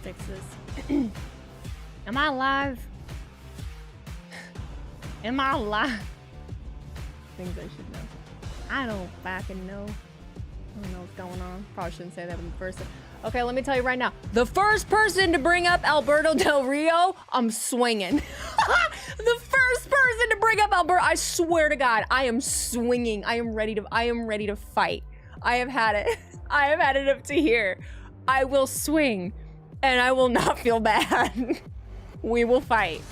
fix this. Am I alive? Am I alive? Things I should know. I don't fucking know. I don't know what's going on. Probably shouldn't say that in the first. Okay, let me tell you right now. The first person to bring up Alberto Del Rio, I'm swinging. The first person to bring up Alberto, I swear to God, I am swinging. I am ready to fight. I have had it. I have had it up to here. I will swing, and I will not feel bad. We will fight.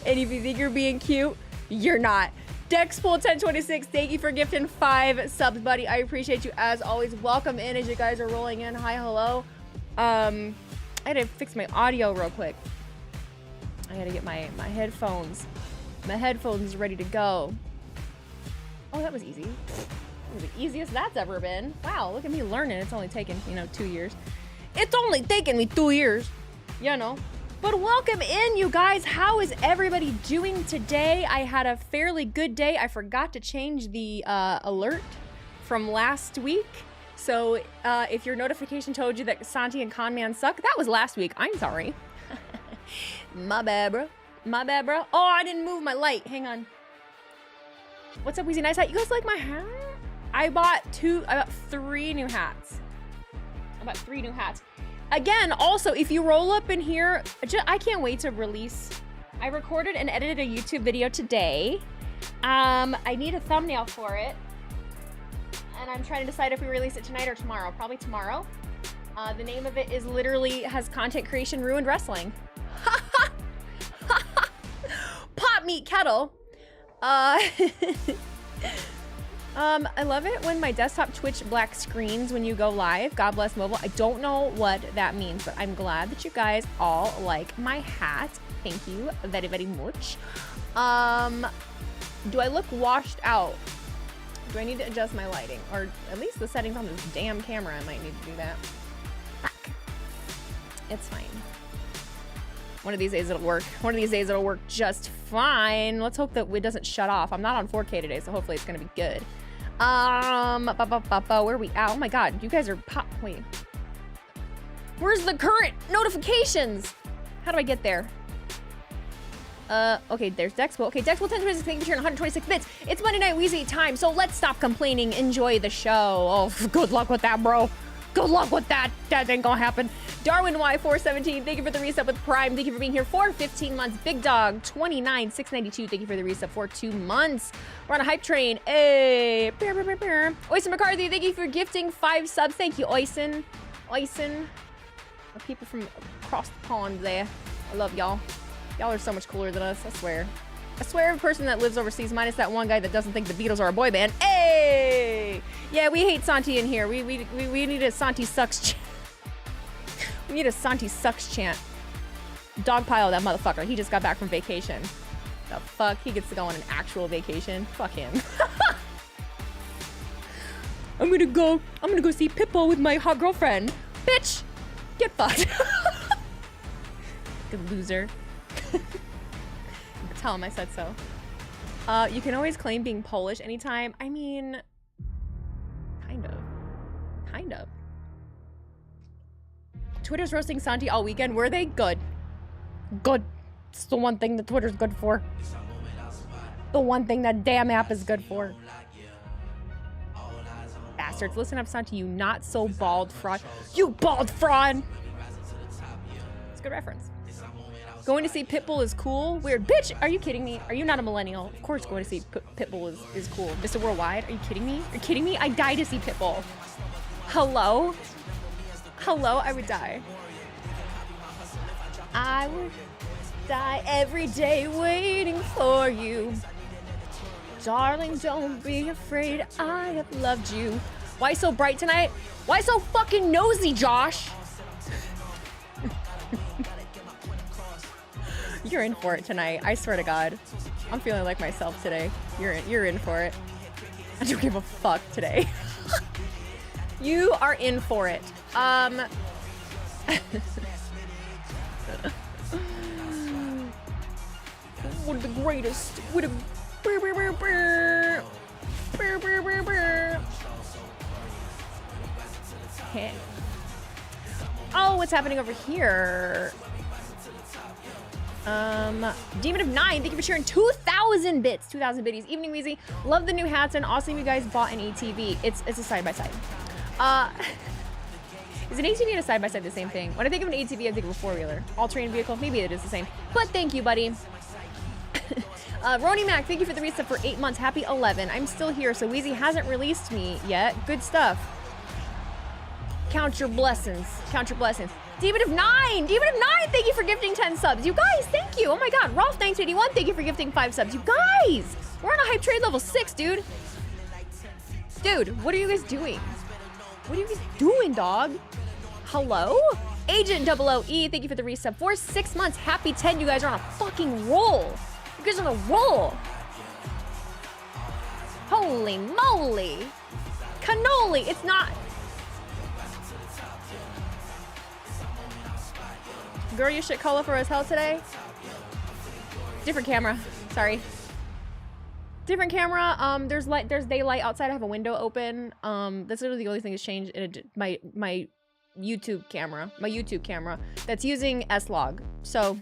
And if you think you're being cute, you're not. Dexpool1026, thank you for gifting 5 subs, buddy. I appreciate you as always. Welcome in as you guys are rolling in. Hi, hello. I had to fix my audio real quick. I had to get my headphones. My headphones ready to go. Oh, that was easy. That was the easiest that's ever been. Wow, look at me learning. It's only taken, 2 years. It's only taken me 2 years, But welcome in, you guys. How is everybody doing today? I had a fairly good day. I forgot to change the alert from last week. So if your notification told you that Santi and Conman suck, that was last week. I'm sorry. My bad, bro. My bad, bro. Oh, I didn't move my light. Hang on. What's up, Wheezy? Nice hat. You guys like my hat? I bought 3 new hats. I bought 3 new hats. Again, also, if you roll up in here, I can't wait to release. I recorded and edited a YouTube video today. I need a thumbnail for it. And I'm trying to decide if we release it tonight or tomorrow. Probably tomorrow. The name of it is literally has content creation ruined wrestling. Pop meat kettle. I love it when my desktop Twitch black screens when you go live. God bless mobile. I don't know what that means, but I'm glad that you guys all like my hat. Thank you very, very much. Do I look washed out? Do I need to adjust my lighting? Or at least the settings on this damn camera, I might need to do that. Fuck. It's fine. One of these days it'll work. One of these days it'll work just fine. Let's hope that it doesn't shut off. I'm not on 4K today, so hopefully it's gonna be good. Where are we at? Oh my God, you guys are wait. Where's the current notifications? How do I get there? Okay, there's Dexpo. Okay, Dexpo1026, thank you for sharing 126 bits. It's Monday Night Wheezy time, so let's stop complaining. Enjoy the show. Oh, good luck with that, bro. Good luck with that. That ain't gonna happen. Darwin Y417, thank you for the reset with Prime. Thank you for being here for 15 months. Big Dog 29692, thank you for the reset for 2 months. We're on a hype train. Hey, Oyson McCarthy, thank you for gifting 5 subs. Thank you, Oyson. Oyson. The people from across the pond there. I love y'all. Y'all are so much cooler than us, I swear. I swear every person that lives overseas, minus that one guy that doesn't think the Beatles are a boy band. Hey! Yeah, we hate Santi in here. We need a Santi sucks chant. We need a Santi sucks chant. Dogpile that motherfucker. He just got back from vacation. The fuck? He gets to go on an actual vacation? Fuck him. I'm gonna go see Pitbull with my hot girlfriend. Bitch! Get fucked. Good loser. Tell him I said so. You can always claim being Polish anytime. I mean, kind of. Twitter's roasting Santi all weekend. Were they? Good. Good. It's the one thing that Twitter's good for. The one thing that damn app is good for. Bastards. Listen up, Santi, you not so bald fraud. You bald fraud! It's a good reference. Going to see Pitbull is cool? Weird. Bitch, are you kidding me? Are you not a millennial? Of course going to see Pitbull is cool. Mr. Worldwide, are you kidding me? Are you kidding me? I'd die to see Pitbull. Hello? Hello? I would die. I would die every day waiting for you. Darling, don't be afraid. I have loved you. Why so bright tonight? Why so fucking nosy, Josh? You're in for it tonight. I swear to God. I'm feeling like myself today. You're in for it. I don't give a fuck today. You are in for it. One of the greatest. What a Oh, what's happening over here. Demon of 9, thank you for sharing 2,000 bits. 2,000 biddies. Evening Wheezy. Love the new hats and awesome you guys bought an ATV. It's a side-by-side. Is an ATV and a side-by-side the same thing? When I think of an ATV, I think of a four-wheeler. All-terrain vehicle, maybe it is the same. But thank you, buddy. Roni Mac, thank you for the reset for 8 months. Happy 11. I'm still here, so Wheezy hasn't released me yet. Good stuff. Count your blessings. Count your blessings. Demon of 9! Demon of 9! Thank you for gifting 10 subs. You guys, thank you. Oh my god. Rolf981, thank you for gifting 5 subs. You guys! We're on a hype trade level 6, dude. Dude, what are you guys doing? What are you guys doing, dog? Hello? Agent 00E, thank you for the resub for 6 months. Happy 10. You guys are on a fucking roll. You guys are on a roll. Holy moly. Cannoli. It's not. Girl, you shit colorful as hell today. Different camera. Sorry. Different camera. There's daylight outside. I have a window open. That's literally the only thing that's changed in my YouTube camera. My YouTube camera that's using S-Log. So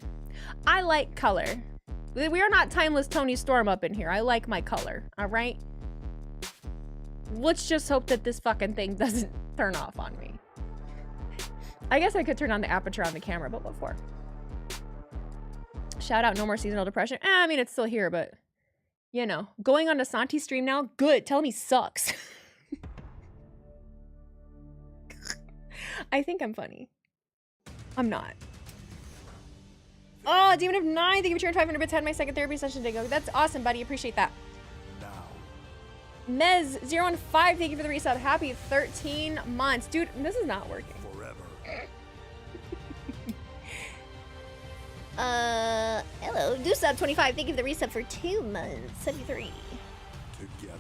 I like color. We are not timeless Tony Storm up in here. I like my color. All right. Let's just hope that this fucking thing doesn't turn off on me. I guess I could turn on the aperture on the camera, but what for? Shout out, no more seasonal depression. I mean, it's still here, but you know, going on to Santi's stream now, good. Tell him he sucks. I think I'm funny. I'm not. Oh, Demon of 9, thank you for sharing 500 bits. Had my second therapy session today. That's awesome, buddy. Appreciate that. Mez015, thank you for the resub. Happy 13 months. Dude, this is not working. Hello. DoSub25, thank you for the resub for 2 months. 73.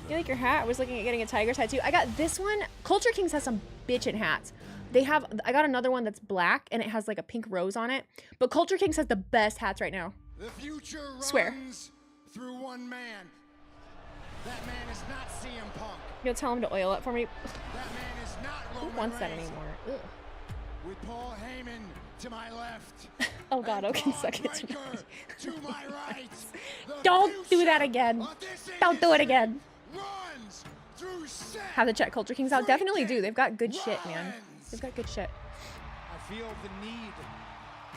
You like your hat? I was looking at getting a tiger's hat too. I got this one. Culture Kings has some bitchin' hats. They have, I got another one that's black and it has like a pink rose on it. But Culture Kings has the best hats right now. The future Swear. runs through one man. That man is not CM Punk. You'll tell him to oil up for me. That man is not Roman Who wants that Reigns. anymore? Ugh. With Paul Heyman to my left. Oh god, and Oaken Braun suck it. Breaker to my right. The Don't do future that again. of this Don't do it industry again. Runs through Seth Have to check Culture Kings out. Definitely do. They've got good shit, man. Rollins. They've got good shit. I feel the need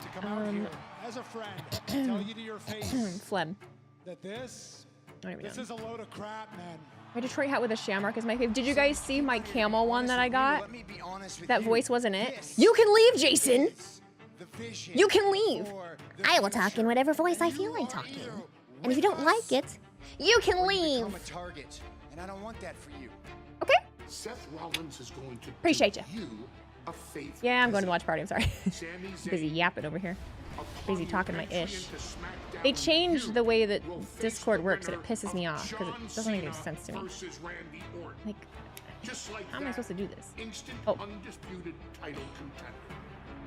to come out here as a friend and tell you to your face Phlegm. that this Not even done. is a load of crap, man. My Detroit hat with a shamrock is my favorite. Did you guys see my camo one that I got? Let me be honest with That you. voice wasn't it. This You can leave, Jason. is the vision You can leave. for the I will talk in whatever voice I future. feel You like are talking. here And if you don't with like us, it, you can or you leave. become a target, and I don't want that for you. Okay. Seth Rollins is going to Appreciate do you. a favor. Yeah, I'm going to the watch party. I'm sorry. Sami Busy Zayn, yapping over here. upon Busy your talking my entry ish. into SmackDown, They changed the way that you will face Discord the works and it winner pisses me of off because it John doesn't make any Cena sense to me. versus Randy Orton. Like, Just like how am I that, supposed to do this? Instant Oh. undisputed title contender.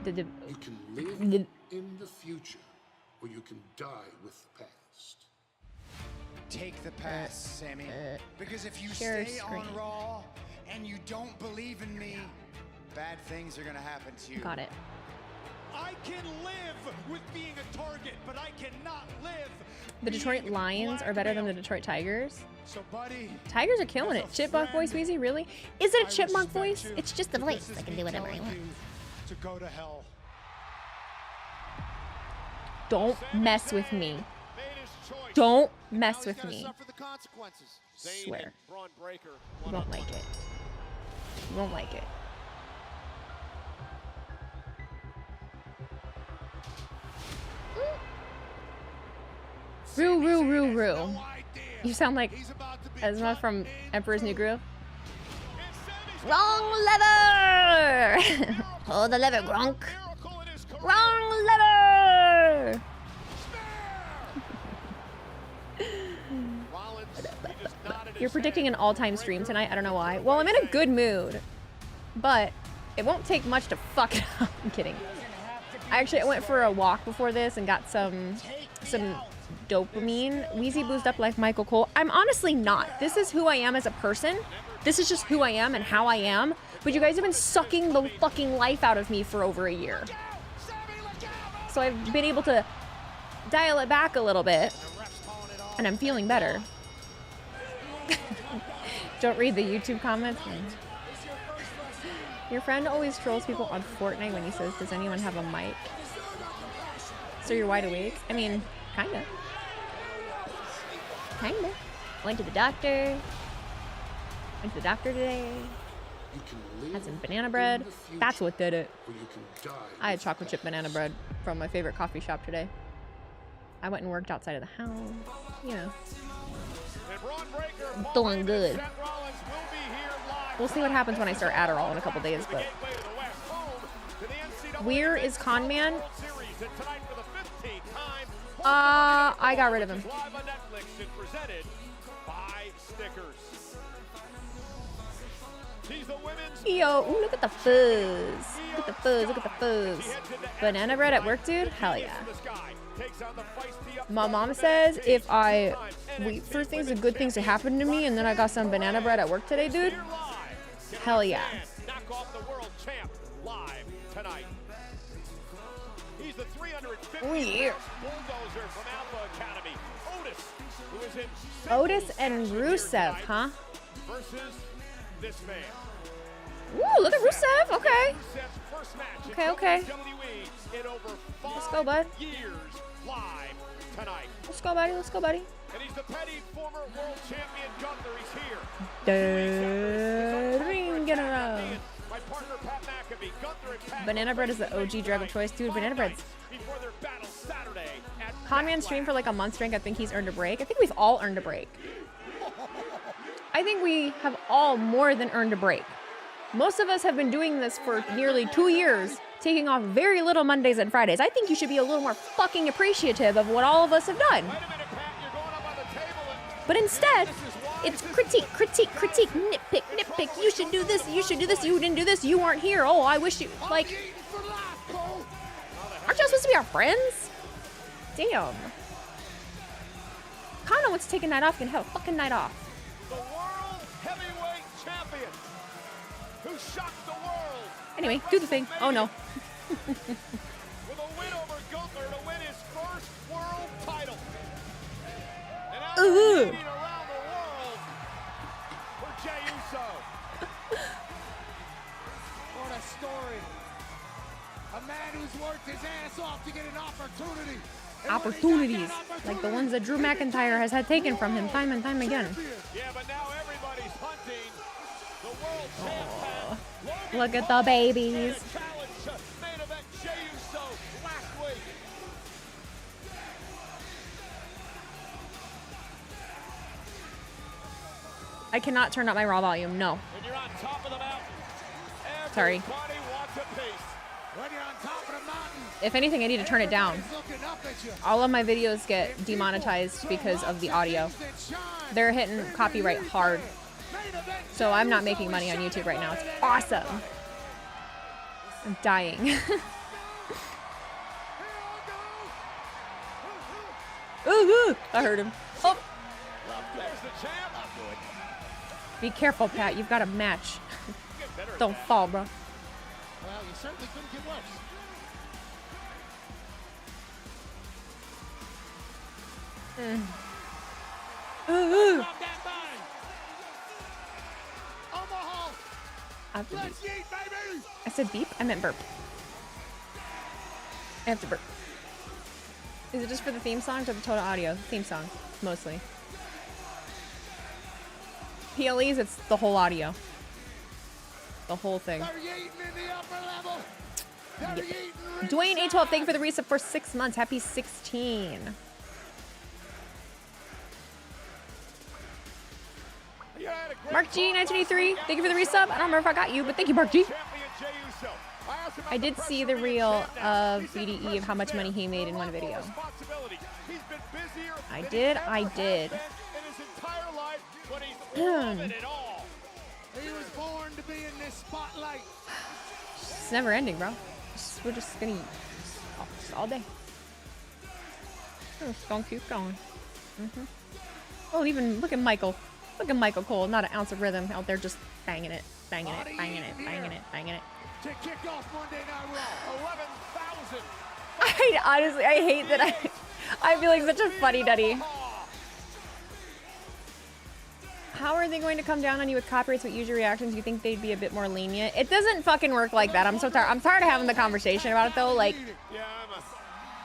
The You can live The- in the future, or you can die with the past. Take the pass, Sammy. Because if you share stay screen. on Raw and you don't believe in me, bad things are gonna happen to you. Got it. I can live with being a target, but I cannot live. The Detroit Lions are better than the Detroit Tigers. So, buddy, Tigers are killing it. Chipmunk voice, Wheezy, really? Is it a chipmunk voice? It's just the voice. I can do whatever I want. To go to hell. Don't mess with me. Don't mess with me. Swear. You won't like it. You won't like it. Roo, roo, roo, roo. You sound like Esma from Emperor's New Groove. Wrong lever! Hold the lever, Gronk. Wrong lever! You're predicting an all-time stream tonight. I don't know why. Well, I'm in a good mood, but it won't take much to fuck it up. I'm kidding. I went for a walk before this and got some dopamine. Wheezy boozed up like Michael Cole. I'm honestly not. This is who I am as a person. This is just who I am and how I am. But you guys have been sucking the fucking life out of me for over a year. So I've been able to dial it back a little bit. And I'm feeling better. Don't read the YouTube comments. Your friend always trolls people on Fortnite when he says, does anyone have a mic? So you're wide awake? I mean, kinda. Kinda. Went to the doctor. Went to the doctor today. Had some banana bread. That's what did it. I had chocolate chip banana bread from my favorite coffee shop today. I went and worked outside of the house. You know. I'm doing good. We'll see what happens when I start Adderall in a couple days, but... Where is Con Man? I got rid of him. Yo, ooh, look at the fuzz. Look at the fuzz, look at the fuzz. Banana bread at work, dude? Hell yeah. My mom says if I wait for things and good things to happen to me and then I got some banana bread at work today, dude. Hell yeah. Oh yeah. Otis and Rusev, huh? Ooh, look at Rusev. Okay. Okay. Let's go, bud. Let's go, buddy. Let's go, buddy. And he's the petty former world champion Gunther. He's here. Ring in a row. Banana bread is the OG drug of choice, dude. Banana bread's. Conman streamed for like a month straight. I think he's earned a break. I think we've all earned a break. I think we have all more than earned a break. Most of us have been doing this for nearly 2 years, taking off very little Mondays and Fridays. I think you should be a little more fucking appreciative of what all of us have done. But instead, it's critique, nitpick. You should do this, you didn't do this, you weren't here. Oh, I wish you, like, aren't y'all supposed to be our friends? Damn. Kana wants to take a night off, can have a fucking night off. The world heavyweight champion who shocked the world. Anyway, do the thing. Oh no. With a win over Gunther to win his first world title. And now he's leading around the world for Jey Uso. What a story. A man who's worked his ass off to get an opportunity. Opportunities like the ones that Drew McIntyre has had taken from him time and time again. Yeah, but now everybody's hunting the world champion. Look at the babies. Main event Jey Uso last week. I cannot turn up my Raw volume. No. When you're on top of the mountain, Sorry. everybody wants a piece. When you're on top of the mountain, If anything, I need to turn it down. All of my videos get demonetized because of the audio. They're hitting copyright hard. So I'm not making money on YouTube right now. It's awesome. I'm dying. Ooh, I heard him. Oh. Be careful, Pat. You've got a match. Don't fall, bro. Well, you certainly couldn't get worse. I said beep? I meant burp. I have to burp. Is it just for the theme songs or the total audio? Theme song, mostly. PLEs, it's the whole audio. The whole thing. Yep. Dwayne A12, thank you for the resub for 6 months. Happy 16. Mark G, 1983, thank you for the resub. I don't remember if I got you, but thank you, Mark G. I did see the reel of BDE of how much money he made in one video. I did. He was born to be in this spotlight. It's never ending, bro. We're just gonna all day. We're just gonna keep going. Oh, even look at Michael. Look at Michael Cole, not an ounce of rhythm out there, just banging it, banging it, banging it, banging it, banging it. To kick off Monday Night Raw. 11,000. I hate that I feel like such a fuddy duddy. How are they going to come down on you with copyrights with user reactions? You think they'd be a bit more lenient? It doesn't fucking work like that. I'm so tired. I'm tired of having the conversation about it though. Like,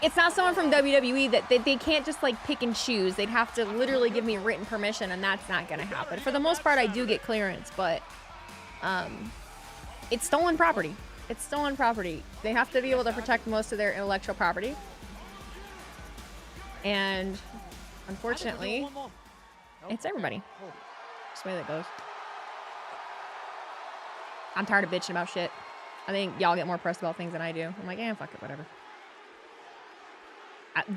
it's not someone from WWE that they can't just like pick and choose. They'd have to literally give me written permission, and that's not gonna happen. For the most part, I do get clearance, but it's stolen property. It's stolen property. They have to be able to protect most of their intellectual property. And unfortunately, it's everybody. That's the way that goes. I'm tired of bitching about shit. I think y'all get more pressed about things than I do. I'm like, fuck it, whatever.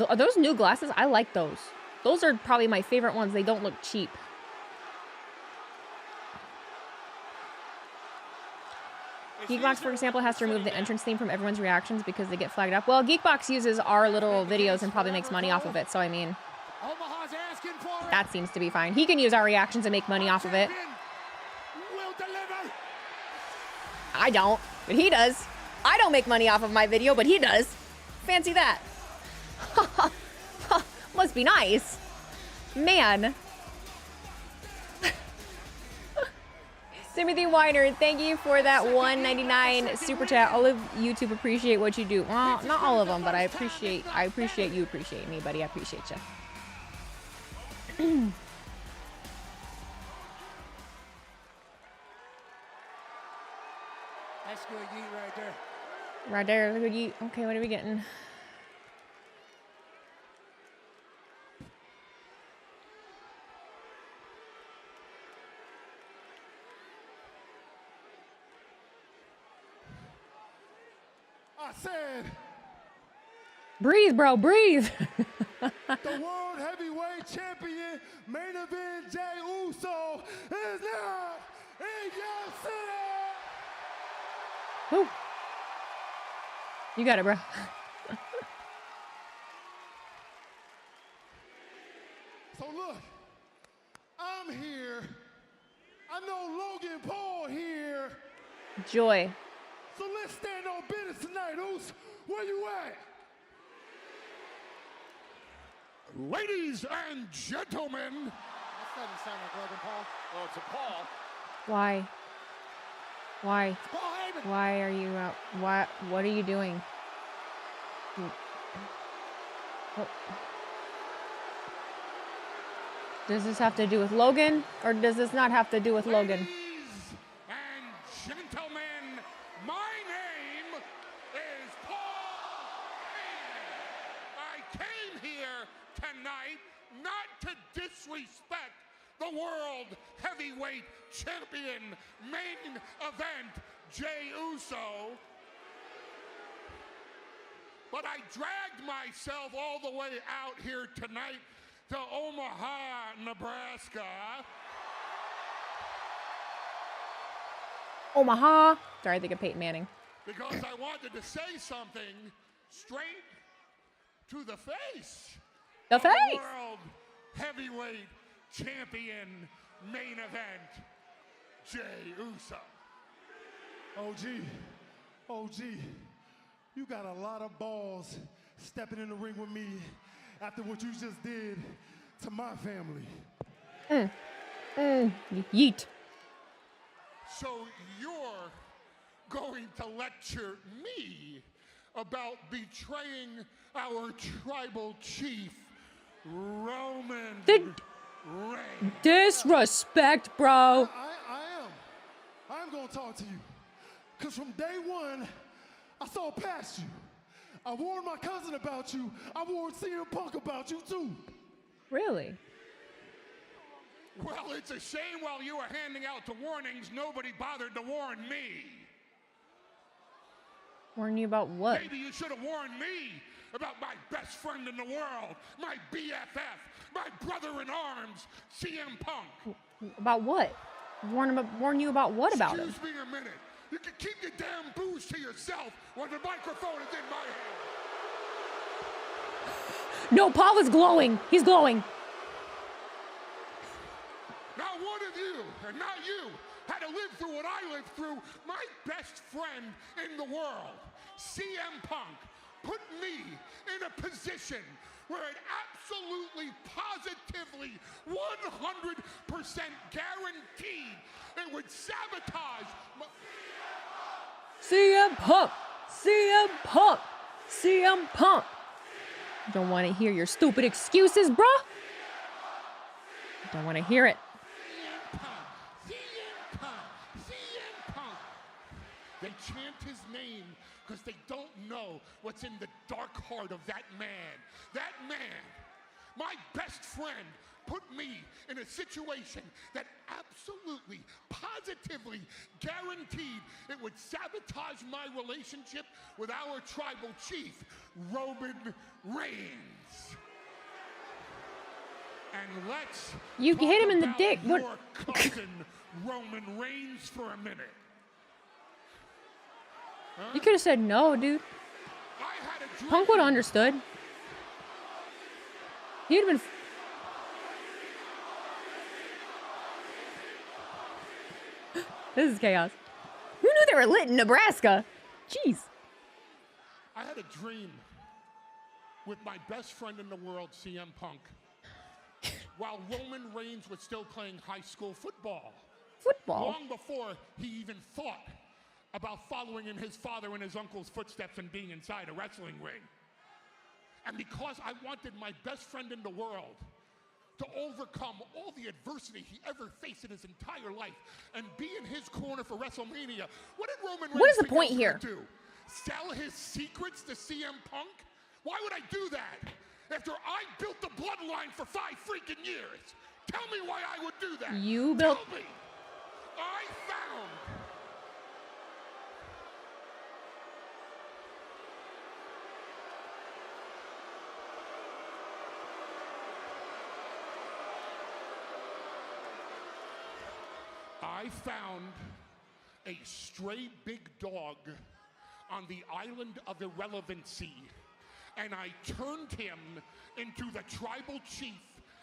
Are those new glasses? I like those. Those are probably my favorite ones. They don't look cheap. Geekbox, for example, has to remove the entrance theme from everyone's reactions because they get flagged up. Well, Geekbox uses our little videos and probably makes money off of it. So, I mean, that seems to be fine. He can use our reactions and make money off of it. I don't, but he does. I don't make money off of my video, but he does. Fancy that. Must be nice. Man. Timothy Weiner, thank you for that $1.99 super chat. All of YouTube appreciate what you do. Well, not all of them, but I appreciate you appreciate me, buddy. I appreciate you. That's good yeet right there. Right there, good yeet. Okay, what are we getting? I said, Breathe, bro, breathe. the World Heavyweight Champion, main event Jey Uso, is now in your city. Whew. You got it, bro. So look, I'm here. I know Logan Paul here. Joy. So let's stand on business tonight, Oos. Where you at? Ladies and gentlemen. That doesn't sound like Logan Paul. Oh, it's a Paul. Why? Why? Paul Heyman. Why are you out? What are you doing? What? Does this have to do with Logan, or does this not have to do with Logan? Ladies and gentlemen, my name is Paul Heyman. I came here tonight not to disrespect the World Heavyweight Champion main event, Jey Uso, but I dragged myself all the way out here tonight to Omaha, Nebraska. Omaha. Sorry, I think of Peyton Manning. Because I wanted to say something straight to the face. The of the face. World Heavyweight Champion main event, Jey Uso. OG, you got a lot of balls stepping in the ring with me after what you just did to my family. Yeet. So you're going to lecture me about betraying our tribal chief, Roman Reigns. Disrespect, bro. I am. I'm going to talk to you. Because from day one, I saw past you. I warned my cousin about you. I warned CM Punk about you, too. Really? Well, it's a shame while you were handing out the warnings, nobody bothered to warn me. Warn you about what? Maybe you should have warned me about my best friend in the world, my BFF, my brother in arms, CM Punk. About what? Warn you about what about him? Excuse me a minute. You can keep your damn booze to yourself when the microphone is in my hand. No, Paul is glowing. He's glowing. Now and not you, had to live through what I lived through, my best friend in the world, CM Punk, put me in a position where it absolutely, positively, 100% guaranteed it would sabotage my... CM Punk! CM Punk! CM Punk! Don't want to hear your stupid excuses, bruh. Don't want to hear it. CM Punk! CM Punk! CM Punk! They chant his name because they don't know what's in the dark heart of that man. That man, my best friend, put me in a situation that absolutely, positively guaranteed it would sabotage my relationship with our tribal chief, Roman Reigns. And let's You hit him in the about dick. What? your cousin, Roman Reigns, for a minute. You could have said no, dude. I had a dream. Punk would have understood. He'd have been. This is chaos. Who knew they were lit in Nebraska? Jeez. I had a dream with my best friend in the world, CM Punk, while Roman Reigns was still playing high school football. Football. Long before he even thought about following in his father and his uncle's footsteps and being inside a wrestling ring. And because I wanted my best friend in the world to overcome all the adversity he ever faced in his entire life and be in his corner for WrestleMania, what did Roman Reigns What is the think point I was here? gonna do? Sell his secrets to CM Punk? Why would I do that after I built the bloodline for 5 freaking years? Tell me why I would do that. You built. Tell me. I found a stray big dog on the island of irrelevancy, and I turned him into the tribal chief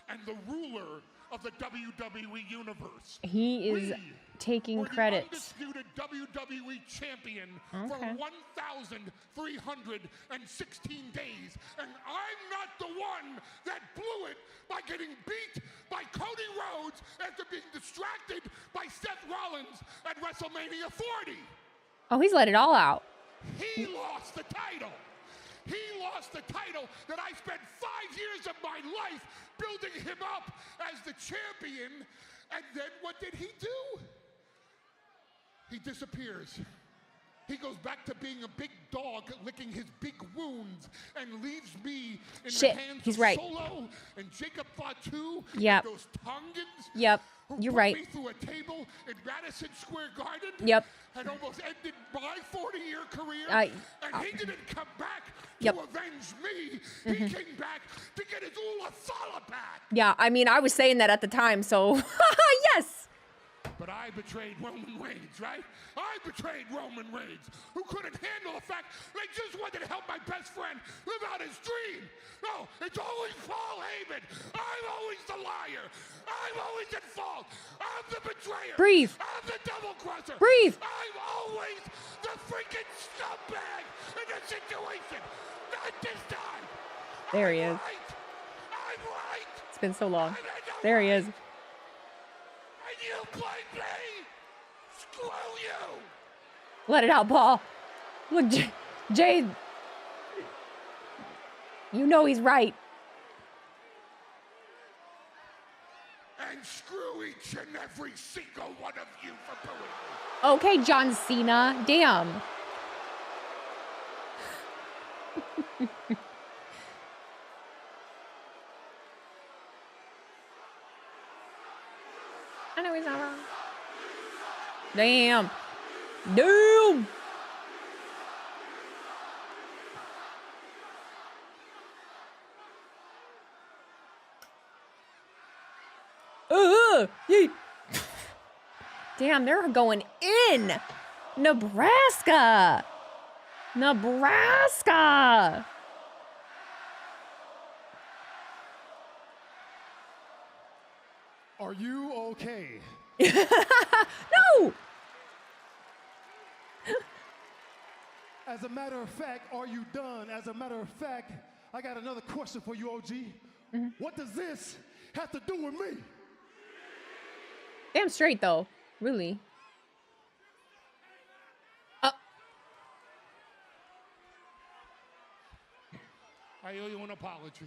and the ruler of the WWE universe. He is taking credit. The undisputed WWE champion for 1,316 days, and I'm not the one that blew it by getting beat by Cody Rhodes after being distracted by Seth Rollins at WrestleMania 40. Oh, he's let it all out. He lost the title. He lost the title that I spent 5 years of my life building him up as the champion. And then what did he do? He disappears. He goes back to being a big dog, licking his big wounds, and leaves me in the hands he's of right. Solo and Jacob Fatu. Yep. And those Tongans. Yep. Who You're put right. me through a table in Madison Square Garden. Yep. And almost ended my 40-year career. And he didn't come back to avenge me. He came back to get his Ulathala back. Yeah, I mean, I was saying that at the time, so yes. But I betrayed Roman Reigns, right? I betrayed Roman Reigns, who couldn't handle the fact they just wanted to help my best friend live out his dream. No, it's always Paul Heyman. I'm always the liar. I'm always at fault. I'm the betrayer. Breathe. I'm the double crosser. Breathe. I'm always the freaking scumbag in the situation. Not this time. There he is. I'm right. It's been so long. There he is. And you blame me. Screw you. Let it out, Paul. Look, Jay. You know he's right. And screw each and every single one of you for booing me. Okay, John Cena. Damn. I know he's not wrong. Damn. Damn. Yeet. Damn, they're going in. Nebraska. Nebraska. Are you okay? No! As a matter of fact, are you done? As a matter of fact, I got another question for you, OG. What does this have to do with me? Damn straight, though. Really. I owe you an apology.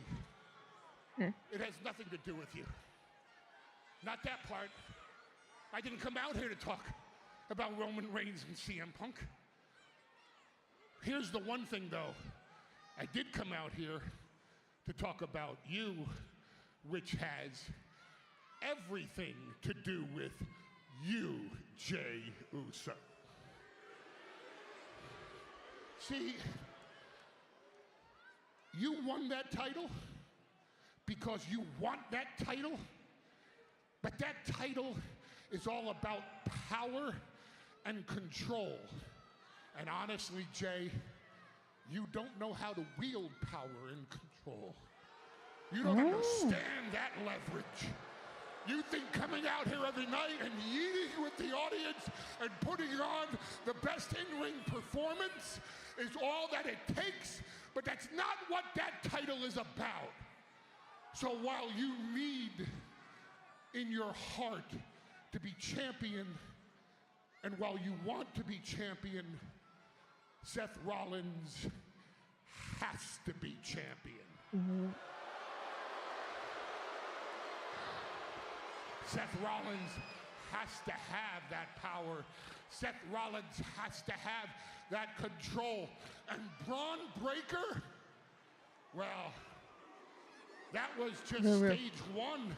It has nothing to do with you. Not that part. I didn't come out here to talk about Roman Reigns and CM Punk. Here's the one thing, though. I did come out here to talk about you, which has everything to do with you, Jey Uso. See, you won that title because you want that title, but that title is all about power and control. And honestly, Jey, you don't know how to wield power and control. You don't understand that leverage. You think coming out here every night and eating with the audience and putting on the best in-ring performance is all that it takes, but that's not what that title is about. So while you need in your heart to be champion, and while you want to be champion, Seth Rollins has to be champion. Seth Rollins has to have that power. Seth Rollins has to have that control. And Braun Breaker, well, that was just stage one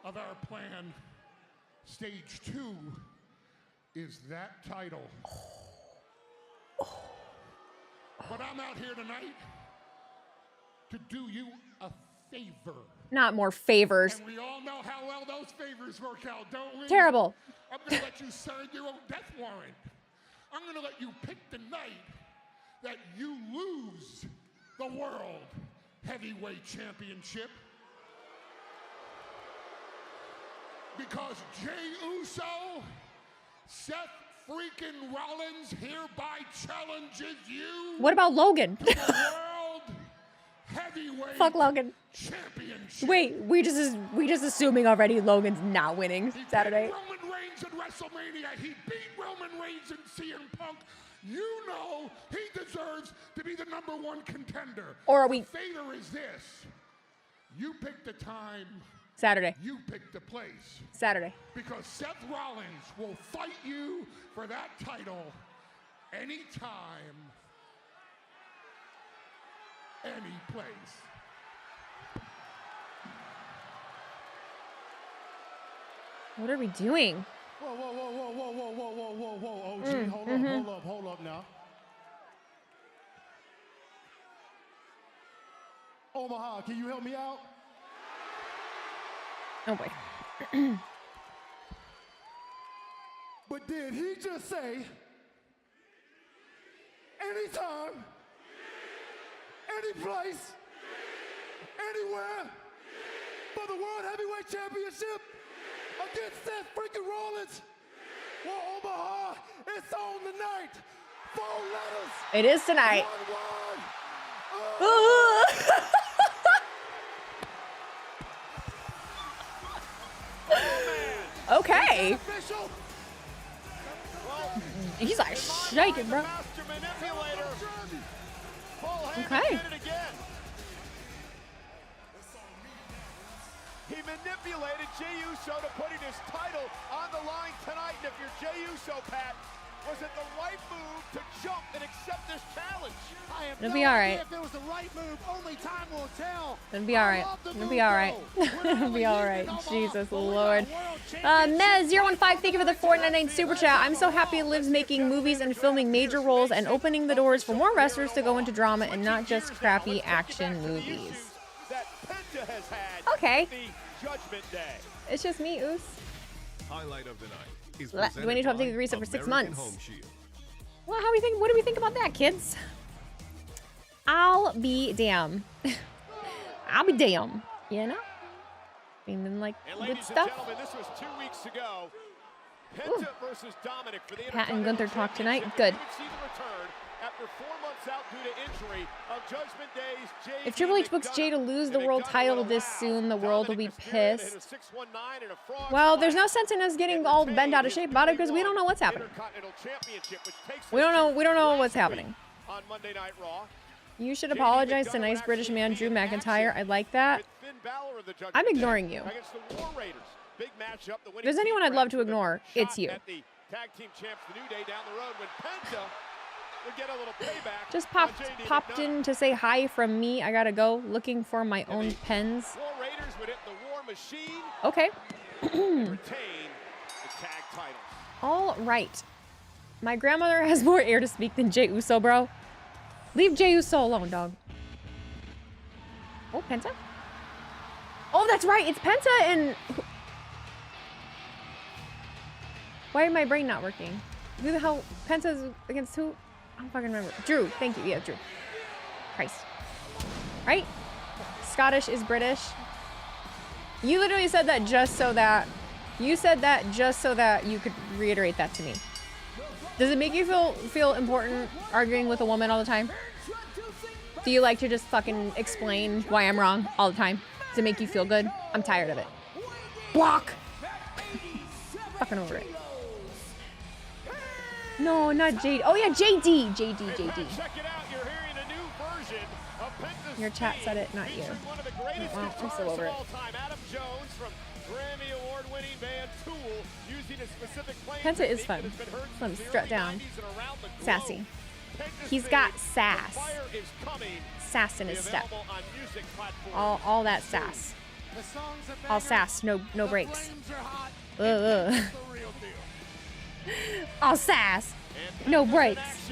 of our plan. Stage two is that title. But I'm out here tonight to do you a favor. Not more favors. And we all know how well those favors work out, don't we? Terrible. I'm going to let you sign your own death warrant. I'm going to let you pick the night that you lose the World Heavyweight Championship. Because Jey Uso, Seth freaking Rollins hereby challenges you. What about Logan? To the World Heavyweight Fuck Logan. Championship. Wait, we just assuming already Logan's not winning Saturday. He beat Roman Reigns in WrestleMania. He beat Roman Reigns in CM Punk. You know he deserves to be the #1 contender. Or are we? The favor is this. You pick the time. Saturday. You pick the place. Saturday. Because Seth Rollins will fight you for that title anytime, any place. What are we doing? Whoa, whoa, whoa, whoa, whoa, whoa, whoa, whoa, whoa, OG, hold up now. Omaha, can you help me out? Oh boy. But did he just say anytime, any place, anywhere for the World Heavyweight Championship against Seth freaking Rollins? Well, Omaha, it's on tonight. 4 letters. It is tonight. 1 word. Okay. Official. He's like shaking, bro. Master manipulator. Okay. Did it again. He manipulated Jey Uso to putting his title on the line tonight. And if you're Jey Uso, Pat, was it the right move to jump and accept this challenge? I have It'll no be all idea right. if it was the right move. Only time will tell. It'll be all right. It'll be all right. It'll be all right. Jesus Lord. Mez015, thank you for the $4.99 super chat. I'm so happy Liv's making movies and filming major roles and opening the doors for more wrestlers to go into drama and not just crappy action movies. That Penta has had Okay. the Judgment Day. It's just me, Oos. Highlight of the night is Do I need to update the reset for 6 months? Home Shield. Well, how we think? What do we think about that, kids? I'll be damn. I'll be damn. You know? Beaming like And good ladies and stuff. gentlemen, this was 2 weeks ago. Penta versus Dominic for the Pat and Gunther talk tonight. Championship. Good. You would see the return after 4 months out due to injury of Judgment Day's JD If Triple H books Jay to lose the world title this soon, the world will be pissed. Well, there's no sense in us getting all bent out of shape about it because we don't know what's happening. We don't know what's happening. On Monday Night Raw. You should apologize to nice British man Drew McIntyre. I like that. I'm ignoring you. If there's anyone I'd love to ignore, it's you. Just popped in to say hi from me. I gotta go looking for my own pens. Okay. All right. My grandmother has more air to speak than Jey Uso, bro. Leave Jey Uso alone, dog. Oh, Penta? Oh, that's right. It's Penta and... Why is my brain not working? Who the hell? Penta's against who? I don't fucking remember. Drew. Thank you. Yeah, Drew. Christ. Right? Scottish is British. You literally said that just so that... You said that just so that you could reiterate that to me. Does it make you feel important arguing with a woman all the time? Do you like to just fucking explain why I'm wrong all the time? Does it make you feel good? I'm tired of it. Block! Fucking over it. No, not JD. Oh yeah, JD. JD. Your chat said it, not you. Well, I'm still over it. Penta is fun. Let him strut down. Sassy. He's got sass. Sass in his step. All that sass. All sass, no breaks. All sass, no breaks.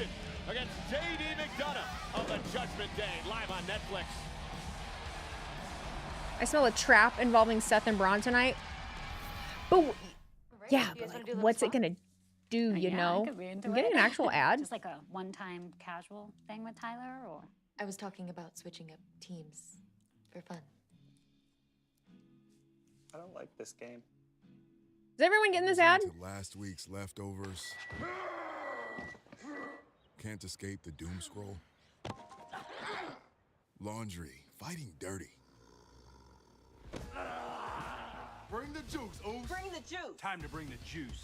Against JD McDonough of the Judgment Day, live on Netflix. I smell a trap involving Seth and Braun tonight. But yeah, but like, what's it gonna do? You know, I'm getting an actual ad. Just like a one-time casual thing with Tyler, or I was talking about switching up teams for fun. I don't like this game. Is everyone getting this ad? Last week's leftovers. Can't escape the doom scroll. Laundry, fighting dirty. Bring the juice, Ooze. Bring the juice. Time to bring the juice.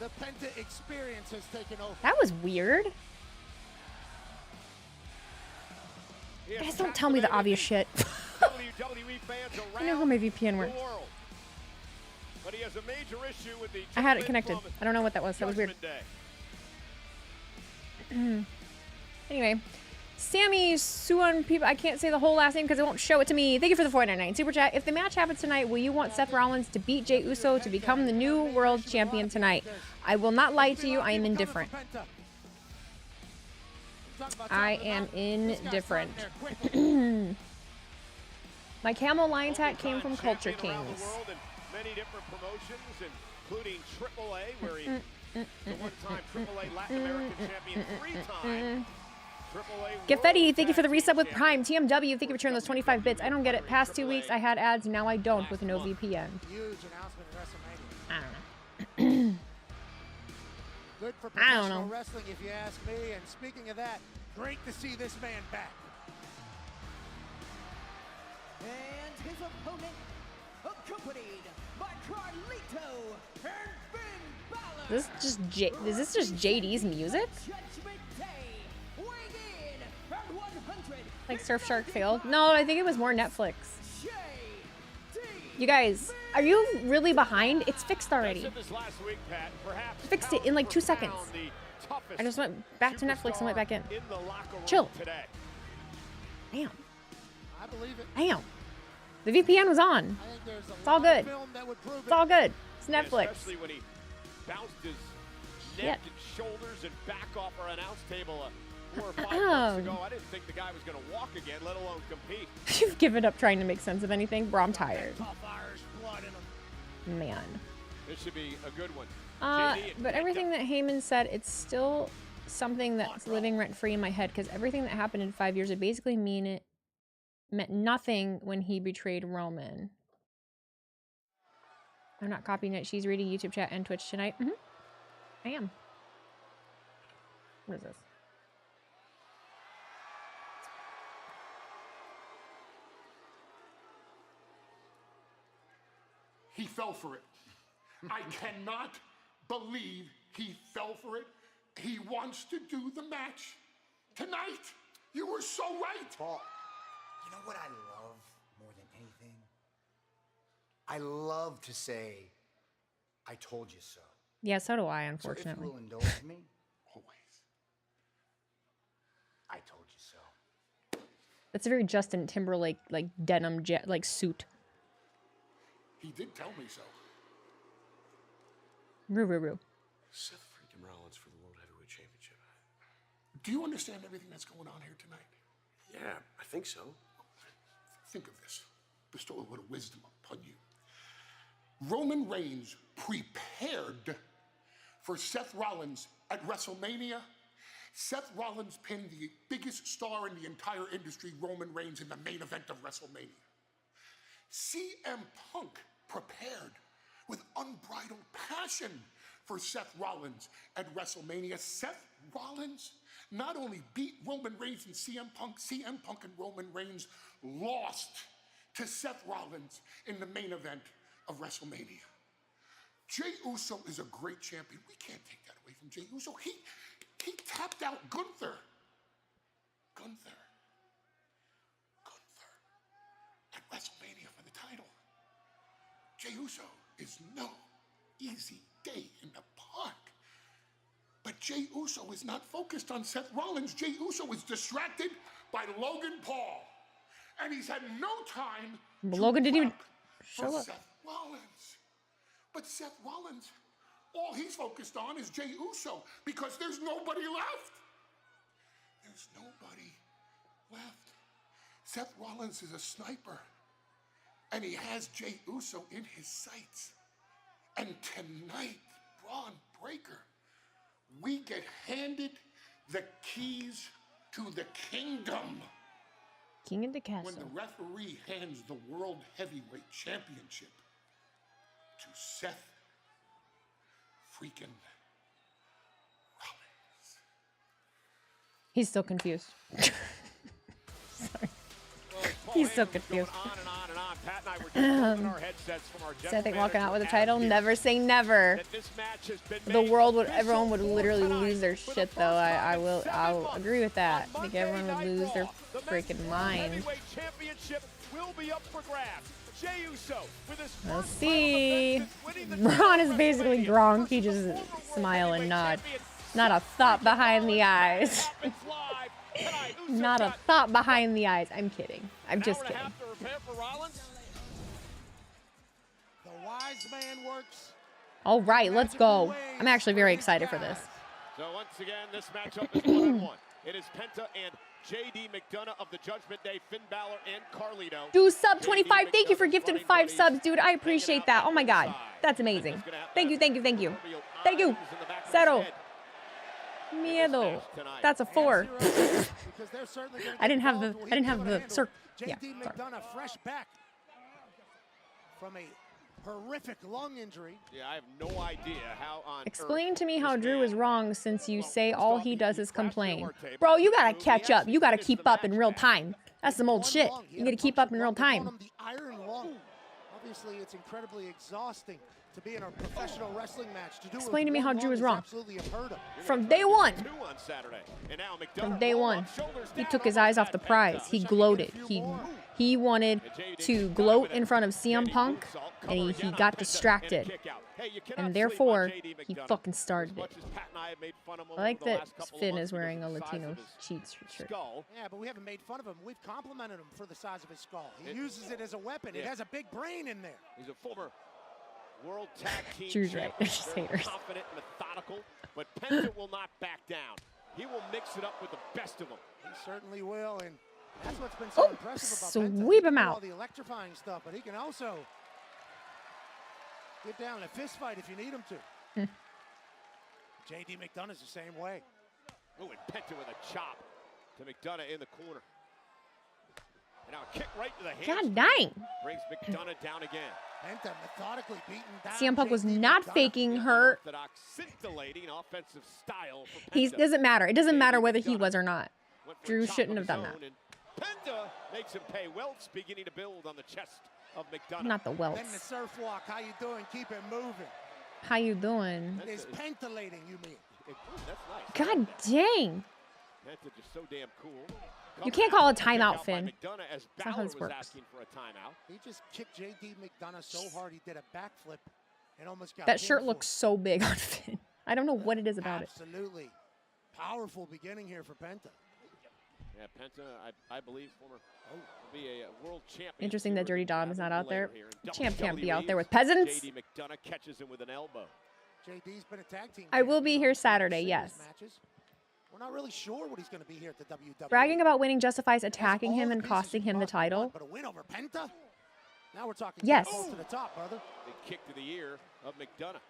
The Penta experience has taken over. That was weird. Guys, don't tell me the obvious shit. I know how my VPN works. But he has a major issue with the I had it connected. I don't know what that was. That was weird. Anyway, Sammy Suan people. I can't say the whole last name because it won't show it to me. Thank you for the 499 super chat. If the match happens tonight, will you want Seth Rollins to beat Jey Uso to become the new world champion tonight? I will not lie to you. I am indifferent. I am indifferent. My camel lion's hat came from Culture Kings. Many different promotions, including AAA, where he the one-time AAA Latin American champion 3 times. Geffetti, thank you for the resub with Prime. TMW, thank you for returning those 25 bits. I don't get it. Past 2 weeks, I had ads. Now I don't with no VPN. Huge announcement at WrestleMania. I don't know. Good for I don't professional know. wrestling, if you ask me. And speaking of that, great to see this man back. And his opponent, accompanied by Carlito and Finn Balor. Is this just JD's music? Judgment Day, weighing in at 100. Like Surfshark failed? No, I think it was more Netflix. You guys, are you really behind? It's fixed already. Fixed it in like 2 seconds. I just went back to Netflix and went back in. Chill. Damn. I believe it. Damn. The VPN was on. I think there's It's all good. film that would prove It's all good. It's Netflix. Especially when he bounced his neck Yep. and shoulders and back off our announce table. 4 or 5 months ago, I didn't think the guy was going to walk again, let alone compete. You've given up trying to make sense of anything. Bro, I'm tired. Man. This should be a good one. But everything that Heyman said, it's still something that's living rent-free in my head, because everything that happened in 5 years, it basically meant nothing when he betrayed Roman. I'm not copying it. She's reading YouTube chat and Twitch tonight. I am. What is this? He fell for it. I cannot believe he fell for it. He wants to do the match tonight. You were so right. Paul, you know what I love more than anything? I love to say, I told you so. Yeah, so do I, So unfortunately. if you will indulge me, Always. I told you so. That's a very Justin Timberlake, like, denim like suit. He did tell me so. Roo. Seth freaking Rollins for the World Heavyweight Championship. Do you understand everything that's going on here tonight? Yeah, I think so. Think of this. Bestow a little wisdom upon you. Roman Reigns prepared for Seth Rollins at WrestleMania. Seth Rollins pinned the biggest star in the entire industry, Roman Reigns, in the main event of WrestleMania. CM Punk prepared with unbridled passion for Seth Rollins at WrestleMania. Seth Rollins not only beat Roman Reigns and CM Punk and Roman Reigns lost to Seth Rollins in the main event of WrestleMania. Jey Uso is a great champion. We can't take that away from Jey Uso. He tapped out Gunther at WrestleMania for the title. Jey Uso is no easy day in the park. But Jey Uso is not focused on Seth Rollins. Jey Uso is distracted by Logan Paul. And he's had no time to Logan didn't even for show up. Seth Rollins. But Seth Rollins, all he's focused on is Jey Uso because there's nobody left. There's nobody left. Seth Rollins is a sniper, and he has Jey Uso in his sights. And tonight, Braun Breaker, we get handed the keys to the kingdom. King of the castle. When the referee hands the World Heavyweight Championship to Seth freaking Rollins. He's still confused. Sorry. He's still confused. Seth ain't walking out with a title. Never say never. The world would, everyone would literally lose their shit though. I'll agree with that. I think everyone would lose their freaking mind. We'll see. Braun is basically Gronk. He just smile and nod. Not a thought behind the eyes. Not a thought behind the eyes. I'm kidding. I'm just kidding. The wise man works. All right, let's go. I'm actually very excited for this. So once again, this matchup is 1-1. It is Penta and JD McDonough of the Judgment Day, Finn Balor and Carlito. Do sub 25. Thank you for gifting 5 subs, dude. I appreciate that. Oh my god. That's amazing. Thank you, thank you, thank you. Thank you. Cero. Miedo. That's a 4. I didn't have the circle. Yeah. JD McDonough fresh back from a horrific lung injury. Yeah, I have no idea how on Explain to me how Drew is wrong since you say all he does is complain. Bro, you gotta catch up. You gotta keep up in real time. That's some old shit. You gotta keep up in real time. The iron lung. Obviously, it's incredibly exhausting to be in a professional wrestling match. To do Explain to me how Drew is wrong. Absolutely unheard of. From day one. From day one. He took his eyes off the prize. He gloated. He wanted to gloat in front of CM Punk, and he got distracted. And therefore, he fucking started it. I like that Finn is wearing a Latino cheats shirt. Yeah, but we haven't made fun of him. We've complimented him for the size of his skull. He uses it as a weapon. It has a big brain in there. He's a former World Tag Team Drew's right. They're just haters. Confident, methodical, but Penta will not back down. He will mix it up with the best of them. He certainly will, and that's what's been so impressive about Penta. Sweep He him can do out. all the electrifying stuff, but he can also get down in a fist fight if you need him to. JD McDonough's the same way. Oh, and Penta with a chop to McDonough in the corner. And now a kick right to the hands. God dang. Brings McDonough down again. Penta methodically beaten down. CM Punk was JD not McDonough. faking her. Unorthodox, scintillating offensive style for He Penta. doesn't matter. It doesn't JD matter whether he McDonough was or not. went for a Drew chop shouldn't of have his done own, and Penta makes him pay. Welts beginning to build on the chest of McDonough. Not the Then the welts. surf walk. How you doing? Keep it moving. How you doing? It is pentalating, you mean? That's nice. God dang. Penta just so damn cool. You can't call a Kick out timeout, by Finn. McDonough as That's not how Balor this was works. asking for a timeout. He just kicked JD McDonough so hard he did a backflip and almost got That shirt pinned looks for so big on Finn. I don't know what it is about it. Absolutely. Powerful beginning here for Penta. Yeah, Penta, I believe, former will be a world champion. Interesting that Dirty Dom is not out there. Here in Champ can't be WWE. out there with peasants. JD McDonough catches him with an elbow. JD's been a tag team. I will be champion here on Saturday, singles yes. matches. We're not really sure what he's going to be here at the WWE. Bragging about winning justifies attacking All him the and pieces costing you him the possibly want, title. But a win over Penta? Now we're talking Yes. close to the top, brother. Big kick to the ear of McDonough.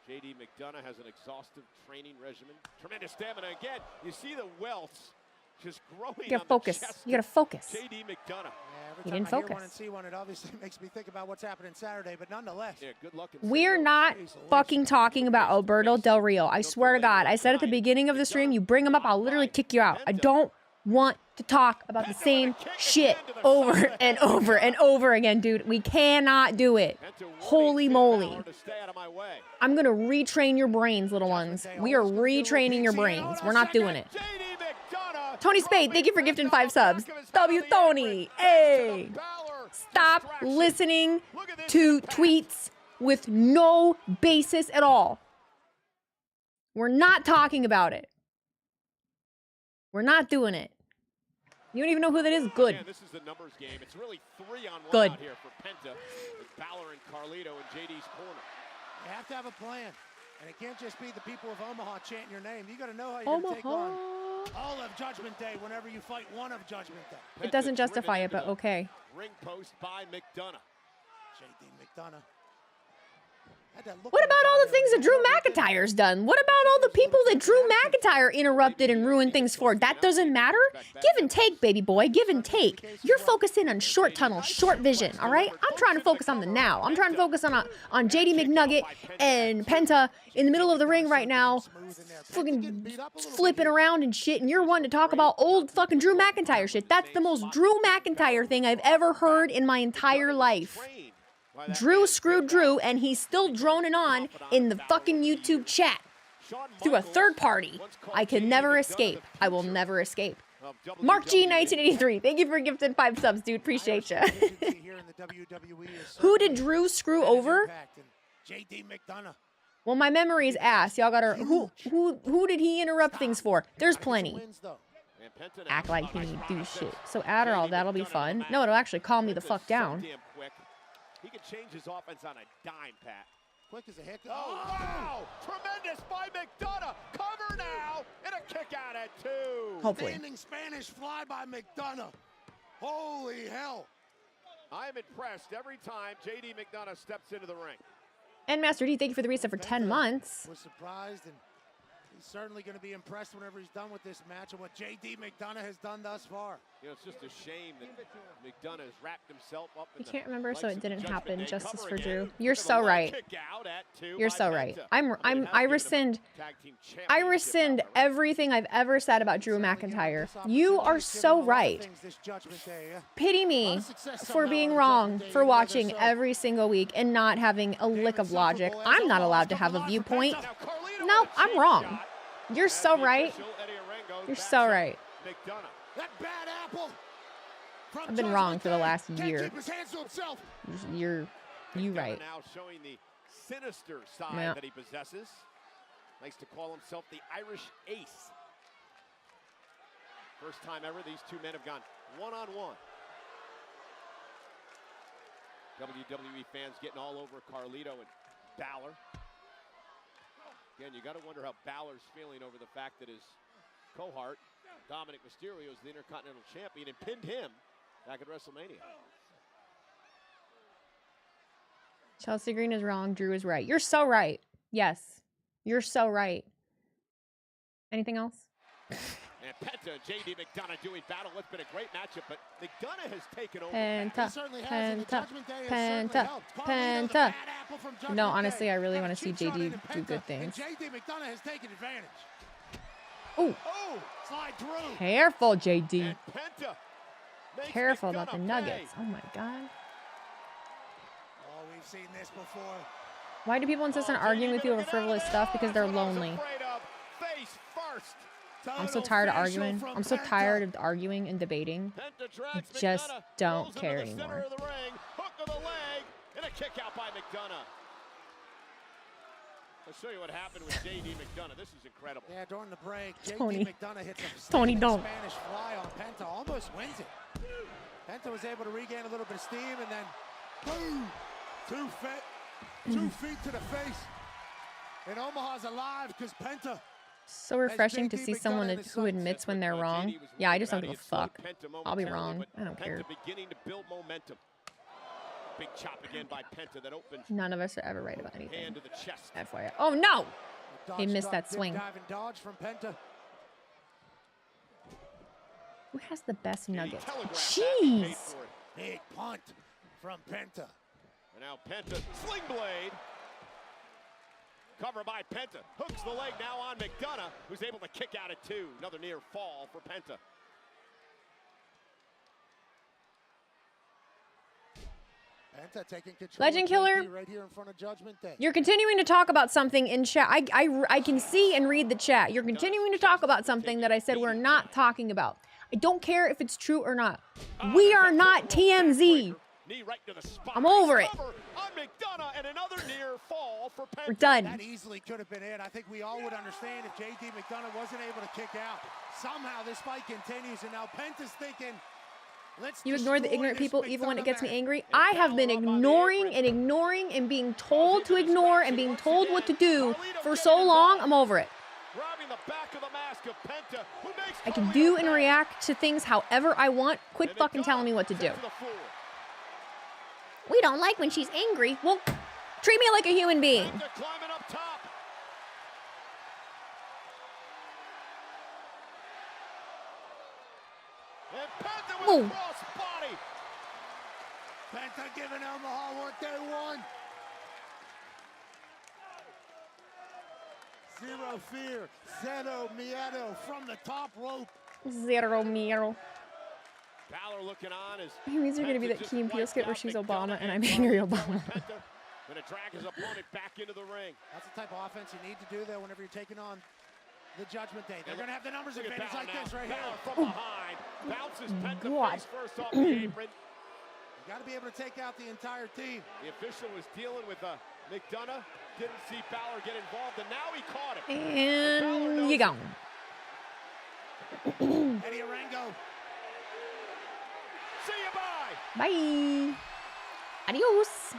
JD McDonough has an exhaustive training regimen. Tremendous stamina again. You see the welts just growing. You gotta on focus. The chest You gotta focus. JD McDonough. Yeah, every He time didn't I hear one focus. and see one, it obviously makes me think about what's happening Saturday, but nonetheless. Yeah, good luck. in We're St. not Louis. fucking talking about Alberto Del Rio. I swear to God. I said at the beginning of the stream, you bring him up, I'll literally kick you out. I don't want to talk about the same shit over and over and over again, dude. We cannot do it. Holy moly. To stay out of my way. I'm going to retrain your brains, little ones. We are retraining your brains. We're not doing it. JD McDonough. Tony Spade, thank you for gifting 5 subs. W Tony. Hey. Stop listening to tweets with no basis at all. We're not talking about it. We're not doing it. You don't even know who that is? Good. Yeah, this is the numbers game. It's really 3-on-1 Good. out here for Penta with Balor and Carlito in JD's corner. You have to have a plan. And it can't just be the people of Omaha chanting your name. You got to know how you're going to take on all of Judgment Day whenever you fight one of Judgment Day. It doesn't Penta justify it, driven but into the okay. Ring post by McDonough. JD McDonough. Had that look What in his about all eye the there things when that Drew he did it. McIntyre's done? What about all the people that Drew McIntyre interrupted and ruined things for? That doesn't matter? Give and take, baby boy. Give and take. You're focusing on short tunnel, short vision, all right? I'm trying to focus on the now. I'm trying to focus on JD McNugget and Penta in the middle of the ring right now, fucking flipping around and shit, and you're wanting to talk about old fucking Drew McIntyre shit. That's the most Drew McIntyre thing I've ever heard in my entire life. Drew screwed Drew, and he's still droning on in the fucking YouTube chat through a third party. I can never escape. I will never escape. Mark G 1983, thank you for gifting 5 subs, dude. Appreciate you. Who did Drew screw over? JD McDonough. Well, my memory is ass. Y'all gotta. Who did he interrupt things for? There's plenty. Act like he need do shit. So Adderall, that'll be fun. No, it'll actually calm me the fuck down. He can change his offense on a dime, Pat. Quick as a heck. Oh, wow! Tremendous by McDonough. Cover now, and a kick out at 2. Hopefully. Standing Spanish fly by McDonough. Holy hell. I am impressed every time JD McDonough steps into the ring. And Master D, thank you for the reset for 10 months. Was surprised, and he's certainly going to be impressed whenever he's done with this match and what JD McDonough has done thus far. You know, it's just a shame that McDonough has wrapped himself up in You can't remember, so likes it of didn't Judgment happen. Day. Justice Cover for again. Drew. You're Look at so the leg right. kick out at 2 You're by so right. Penta. I But it has rescind given him tag team I championship rescind power, right? everything I've ever said about Drew McIntyre. You are so right. Pity me for being wrong for watching every single week and not having a lick of logic. I'm not allowed to have a viewpoint. No, I'm wrong. You're so right. You're so right. That bad apple. I've been wrong for the last year. Keep his hands to himself. You right. Now showing the sinister side Yeah. that he possesses. Likes to call himself the Irish Ace. First time ever these two men have gone one-on-one. WWE fans getting all over Carlito and Balor. Again, you got to wonder how Balor's feeling over the fact that his cohort, Dominic Mysterio, is the Intercontinental Champion and pinned him back at WrestleMania. Chelsea Green is wrong. Drew is right. You're so right. Yes. You're so right. Anything else? And Penta and JD McDonough doing battle. It's been a great matchup, but McDonough has taken over. Penta, He certainly has, and the Penta, Judgment Day has certainly Penta, helped. Carlito, the Penta. bad apple from Judgment No, honestly, Day. I really Got want a to see cheap shot JD into do Penta, good things. And JD McDonough has taken advantage. Ooh. Oh, slide through. Careful, JD. And Penta makes Careful about the McDonough Nuggets. pay. Oh my God. Oh, we've seen this before. Why do people insist on arguing with people over frivolous stuff? Because they're lonely. Face first. I'm so tired of arguing. I'm so tired of arguing and debating. I just don't care anymore. Of the ring. Hook of the leg. And a kick out by McDonough. I'll show you what happened with JD McDonough. This is incredible. Yeah, during the break, Tony. JD McDonough hits a Tony, don't. Spanish fly on Penta, almost wins it. Penta was able to regain a little bit of steam, and then boom, 2 feet to the face. And Omaha's alive because Penta. So refreshing to see someone who admits when they're wrong. Yeah, I just don't give a fuck. I'll be wrong. I don't care. Beginning to build momentum. Big chop again by Penta that opens. None of us are ever right about anything. Hand to the chest. FYI. Oh no! He Dodge, missed that swing. Dive and dodge from Penta. Who has the best nuggets? Jeez! Big punt from Penta. And now Penta, sling blade. Cover by Penta. Hooks the leg now on McDonough, who's able to kick out at 2. Another near fall for Penta. Penta taking control. Legend Killer, right here in front of Judgment Day. you're continuing to talk about something in chat. I can see and read the chat. You're continuing to talk about something that I said we're not talking about. I don't care if it's true or not. We are not TMZ. Knee right to the spine. I'm over it. On McDonough and another near fall for Penta. We're done. That easily could have been it. I think we all would understand if JD McDonough wasn't able to kick out. Somehow this fight continues, and now Penta's thinking, let's You ignore the destroy ignorant this people even when it gets me McDonough angry. I have been ignoring and being told to ignore and being told what to do for so long. I'm over it. Grabbing the back of the mask of Penta, who makes I can do and react to things however I want. Quit fucking telling me what to do. We don't like when she's angry. Well, treat me like a human being. Penta climbing up top. And Penta with a cross body. Penta giving Omaha what they want. Zero fear. Zero miedo from the top rope. Zero miedo. Balor looking on as These are going to be that Key and Peele skit where she's Obama and I'm angry Obama. Gonna drag his opponent back into the ring. That's the type of offense you need to do there whenever you're taking on the Judgment Day. They're going to have the numbers advantage like this right here. From behind. Bounces Penta God. face first off the apron. You got to be able to take out the entire team. The official was dealing with McDonough. Didn't see Balor get involved, and now he caught him. And you gone. Eddie Arango. See you, bye. Bye. Adios.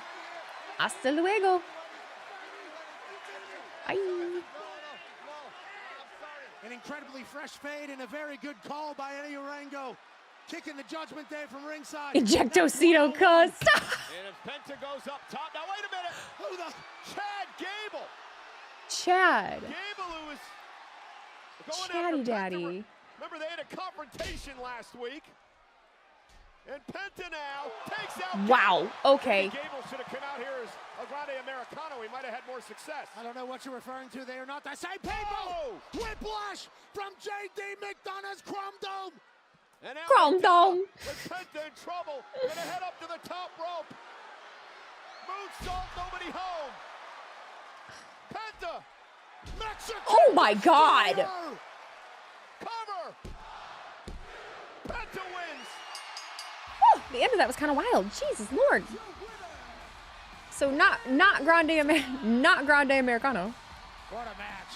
Hasta luego. Bye. An incredibly fresh fade and a very good call by Eddie Arango. Kicking the Judgment Day from ringside. Ejectocito, cuz. And if Penta goes up top, now wait a minute. Who the? Chad Gable. Chad. Gable, who was going Chatty after Daddy. Penta. Remember, they had a confrontation last week. And Penta now takes out Wow. Gable. Okay. Maybe Gable should have come out here as a Grande Americano. He might have had more success. I don't know what you're referring to. They are not the same people. Oh! Whiplash from JD McDonough's Chrome Dome. And now Chrome Dome. with Penta in trouble. Gonna head up to the top rope. Moonsault, nobody home. Penta. Mexican. Oh my God. Cover. Penta wins. Whew, the end of that was kind of wild. Jesus Lord. So not Grande Americano. What a match.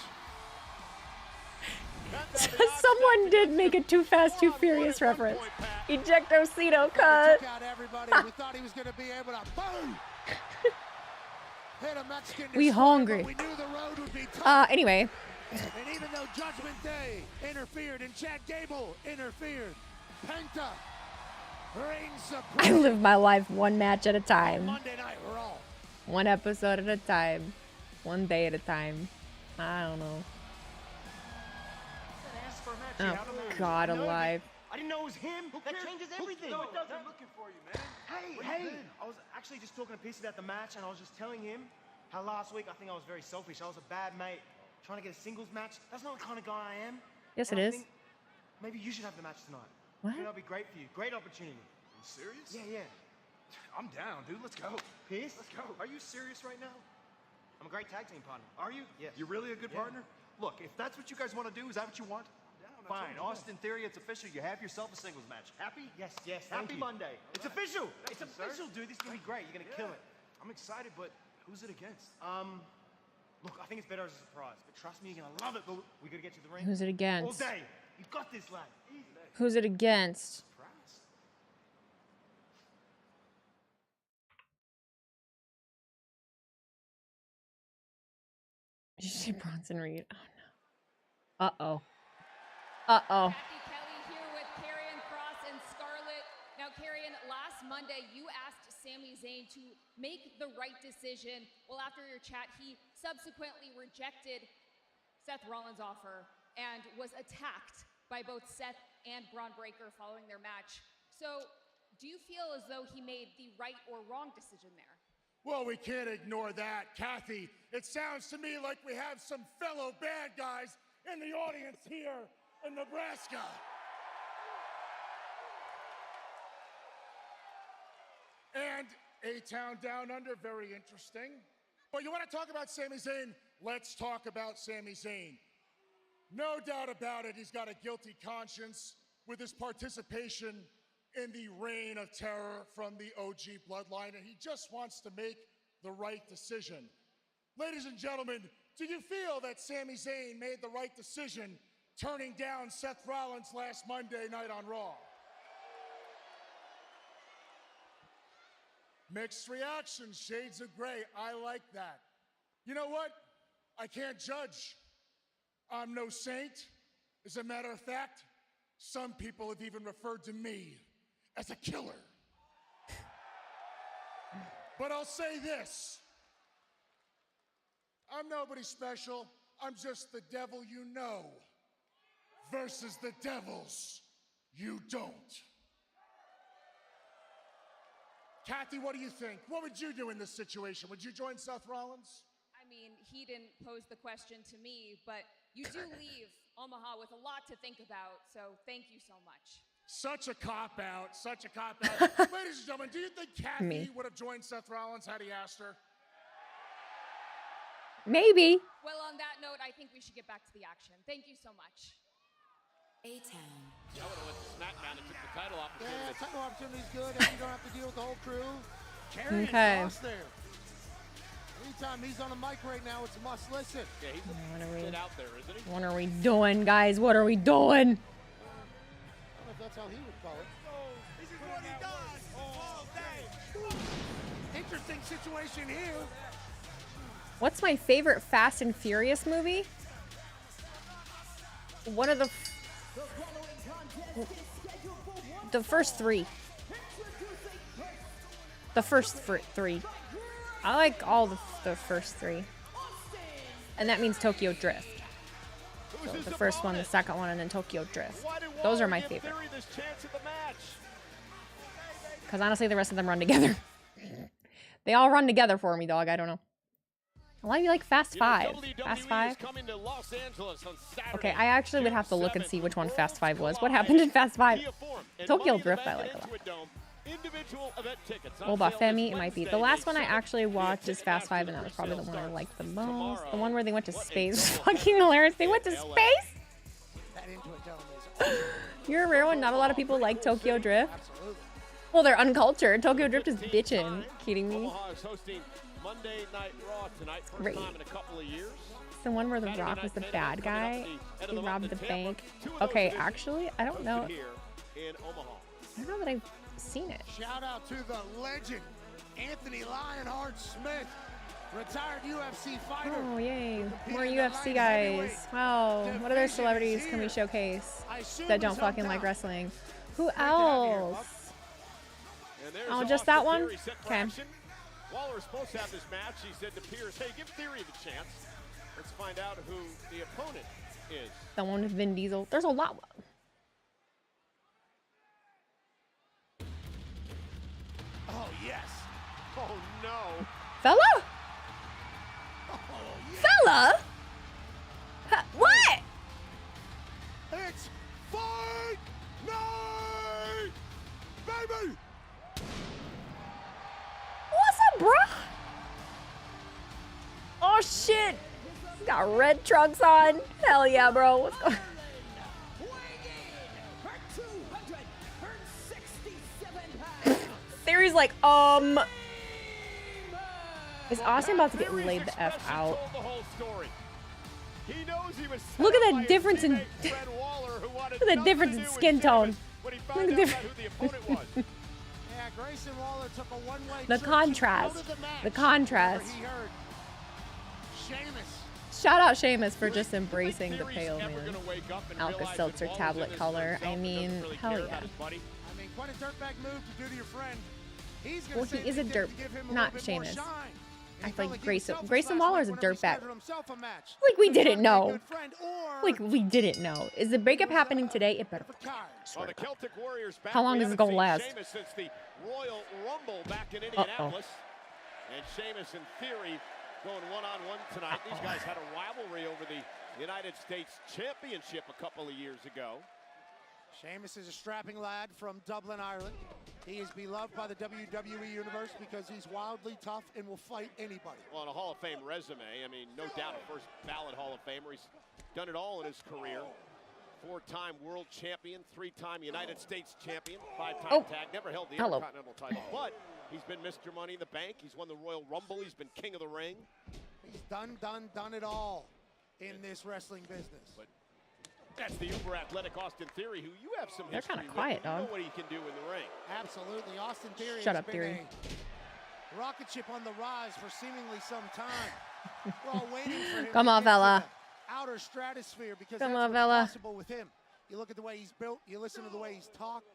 Someone did make a Too Fast, Too Furious reference. Ejectocito, Took cut. out everybody. We thought he was going to be able to boom. Hit played a Mexican We destroyer, hungry. but we knew the road would be tough. Anyway. And even though Judgment Day interfered and Chad Gable interfered, Penta reigns I supreme. live my life one match at a time. Monday Night Raw. One episode at a time. One day at a time. I don't know. Oh, God alive. I didn't know it was him. That changes everything. No, it doesn't. Looking for you, man. Hey. I was actually just talking to Peace about the match, and I was just telling him how last week I think I was very selfish. I was a bad mate trying to get a singles match. That's not the kind of guy I am. Yes, And it I is. think maybe you should have the match tonight. What? I think that'll be great for you. Great opportunity. Are you serious? Yeah. I'm down, dude. Let's go. Pierce? Let's go. Are you serious right now? I'm a great tag team partner. Are you? Yes. You're really a good partner? Look, if that's what you guys want to do, is that what you want? Fine. Austin Theory, it's official. You have yourself a singles match. Happy? Yes. Happy Monday. It's official. Thank It's you, sir. official, dude. This is gonna be great. You're gonna kill it. I'm excited, but who's it against? Look, I think it's better as a surprise, but trust me, you're gonna love it. But we gotta get to the ring. Who's it against? All day. You've got this, lad. Easy. Who's it against? Did you say Bronson Reed? Oh no. Uh-oh. Jackie Kelly here with Karrion Kross and Scarlett. Now, Karrion, last Monday you asked Sami Zayn to make the right decision. Well, after your chat, he subsequently rejected Seth Rollins' offer and was attacked by both Seth and Braun Breaker following their match. So, do you feel as though he made the right or wrong decision there? Well, we can't ignore that, Kathy. It sounds to me like we have some fellow bad guys in the audience here in Nebraska. And A-Town Down Under, very interesting. But you want to talk about Sami Zayn? Let's talk about Sami Zayn. No doubt about it, he's got a guilty conscience with his participation in the reign of terror from the OG bloodline, and he just wants to make the right decision. Ladies and gentlemen, do you feel that Sami Zayn made the right decision turning down Seth Rollins last Monday night on Raw? Mixed reactions, shades of gray. I like that. You know what? I can't judge. I'm no saint. As a matter of fact, some people have even referred to me as a killer. But I'll say this. I'm nobody special. I'm just the devil you know versus the devils you don't. Kathy, what do you think? What would you do in this situation? Would you join Seth Rollins? I mean, he didn't pose the question to me, but you do leave Omaha with a lot to think about, so thank you so much. Such a cop-out, such a cop-out. Ladies and gentlemen, do you think Kathy would have joined Seth Rollins had he asked her? Maybe. Well, on that note, I think we should get back to the action. Thank you so much. A-Town. I would have went to SmackDown and took the title opportunity. Yeah, title opportunity's good, and you don't have to deal with the whole crew. Karrion Kross there. Anytime he's on a mic right now, it's a must listen. Yeah, he's a bit out there, isn't he? What are we doing, guys? What are we doing? I don't know if that's how he would call it. This is what he does all day. Interesting situation here. What's my favorite Fast and Furious movie? One of the first three. The first three. I like all the first three. And that means Tokyo Drift. So the first one, the second one, and then Tokyo Drift. Those are my favorite. Because honestly, the rest of them run together. They all run together for me, dog. I don't know. Why do you like Fast 5? Fast 5? Okay, I actually would have to look and see which one Fast 5 was. What happened in Fast 5? Tokyo Drift I like a lot. Boba Femi, it might be. The last one I actually watched is Fast 5, and that was probably the one I liked the most. The one where they went to space was fucking hilarious. They went to space? You're a rare one. Not a lot of people like Tokyo Drift. Well, they're uncultured. Tokyo Drift is bitchin'. Kidding me? Monday Night Raw tonight, first Great. time in a couple of years. It's the one where The Rock was the bad guy. He robbed the bank. Okay, actually, I don't know. In Omaha. I don't know that I've seen it. Shout out to the legend, Anthony Lionheart Smith. Retired UFC fighter. Oh, yay. More Competed at UFC light guys. heavyweight. Wow. What other Division celebrities is can we here. showcase I assume that don't his fucking like hometown. wrestling? Who Great to have you here, else? bub. And there's Oh, just that Austin one? Theory set for Okay. action. Waller is supposed to have this match. He said to Pierce, hey, give Theory the chance. Let's find out who the opponent is. The one with Vin Diesel. There's a lot. Oh, yes. Oh, no. Fella? Oh, yes. Fella? What? It's fight night, baby. What's up, bro? Oh, shit. He's got red trunks on. Hell yeah, bro. What's going on? Theory's like, is Austin about to get laid the F out? Look at that difference in look at the difference in skin tone. Look at the difference. Yeah, Grayson Waller took a one-way The trip contrast. out of the match The contrast. where he heard Sheamus. Shout out Sheamus for just embracing the pale man. Alka-Seltzer tablet color. I mean, hell yeah. I mean, quite a dirtbag move to do to your friend. He's gonna Well, he say is a he did dirt, to give him a not little bit more Sheamus. shine. I And he feel felt like he was selfish Grayson last Waller is a week whenever he dirtbag. scheduled himself a match. Like we To didn't try to be a know. good friend, or Like we didn't know. Is the breakup happening today? It better. Well, the Celtic Warriors back. How long We is it haven't gonna seen last? Sheamus since the Royal Rumble back in Indianapolis. And Sheamus and Theory going one-on-one tonight. These guys had a rivalry over the United States Championship a couple of years ago. Sheamus is a strapping lad from Dublin, Ireland. He is beloved by the WWE Universe because he's wildly tough and will fight anybody. Well, on a Hall of Fame resume, I mean, no doubt a first ballot Hall of Famer. He's done it all in his career. 4-time world champion, 3-time United States champion, 5-time tag, never held the Intercontinental title, but he's been Mr. Money in the Bank. He's won the Royal Rumble. He's been King of the Ring. He's done it all in this wrestling business. But that's the uber athletic Austin Theory, who you have some They're history kinda with. quiet, You know dog. what he can do in the ring. Absolutely. Austin Theory Shut has up, been Theory. a rocket ship on the rise for seemingly some time. We're all waiting for him Come to on, get to fella. the outer stratosphere because Come that's on, what's fella. possible with him. You look at the way he's built, you listen to the way he's talked.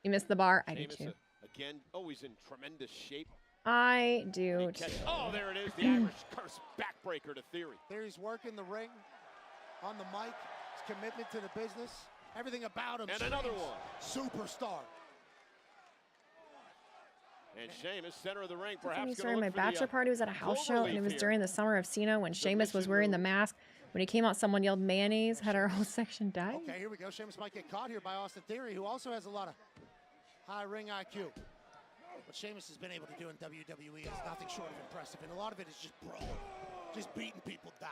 You missed the bar. I do Sheamus, too. again, always in tremendous shape. I do Catch- too. Oh, there it is, the Irish curse backbreaker to Theory. There's work in the ring, on the mic, his commitment to the business, everything about him. And another screams one. Superstar. And Sheamus, center of the ring, perhaps Funny gonna story, look my for the, bachelor party was at a house show, and it was here. during the summer of Cena when Sheamus was wearing the mask. When he came out, someone yelled mayonnaise, had our whole section die. Okay, here we go. Sheamus might get caught here by Austin Theory, who also has a lot of high ring IQ. What Sheamus has been able to do in WWE is nothing short of impressive, and a lot of it is just brawl, just beating people down.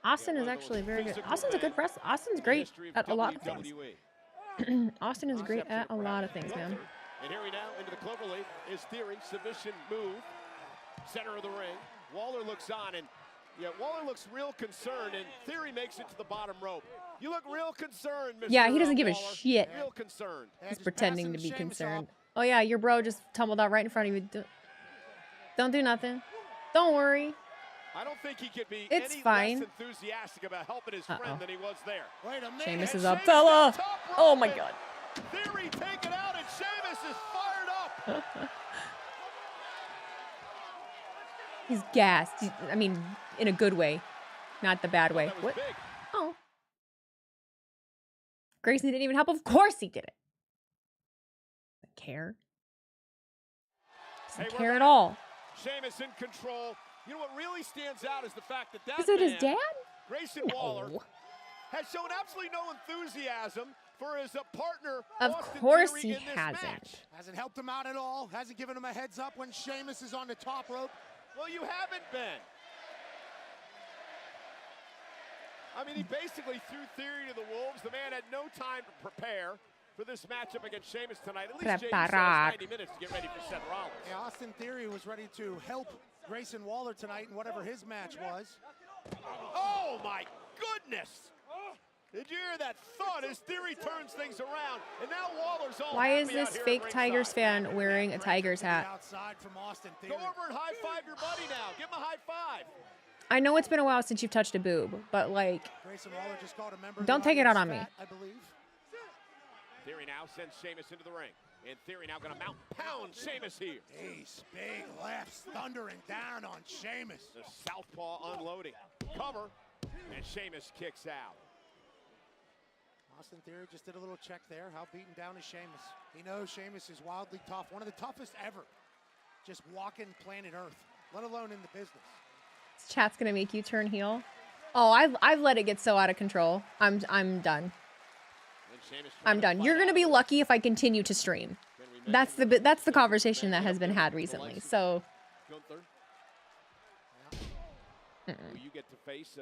Austin is actually very good. Austin's a good wrestler. Austin's great at a lot of things. Austin is great at a lot of things, man. And here we now into the cloverleaf is Theory, submission move, center of the ring. Waller looks on, and yeah, Waller looks real concerned, and Theory makes it to the bottom rope. You look real concerned, Mr. Yeah, he doesn't give a Waller. shit. Real concerned. He's pretending to be concerned. Oh yeah, your bro just tumbled out right in front of you. Don't do nothing. Don't worry. I don't think he could be It's any fine. less enthusiastic about helping his friend than he was there. Wait a minute. Sheamus And is up, Sheamus fella. got top rope, Oh my and god. Theory taken out, and Sheamus is fired up. He's gassed. I mean, in a good way, not the bad way. That was What? big. Oh. Grayson didn't even help. Of course he did it. Doesn't care. Doesn't Hey, we're care at back. all. Sheamus in control. You know what really stands out is the fact that that Is it his man, dad? Grayson No. Waller, has shown absolutely no enthusiasm for his partner. Of Austin course Theory he in this hasn't. match. Hasn't helped him out at all. Hasn't given him a heads up when Sheamus is on the top rope. Well, you haven't been. I mean, he basically threw Theory to the wolves. The man had no time to prepare for this matchup against Sheamus tonight. At least Sheamus has Preparar. 90 minutes to get ready for Seth Rollins. Yeah, Austin Theory was ready to help Grayson Waller tonight in whatever his match was. Oh, my goodness. Did you hear that thought as Theory turns things around, and now Waller's all Why is happy out this here at fake ringside. Tigers fan wearing a Tigers hat? Outside from Austin Go Theory. over and high-five your buddy now. Give him a high-five. I know it's been a while since you've touched a boob, but like, Grayson Waller just called a member of don't the take it out audience on me. fat, I believe. Theory now sends Sheamus into the ring. And Theory now going to mount pound Sheamus here. Ace, big lefts thundering down on Sheamus. The southpaw unloading. Cover. And Sheamus kicks out. Austin Theory just did a little check there. How beaten down is Sheamus? He knows Sheamus is wildly tough. One of the toughest ever. Just walking planet Earth, let alone in the business. This chat's gonna make you turn heel. Oh, I've let it get so out of control. I'm done. I'm done. You're gonna be lucky if I continue to stream. That's the conversation that has been had recently. So. Gunther. Who you get to face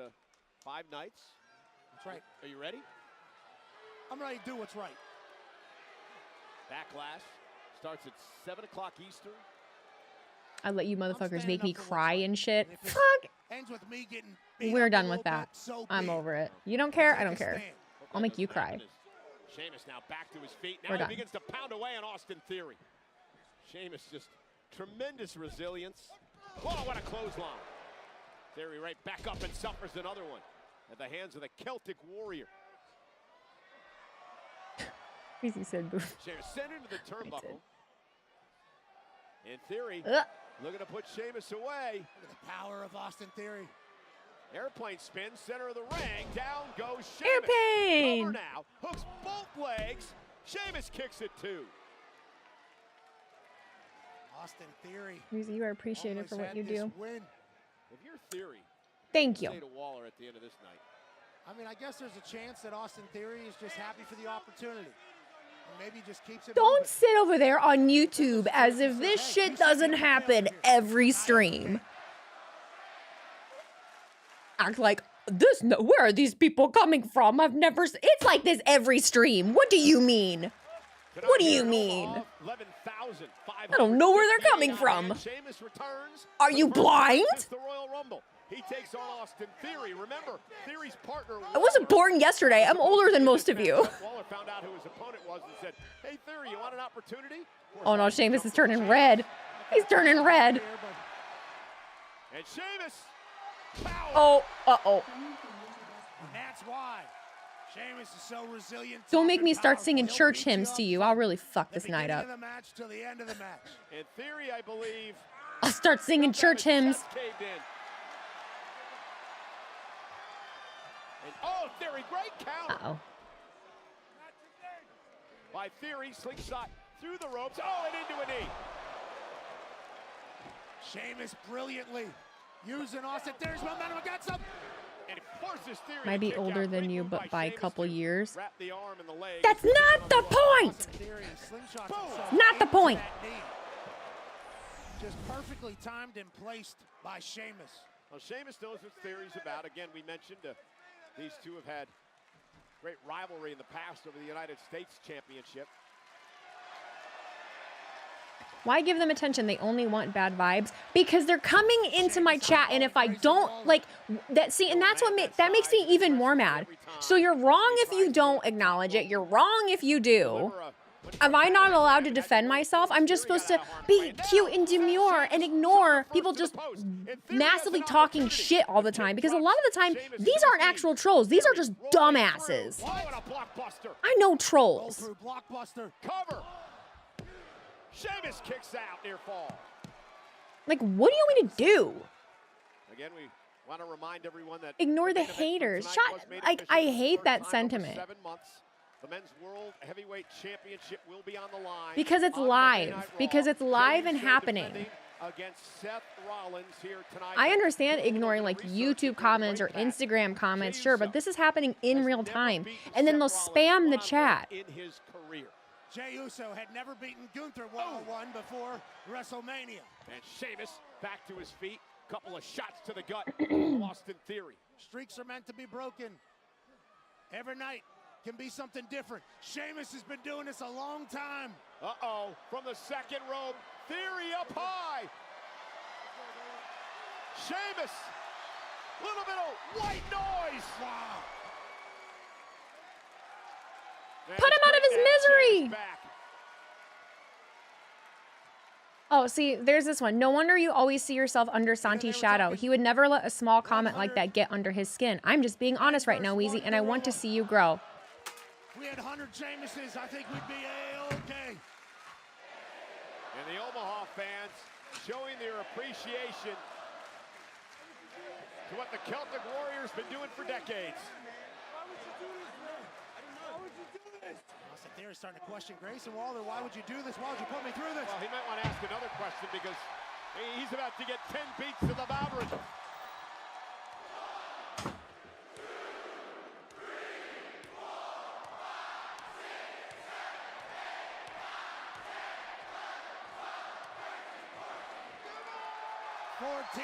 5 nights. That's right. Are you ready? I'm ready to do what's right. Backlash starts at 7 o'clock Eastern. I let you motherfuckers make me cry and shit. Fuck. Ends with me getting beat We're up a done little with that. bit, so I'm be it. over it. You don't care? I don't care. I'll make you cry. Sheamus now back to his feet. We're Now he done. begins to pound away on Austin Theory. Sheamus just tremendous resilience. Whoa, what a clothesline. Theory right back up and suffers another one at the hands of the Celtic Warrior. Wheezy said boo. Sheamus sent into the turnbuckle. In Theory, looking to put Sheamus away. Look at the power of Austin Theory. Airplane spin, center of the ring. Down goes Sheamus. Airplane! Cover now. Hooks both legs. Sheamus kicks it too. Austin Theory. Wheezy, you are appreciated for what you do. Win. If you're Theory, Thank you. say to Waller at the end of this night. I mean, I guess there's a chance that Austin Theory is just happy for the opportunity. Or maybe he just keeps it Don't moving. sit over there on YouTube as if this shit doesn't happen every stream. Act like this. No, where are these people coming from? I've never. It's like this every stream. What do you mean? What do you mean? I don't know where they're coming from. Sheamus returns. Are you blind? It's the Royal Rumble. He takes on Austin Theory. Remember, Theory's partner. I wasn't born yesterday. I'm older than most of you. Waller found out who his opponent was and said, "Hey Theory, you want an opportunity?" Oh no, Sheamus is turning red. He's turning red. And Sheamus. Oh, uh-oh. And that's why Sheamus is so resilient. Don't make me start singing church hymns to you. I'll really fuck this night up. The match till the end of the match. In Theory, I believe. I'll start singing church hymns. Caved in. And, oh, Theory, great counter. Uh-oh. By Theory, slingshot through the ropes. Oh, and into a knee. Sheamus brilliantly using Austin Theory's momentum against him. And it forces Theory Might to be kick older out. than Great you, move but by a Sheamus couple to years. wrap the arm in the leg. That's not the point! Austin Theory slingshots himself Not the into point. that knee. Just perfectly timed and placed by Sheamus. Well, Sheamus knows what Theory's about. Again, we mentioned these two have had great rivalry in the past over the United States Championship. Why give them attention? They only want bad vibes because they're coming into my chat, and if I don't like that, see, and that's what that makes me even more mad. So you're wrong if you don't acknowledge it. You're wrong if you do. Am I not allowed to defend myself? I'm just supposed to be cute and demure and ignore people just massively talking shit all the time, because a lot of the time these aren't actual trolls. These are just dumbasses. I know trolls. Blockbuster. Cover. Sheamus kicks out near fall. Like, what do you want me to do? Again, we want to remind everyone that Ignore the haters. Like, I hate that sentiment. 7 months. The men's world heavyweight championship will be on the line. Because it's live. Because it's live and happening. Against Seth Rollins here tonight. I understand ignoring like YouTube comments or Instagram comments, sure, but this is happening in real time. And then they'll spam the chat. In his career. Jey Uso had never beaten Gunther 101 before WrestleMania. And Sheamus back to his feet. Couple of shots to the gut. Austin Theory. Streaks are meant to be broken. Every night can be something different. Sheamus has been doing this a long time. Uh-oh, from the second rope, Theory up high. Sheamus, little bit of white noise. Wow. Put him out of his misery. Oh, see, there's this one. No wonder you always see yourself under Santi's shadow. He would never let a small comment like that get under his skin. I'm just being honest right now, Wheezy, and I want to see you grow. We had 100 Sheamuses, I think we'd be A-okay. And the Omaha fans showing their appreciation to what the Celtic Warriors been doing for decades. Why would you do this, man? Why would you do this? Austin Theory's starting to question Grayson Waller. Why would you do this? Why would you put me through this? Well, he might want to ask another question because he's about to get 10 beats to the Bowdron.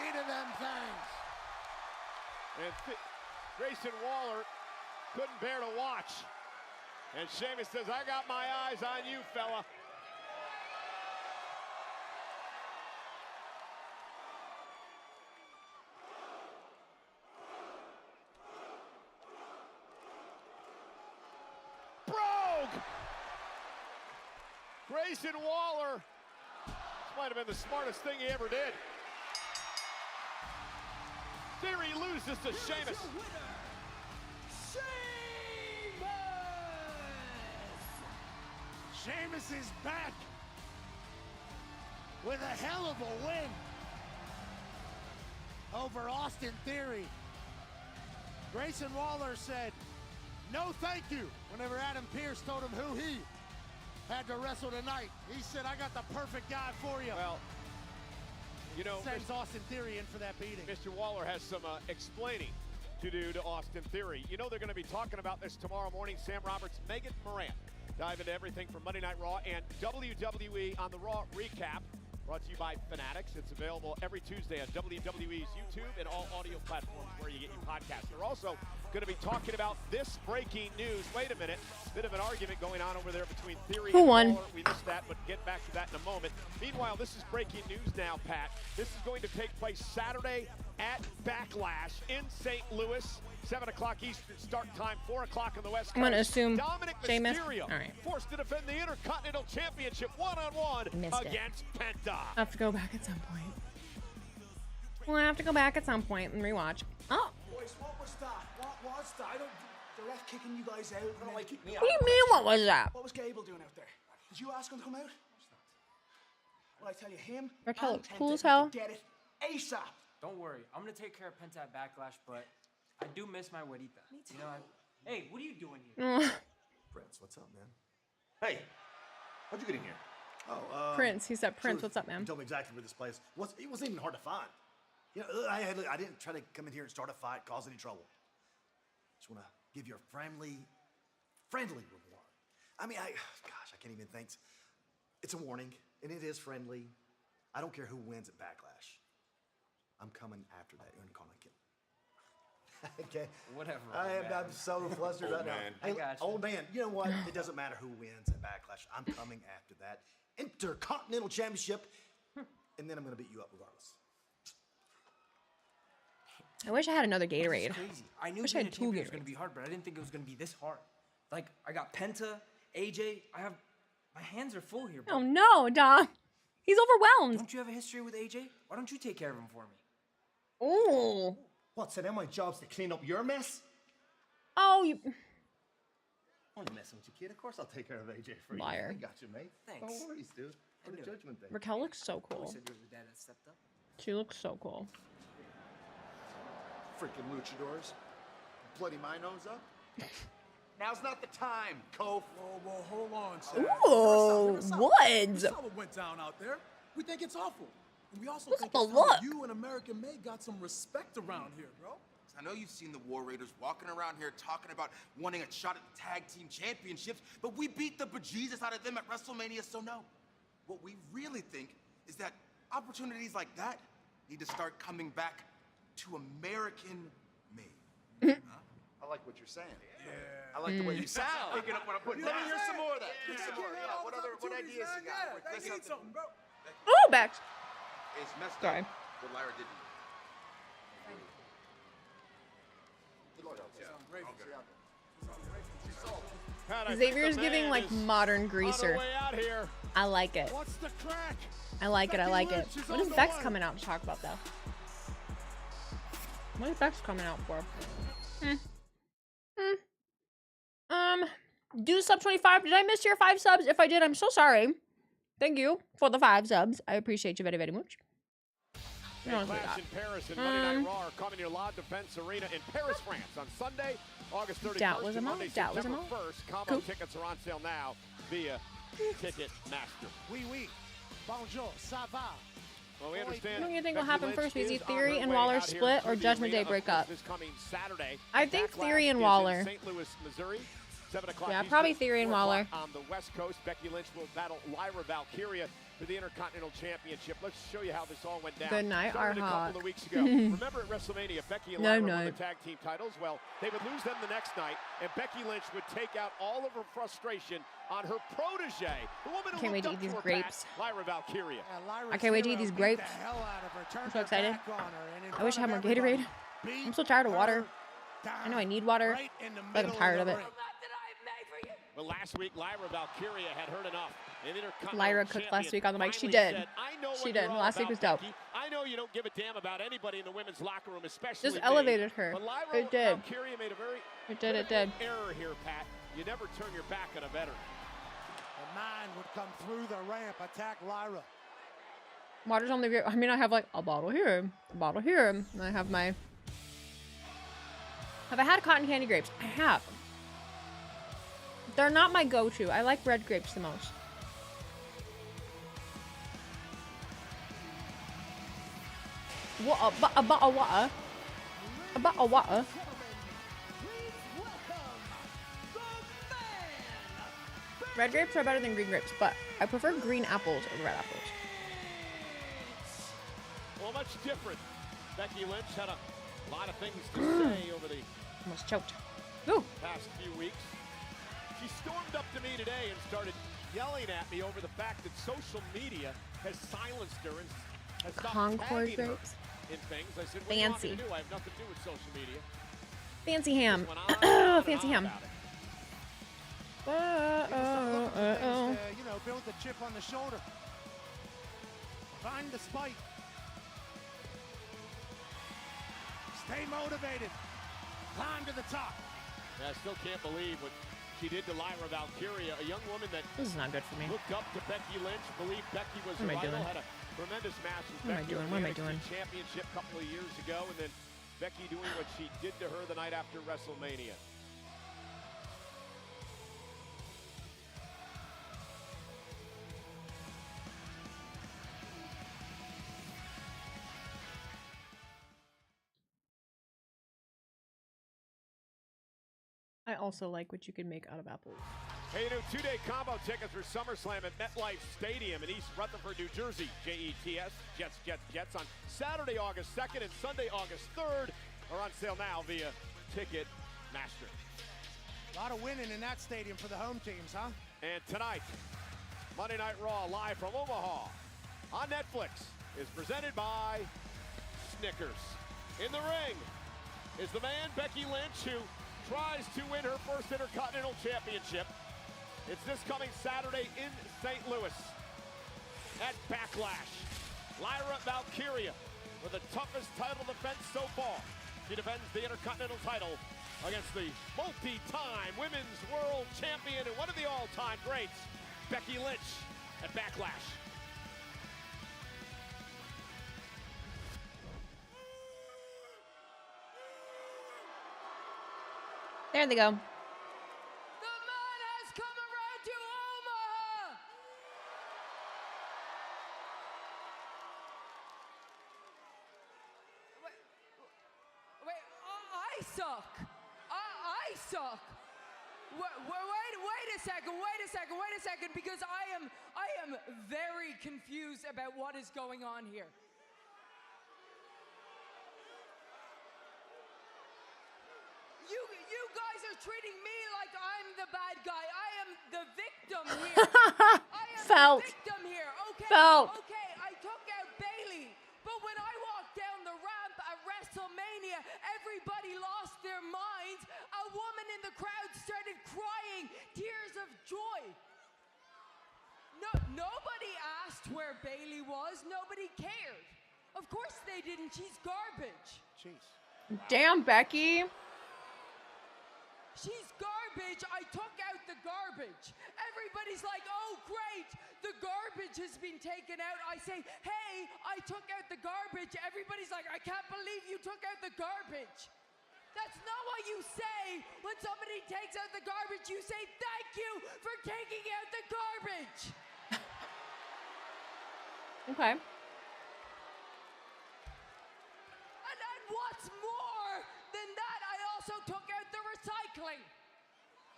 Of them things. And Grayson Waller couldn't bear to watch. And Sheamus says, I got my eyes on you, fella. Brogue! Grayson Waller. This might have been the smartest thing he ever did. Theory loses to Sheamus. Sheamus is back with a hell of a win over Austin Theory. Grayson Waller said, no thank you, whenever Adam Pearce told him who he had to wrestle tonight. He said, I got the perfect guy for you. Well, you know, sends Austin Theory in for that beating. Mr. Waller has some explaining to do to Austin Theory. You know they're going to be talking about this tomorrow morning. Sam Roberts, Megan Moran dive into everything from Monday Night Raw and WWE on the Raw Recap. Brought to you by Fanatics. It's available every Tuesday on WWE's YouTube and all audio platforms where you get your podcasts. They're also going to be talking about this breaking news. Wait a minute. Bit of an argument going on over there between Theory and Waller. We missed that, but get back to that in a moment. Meanwhile, this is breaking news now, Pat. This is going to take place Saturday at Backlash in St. Louis. 7 o'clock Eastern start time, 4 o'clock on the West Coast. I'm going to assume Dominic Sheamus. Mysterio, all right. forced to defend the Intercontinental Championship one-on-one against Penta. I have to go back at some point. We'll have to go back at some point and rewatch. Oh. Boys, what was that? What was that? I don't. The ref kicking you guys out. I don't like kick me out. What do you mean, what was that? What was Gable doing out there? Did you ask him to come out? Well, I tell you, him. Raquel, and cool Penta as hell. need to get it ASAP. Don't worry, I'm gonna take care of Penta at Backlash, but I do miss my güerita. You know, hey, what are you doing here? Prince, what's up, man? Hey, how'd you get in here? Oh, Prince. He said, Prince, what's up, man? You told me exactly where this place was. It wasn't even hard to find. You know, I didn't try to come in here and start a fight, cause any trouble. Just want to give you a friendly reward. I mean, gosh, I can't even think. It's a warning, and it is friendly. I don't care who wins at Backlash. I'm coming after that Unicorn Kid. Okay. Whatever. I'm so flustered right now. Hey, old man, you know what? It doesn't matter who wins at Backlash. I'm coming after that Intercontinental Championship, and then I'm going to beat you up regardless. I wish I had another Gatorade. It's crazy. I knew wish I had two it was Gatorades. going to be hard, but I didn't think it was going to be this hard. Like, I got Penta, AJ. My hands are full here, bro. Oh no, Dom. He's overwhelmed. Don't you have a history with AJ? Why don't you take care of him for me? Oh. What, so now my job's to clean up your mess? Oh, you. I'm only messing with you, kid. Of course I'll take care of AJ for you. Liar. I got you, mate. Thanks. No worries, dude. For the judgment day. Raquel looks so You cool. said you were the dad that stepped up. She looks so cool. Freaking luchadors. Bloody my nose up. Now's not the time, Kof. Whoa, hold on, Sam. Ooh, Woods. That's how it went down out there. We think it's awful. And we also Look think at it's the time look. you and American May got some respect around here, bro. I know you've seen the War Raiders walking around here talking about wanting a shot at the tag team championships, but we beat the bejesus out of them at WrestleMania, so no. What we really think is that opportunities like that need to start coming back to American May. I like what you're saying. Yeah. I like the way you sound. Picking up what I'm putting down. Let me hear some more of that. Give me some more. Yeah, what ideas you got? They need something, bro. Oh, back. It's messed Sorry. up what Lyra did to you. Good luck out there. Great. She's sold. Xavier's giving like modern greaser. I like it. What's the crack? I like it. I like it. What is Bex coming out to talk about though? What is Bex coming out for? Do sub 25. Did I miss your 5 subs? If I did, I'm so sorry. Thank you for the 5 subs. I appreciate you very, very much. Clash in Paris and Monday Night Raw are coming to your La Defense Arena in Paris, France on Sunday, August 31st. Doubtless Monday, September 1st. Combo Cool. tickets are on sale now via Ticketmaster. Oui. Bonjour, ça va? Well, we understand. What do you think will Becky happen Lynch first? Is is Theory on and her way Waller out here split to or the Judgment Day arena, break of course, up? This coming Saturday. I think Backlash Theory and is in Waller. St. Louis, Missouri. 7 o'clock. Yeah, Eastern, probably Theory and 4 o'clock Waller. on the West Coast. Becky Lynch will battle Lyra Valkyria for the Intercontinental Championship. Let's show you how this all went down. Good night, Started a our couple hawk. of weeks ago. Remember at WrestleMania, Becky and Lyra won the tag team titles? Well, they would lose them the next night, and Becky Lynch would take out all of her frustration on her protege, the woman who Can't wait to eat looked these up to her grapes. Pat, Lyra Valkyria. I can't wait to eat these grapes. I'm so excited. I wish I had more Gatorade. I'm so tired of water. I know I need water, but I'm tired of it. Well, last week, Lyra Valkyria had heard enough. Lyra cooked last week on the mic. She did. She did. Last week was dope. I know you don't give a damn about anybody in the women's locker room, especially Just elevated her. But Lyra It did. Valkyria made a very It did. error here, Pat. You never turn your back on a veteran. The man would come through the ramp, attack Lyra. Water's only. I mean, I have like a bottle here, a bottle here, and I have my. Have I had cotton candy grapes? I have. They're not my go-to. I like red grapes the most. What a bottle of water. A bottle of water. Red grapes are better than green grapes, but I prefer green apples over red apples. Well, much different. Becky Lynch had a lot of things to say over the Almost choked. Ooh. past few weeks. She stormed up to me today and started yelling at me over the fact that social media has silenced her and has stopped Concord tagging her grapes. in things. I said, what do you want me Fancy. to do? I have nothing to do with social media. Fancy ham. Fancy ham. You know, build the chip on the shoulder. Find the spike. Stay motivated. Climb to the top. Yeah, I still can't believe what she did to Lyra Valkyria, a young woman that This is not good for me. looked up to Becky Lynch, believed Becky was What am her I idol, doing? had a tremendous match with What am I Becky doing? at What am the I doing? NXT Championship a couple of years ago, and then Becky doing what she did to her the night after WrestleMania. I also like what you can make out of apples. Hey, you know, 2-day combo tickets for SummerSlam at Netllix Stadium in East Rutherford, New Jersey. Jets, Jets on Saturday, August 2nd and Sunday, August 3rd are on sale now via Ticketmaster. A lot of winning in that stadium for the home teams, huh? And tonight, Monday Night Raw live from Omaha on Netflix is presented by Snickers. In the ring is the man, Becky Lynch, who tries to win her first Intercontinental Championship. It's this coming Saturday in St. Louis at Backlash. Lyra Valkyria with the toughest title defense so far. She defends the Intercontinental title against the multi-time Women's World Champion and one of the all-time greats, Becky Lynch, at Backlash. There they go. I suck. I suck. Wait a second, because I am very confused about what is going on here. You guys are treating me like I'm the bad guy. I am the victim here. I am Felt. the victim here. Okay. Felt. Okay, I took out Bailey. But when I walked down the ramp at WrestleMania, everybody lost their minds. A woman in the crowd started crying. Tears Nobody asked where Bailey was. Nobody cared. Of course they didn't. She's garbage. Jeez. Damn, Becky. She's garbage. I took out the garbage. Everybody's like, oh, great. The garbage has been taken out. I say, hey, I took out the garbage. Everybody's like, I can't believe you took out the garbage. That's not what you say. When somebody takes out the garbage, you say, thank you for taking out the garbage. Okay. And what's more than that, I also took out the recycling.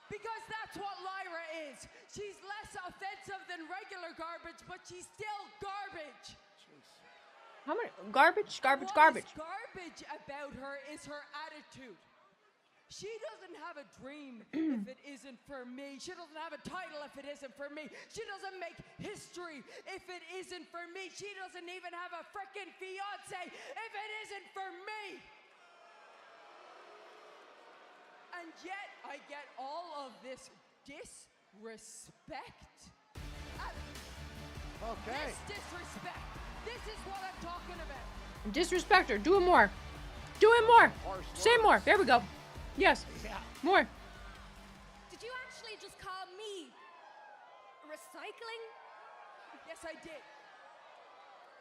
Because that's what Lyra is. She's less offensive than regular garbage, but she's still garbage. How many? Garbage, garbage, garbage. What's garbage about her is her attitude. She doesn't have a dream if it isn't for me. She doesn't have a title if it isn't for me. She doesn't make history if it isn't for me. She doesn't even have a frickin' fiance if it isn't for me. And yet, I get all of this disrespect. Okay. This disrespect. This is what I'm talking about. Disrespect her. Do it more. Do it more. Say more. There we go. Yes. Yeah. More. Did you actually just call me recycling? Yes, I did.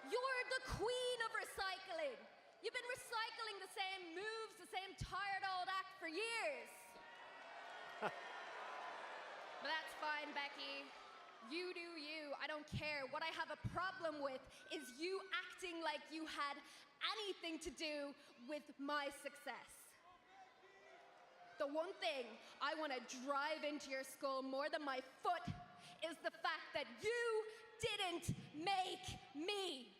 You're the queen of recycling. You've been recycling the same moves, the same tired old act for years. But that's fine, Becky. You do you. I don't care. What I have a problem with is you acting like you had anything to do with my success. The one thing I want to drive into your skull more than my foot is the fact that you didn't make me.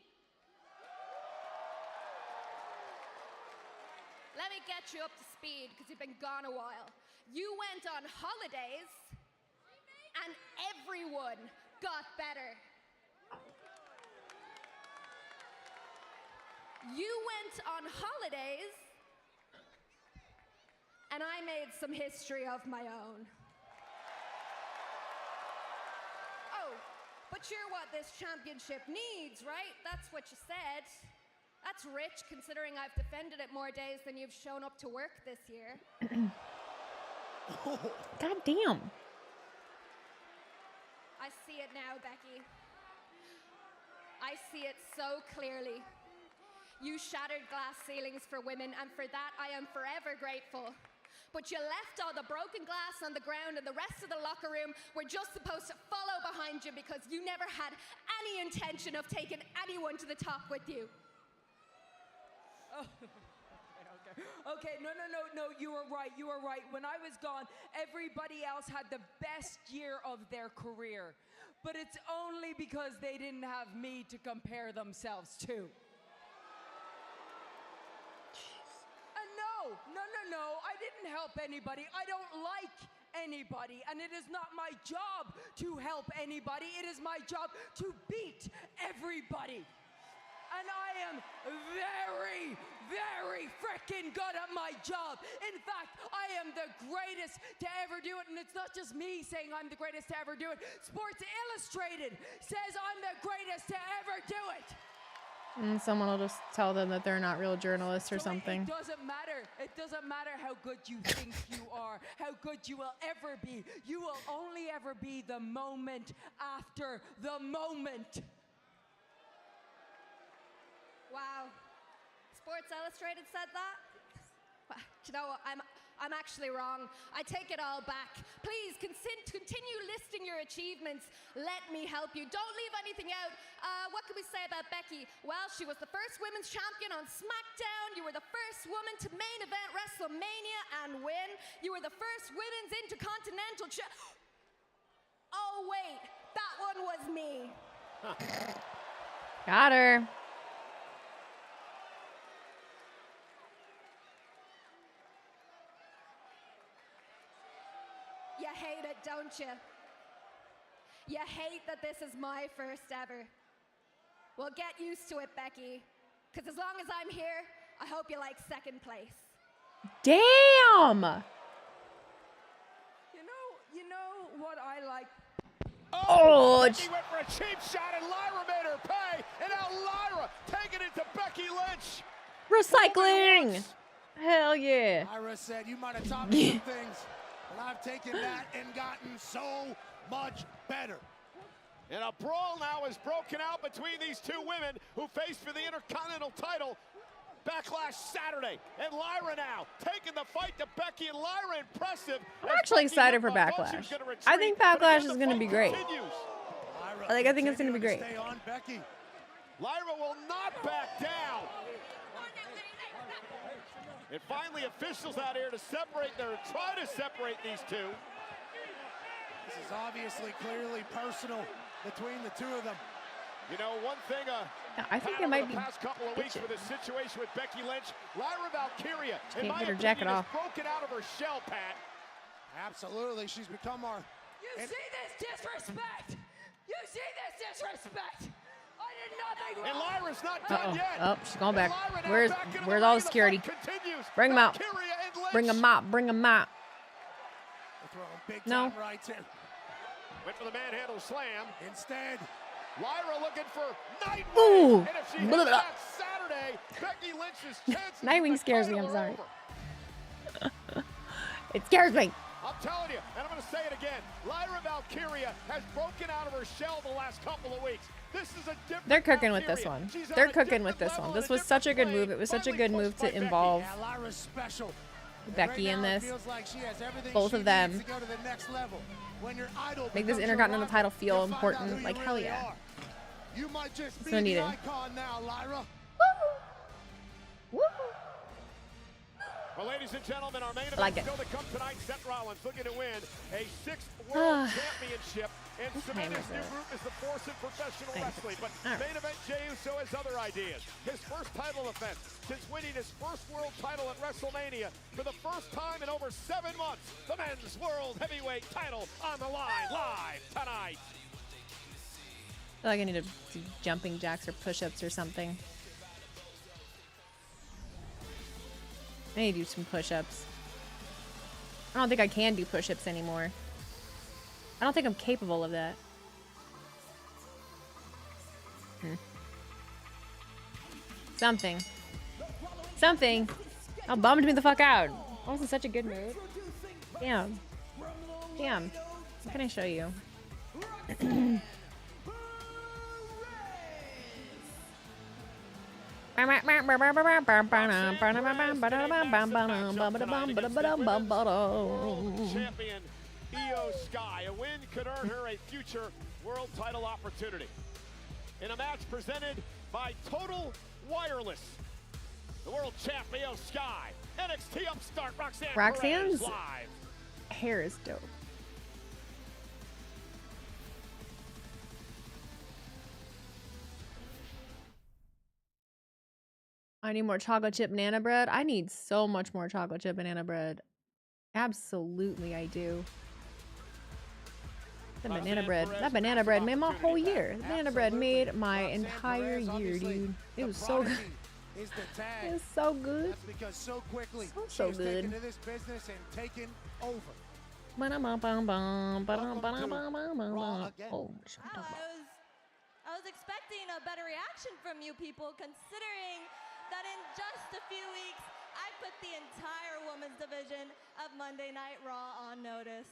Let me get you up to speed because you've been gone a while. You went on holidays and everyone got better. You went on holidays and I made some history of my own. Oh, but you're what this championship needs, right? That's what you said. That's rich, considering I've defended it more days than you've shown up to work this year. God damn. I see it now, Becky. I see it so clearly. You shattered glass ceilings for women, and for that I am forever grateful. But you left all the broken glass on the ground, and the rest of the locker room were just supposed to follow behind you because you never had any intention of taking anyone to the top with you. Oh, okay, no, you were right, When I was gone, everybody else had the best year of their career. But it's only because they didn't have me to compare themselves to. And no, I didn't help anybody. I don't like anybody, and it is not my job to help anybody. It is my job to beat everybody. And I am very, very frickin' good at my job. In fact, I am the greatest to ever do it. And it's not just me saying I'm the greatest to ever do it. Sports Illustrated says I'm the greatest to ever do it. And someone will just tell them that they're not real journalists or something. It doesn't matter. It doesn't matter how good you think you are, how good you will ever be. You will only ever be the moment after the moment. Wow. Sports Illustrated said that? Well, you know what? I'm actually wrong. I take it all back. Please continue listing your achievements. Let me help you. Don't leave anything out. What can we say about Becky? Well, she was the first women's champion on SmackDown. You were the first woman to main event WrestleMania and win. You were the first women's Intercontinental Oh, wait. That one was me. Got her. You hate it, don't you? You hate that this is my first ever. Well, get used to it, Becky. Because as long as I'm here, I hope you like second place. Damn! You know what I like? Oh, Becky went for a cheap shot, and Lyra made her pay. And now Lyra taking it to Becky Lynch. recycling. Hell yeah. Lyra said, you might have taught me some things, but I've taken that and gotten so much better. And a brawl now is broken out between these two women who face for the Intercontinental title. Backlash Saturday, and Lyra now taking the fight to Becky, and Lyra impressive. I'm actually excited for Backlash. I think Backlash is going to be great. I think it's going to be great. Lyra will not back down. And finally, officials out here to try to separate these two. This is obviously clearly personal between the two of them. You know, one thing I think it might be the past couple of weeks with a situation with Becky Lynch, Lyra Valkyria, in can't my get her opinion, jacket is off. broken out of her shell, Pat. Absolutely, she's become our... You see this disrespect? You see this disrespect? I did nothing And wrong. Lyra's not done yet. Oh, she's going back. Lyra now Where's back into the all the ring. security? fight continues. Bring them out. Valkyria and Lynch. Bring them out. Bring them out. Big No. time rights here. Went for the manhandle slam. Instead, Lyra looking for Nightwing. Ooh. And if she hits Blah, blah. that Saturday, Becky Lynch's chances Nightwing scares me. I'm sorry. It scares me. I'm telling you, and I'm going to say it again, Lyra Valkyria has broken out of her shell the last couple of weeks. This is a different They're cooking with this Valkyria. one. She's on They're a cooking with different this one. level This and a was such a good different move. It was plane. such a good Finally move pushed by to Becky. involve yeah, Lyra's special. Becky Right in now, it this. feels like she has everything Both she of them. needs to go to the next level. When your idol Make this becomes your Intercontinental rival, title feel you find out important. who Like, you hell really yeah. are. You might just be So the needed. icon now, Lyra. Woo! Well, ladies and gentlemen, our main event like it. still to come tonight. Seth Rollins looking to win a 6th World Championship. And Cemento's new group is the force in professional wrestling. But main event Jey Uso has other ideas. His first title defense since winning his first world title at WrestleMania for the first time in over 7 months. The men's world heavyweight title on the line live tonight. I feel like I need to do jumping jacks or push-ups or something. I need to do some push-ups. I don't think I can do push-ups anymore. I don't think I'm capable of that. Something. Something. Oh, bummed me the fuck out. I was in such a good mood. Damn. Damn. What can I show you? Champion Io Sky. A win could earn her a future world title opportunity. In a match presented by Total Wireless. The world champ Io Sky. NXT upstart Roxanne Roxanne's Perez live. hair is dope. I need more chocolate chip banana bread. I need so much more chocolate chip banana bread. Absolutely, I do. That banana bread made my whole year. The banana bread made my entire year, dude. It was so good. It was so good. That's because so quickly So she's good. taken to this business and taken over. Oh, I was expecting a better reaction from you people, considering that in just a few weeks, I put the entire women's division of Monday Night Raw on notice.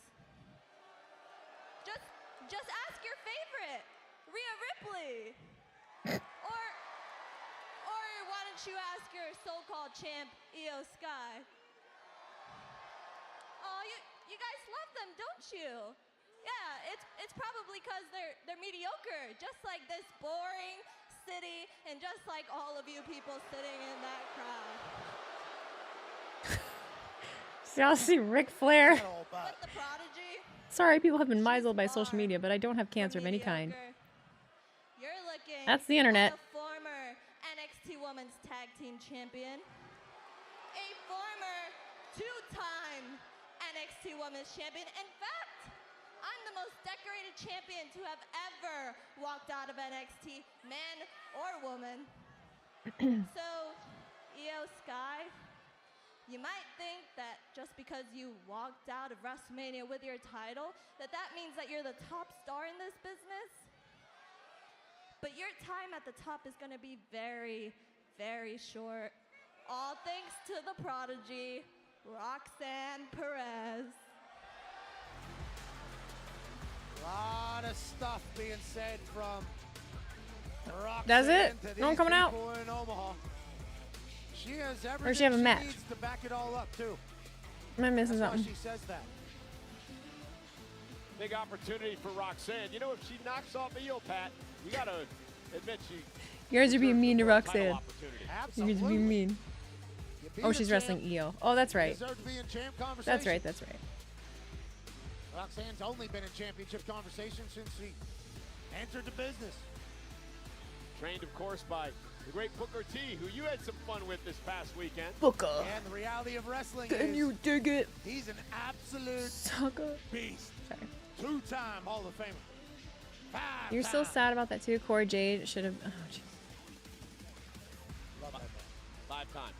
Just ask your favorite, Rhea Ripley. or why don't you ask your so-called champ, Io Sky? Oh, you guys love them, don't you? Yeah, it's probably because they're mediocre, just like this boring city, and just like all of you people sitting in that crowd. So y'all see Ric Flair? But the prodigy, Sorry, people have been misled by social media, but I don't have cancer of any kind. you're looking That's the internet. at a former NXT Women's Tag Team Champion, a former two-time NXT Women's Champion. In fact, I'm the most decorated champion to have ever walked out of NXT, man or woman. So, Io Sky, you might think that just because you walked out of WrestleMania with your title, that means that you're the top star in this business. But your time at the top is going to be very, very short. All thanks to the prodigy, Roxanne Perez. A lot of stuff being said from Roxanne. That's it? To No one these coming out? people in Omaha. She has everything Or she have a match? needs to back it all up too. Am I missing That's why something? she says that. Big opportunity for Roxanne. You know, if she knocks off Io, Pat, you got to admit she... You guys are being mean to Roxanne. You guys are Absolutely. being mean. You beat Oh, a she's champ, wrestling Io. Oh, that's you right. deserve to be in champ That's conversation. right, that's right. Roxanne's only been in championship conversation since she entered the business. Trained, of course, by the great Booker T, who you had some fun with this past weekend. Booker. And the reality of wrestling Can is you dig it? he's an absolute Sucker. beast. Sorry. Two-time Hall of Famer. You're still sad about that too? Corey Jade should have... Oh, jeez. Love that man. Five-time.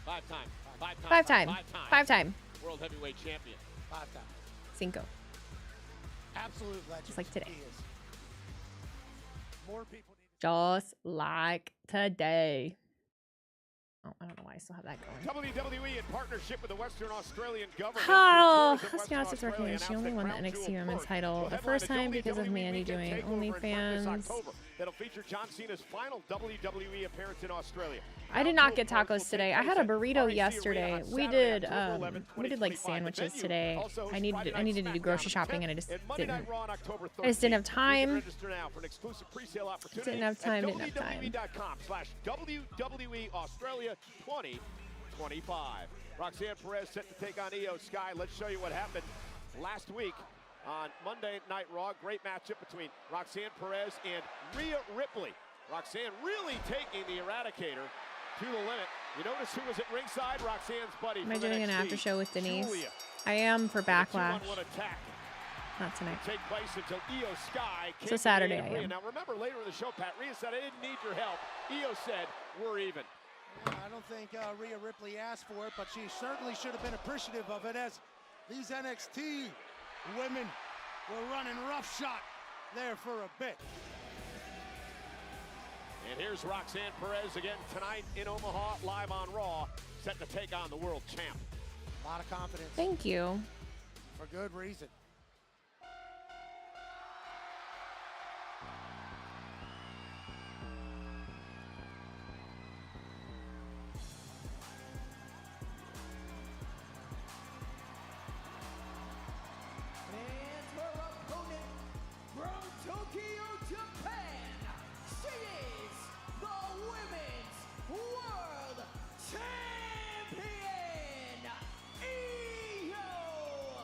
Five-time. Five-time. Five-time. Five-time. Five-time. World Heavyweight Champion. 5 times. Cinco. Absolute legend. Just like today. He is. More people need Just like today. Oh, I don't know why I still have that going. WWE in partnership with the Western Australian government. Oh, Tourism Western Sheamus is working. Australia She only announced won the that Crown NXT Jewel Women's Court title will the headline first time because of WWE Mandy Weekend doing Takeover in Memphis, OnlyFans. October. That'll feature John Cena's final WWE appearance in Australia. I did not get tacos today. I had a burrito yesterday. We did like sandwiches today. I needed to do grocery shopping and I just didn't have time. Didn't have time. WWE Australia 2025. Roxanne Perez set to take on Io Sky. Let's show you what happened last week on Monday Night Raw. Great matchup between Roxanne Perez and Rhea Ripley. Roxanne really taking the Eradicator to the limit. You notice who was at ringside? Roxanne's buddy. Am I from doing an NXT, after show with Denise? Julia. I am for Backlash. 2-on-1 attack. Not tonight. Take place until Io Sky came So to Saturday the aid of I Rhea. am. Now remember later in the show, Pat, Rhea said, I didn't need your help. Io said, we're even. I don't think Rhea Ripley asked for it, but she certainly should have been appreciative of it, as these NXT women were running roughshod there for a bit. And here's Roxanne Perez again tonight in Omaha, live on Raw, set to take on the world champ. A lot of confidence. Thank you. For good reason. And her opponent from Tokyo, Japan, she is the Women's World Champion, Io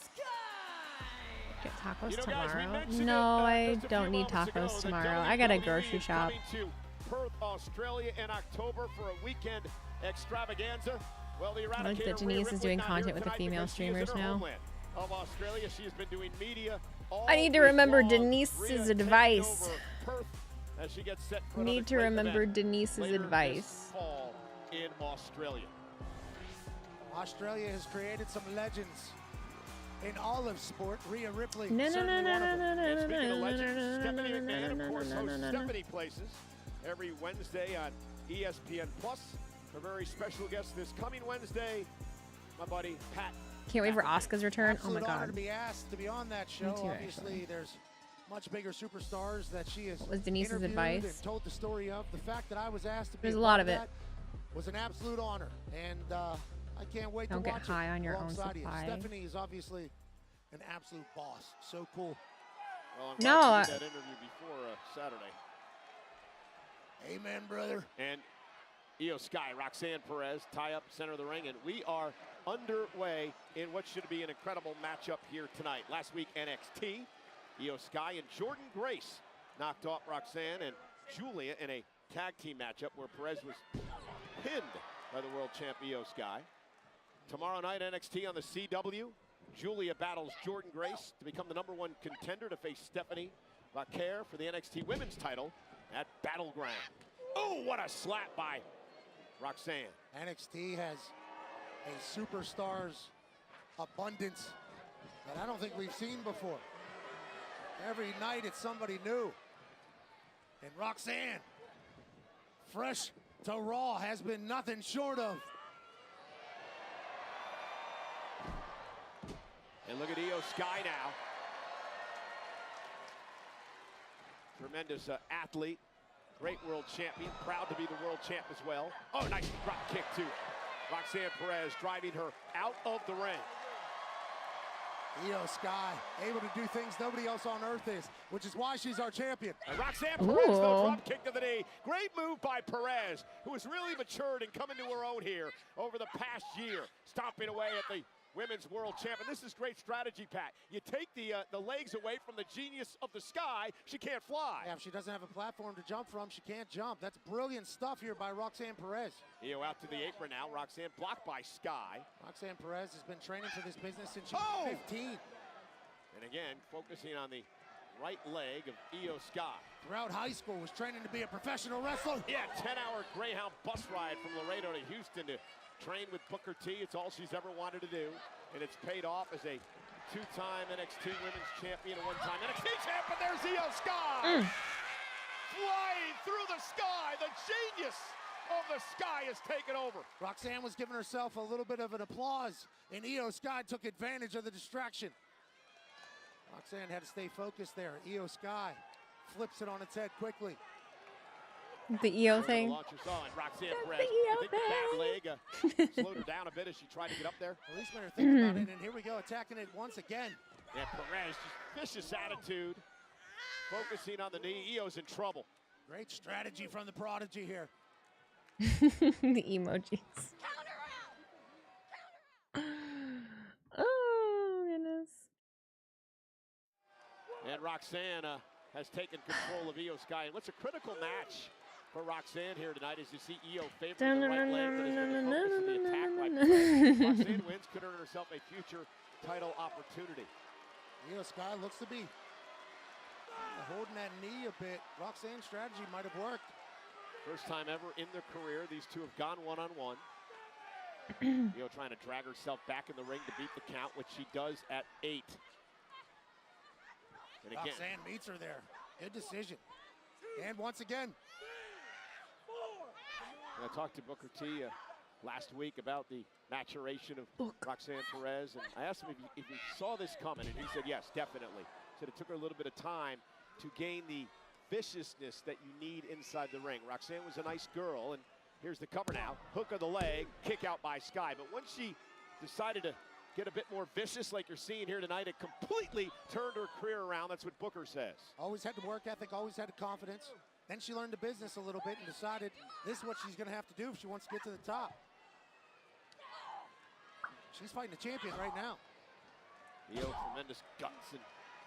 Sky! Get tacos You know, guys, we tomorrow? mentioned No, it, I just a don't few need moments ago, tacos the tomorrow. I gotta WWE grocery shop. coming to Perth, Australia in October for a weekend extravaganza. Well, the I like Eradicator that Rhea Denise is Ripley doing not content here with the tonight female because she is in streamers her now. homeland of Australia. She has been doing media all I need to week remember long. Denise's Rhea taking advice. over Perth as she gets set for Need another to great remember event Denise's later advice. this fall in Australia. Australia has created some legends in all of sport. Rhea Ripley, No, no, certainly no, one no, of them. no, And no, speaking of no, legends, no, no, Stephanie no, McMahon, no, of course, no, no, hosts no, no. Stephanie Places every Wednesday on ESPN Plus. A very special guest this coming Wednesday, my buddy Pat. Can't wait for Asuka's return. Oh my Absolute honor to god. be asked to be on that show. too, Obviously, actually. there's much bigger superstars that she has What was Denise's interviewed advice? and told the story of. The fact that I was asked to be There's a part lot of it. that was an absolute honor, and I can't wait Don't to get watch high it on your own alongside you. supply. Stephanie is obviously an absolute boss. So cool. Well, I'm No, glad she did that interview before Saturday. Amen, brother. And Io Sky, Roxanne Perez, tie up center of the ring, and we are underway in what should be an incredible matchup here tonight. Last week, NXT, Io Sky and Jordan Grace knocked off Roxanne and Julia in a tag team matchup where Perez was pinned by the world champ Io Sky. Tomorrow night, NXT on the CW, Julia battles Jordan Grace to become the #1 contender to face Stephanie Vaquer for the NXT Women's title at Battleground. Oh, what a slap by Roxanne. NXT has a superstar's abundance that I don't think we've seen before. Every night it's somebody new. And Roxanne, fresh to Raw, has been nothing short of. And look at Io Sky now. Tremendous athlete, great world champion, proud to be the world champ as well. Oh, nice drop kick too. Roxanne Perez driving her out of the ring. Io Sky, able to do things nobody else on earth is, which is why she's our champion. And Roxanne Perez, though, drop kick to the knee. Great move by Perez, who has really matured and come into her own here over the past year, stomping away at the Women's World Champion. This is great strategy, Pat. You take the legs away from the genius of the Sky, she can't fly. Yeah, if she doesn't have a platform to jump from, she can't jump. That's brilliant stuff here by Roxanne Perez. Io out to the apron now. Roxanne blocked by Sky. Roxanne Perez has been training for this business since she was 15. And again, focusing on the right leg of Io Sky. Throughout high school, was training to be a professional wrestler. Yeah, 10-hour Greyhound bus ride from Laredo to Houston to train with Booker T. It's all she's ever wanted to do, and it's paid off as a two-time NXT Women's Champion, a one-time NXT champ, but there's Io Sky! Flying through the sky, the genius of the Sky has taken over. Roxanne was giving herself a little bit of an applause, and Io Sky took advantage of the distraction. Roxanne had to stay focused there. Io Sky flips it on its head quickly. The EO thing. Roxanne Perez, I think the bad leg slowed her down a bit as she tried to get up there. At least made her think about it, and here we go, attacking it once again. Yeah, Perez, just vicious attitude, focusing on the knee. Io's in trouble. Great strategy from the Prodigy here. The emojis. Oh, goodness. And Roxanne has taken control of Io Sky. And what's a critical match for Roxanne here tonight is you see Io favoring the right leg, but has been the focus of the attack by Perez. Roxanne wins, could earn herself a future title opportunity. Io Sky looks to be holding that knee a bit. Roxanne's strategy might have worked. First time ever in their career, these two have gone one-on-one. Io trying to drag herself back in the ring to beat the count, which she does at 8. And again, Roxanne meets her there. Good decision. And once again. I talked to Booker T last week about the maturation of Roxanne Perez, and I asked him if he saw this coming, and he said yes, definitely. Said it took her a little bit of time to gain the viciousness that you need inside the ring. Roxanne was a nice girl, and here's the cover now. Hook of the leg, kick out by Sky. But once she decided to get a bit more vicious like you're seeing here tonight, it completely turned her career around. That's what Booker says. Always had the work ethic, always had the confidence. Then she learned the business a little bit and decided this is what she's gonna have to do if she wants to get to the top. She's fighting a champion right now. Io, tremendous guts and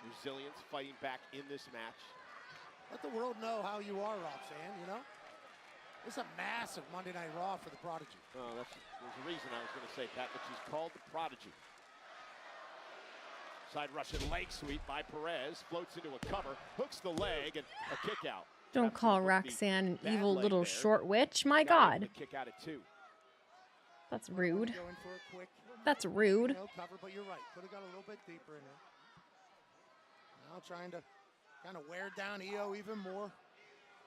resilience fighting back in this match. Let the world know how you are, Roxanne, you know? It's a massive Monday Night Raw for the Prodigy. Oh, there's a reason I was going to say, Pat, but she's called the Prodigy. Side Russian leg sweep by Perez, floats into a cover, hooks the leg, and a kick out. Don't call Roxanne an evil little short witch. My God. Kick out at 2. That's rude. Going for a quick, That's rude. no cover, but you're right. Could have got a little bit deeper in there. Now trying to kind of wear down Io even more.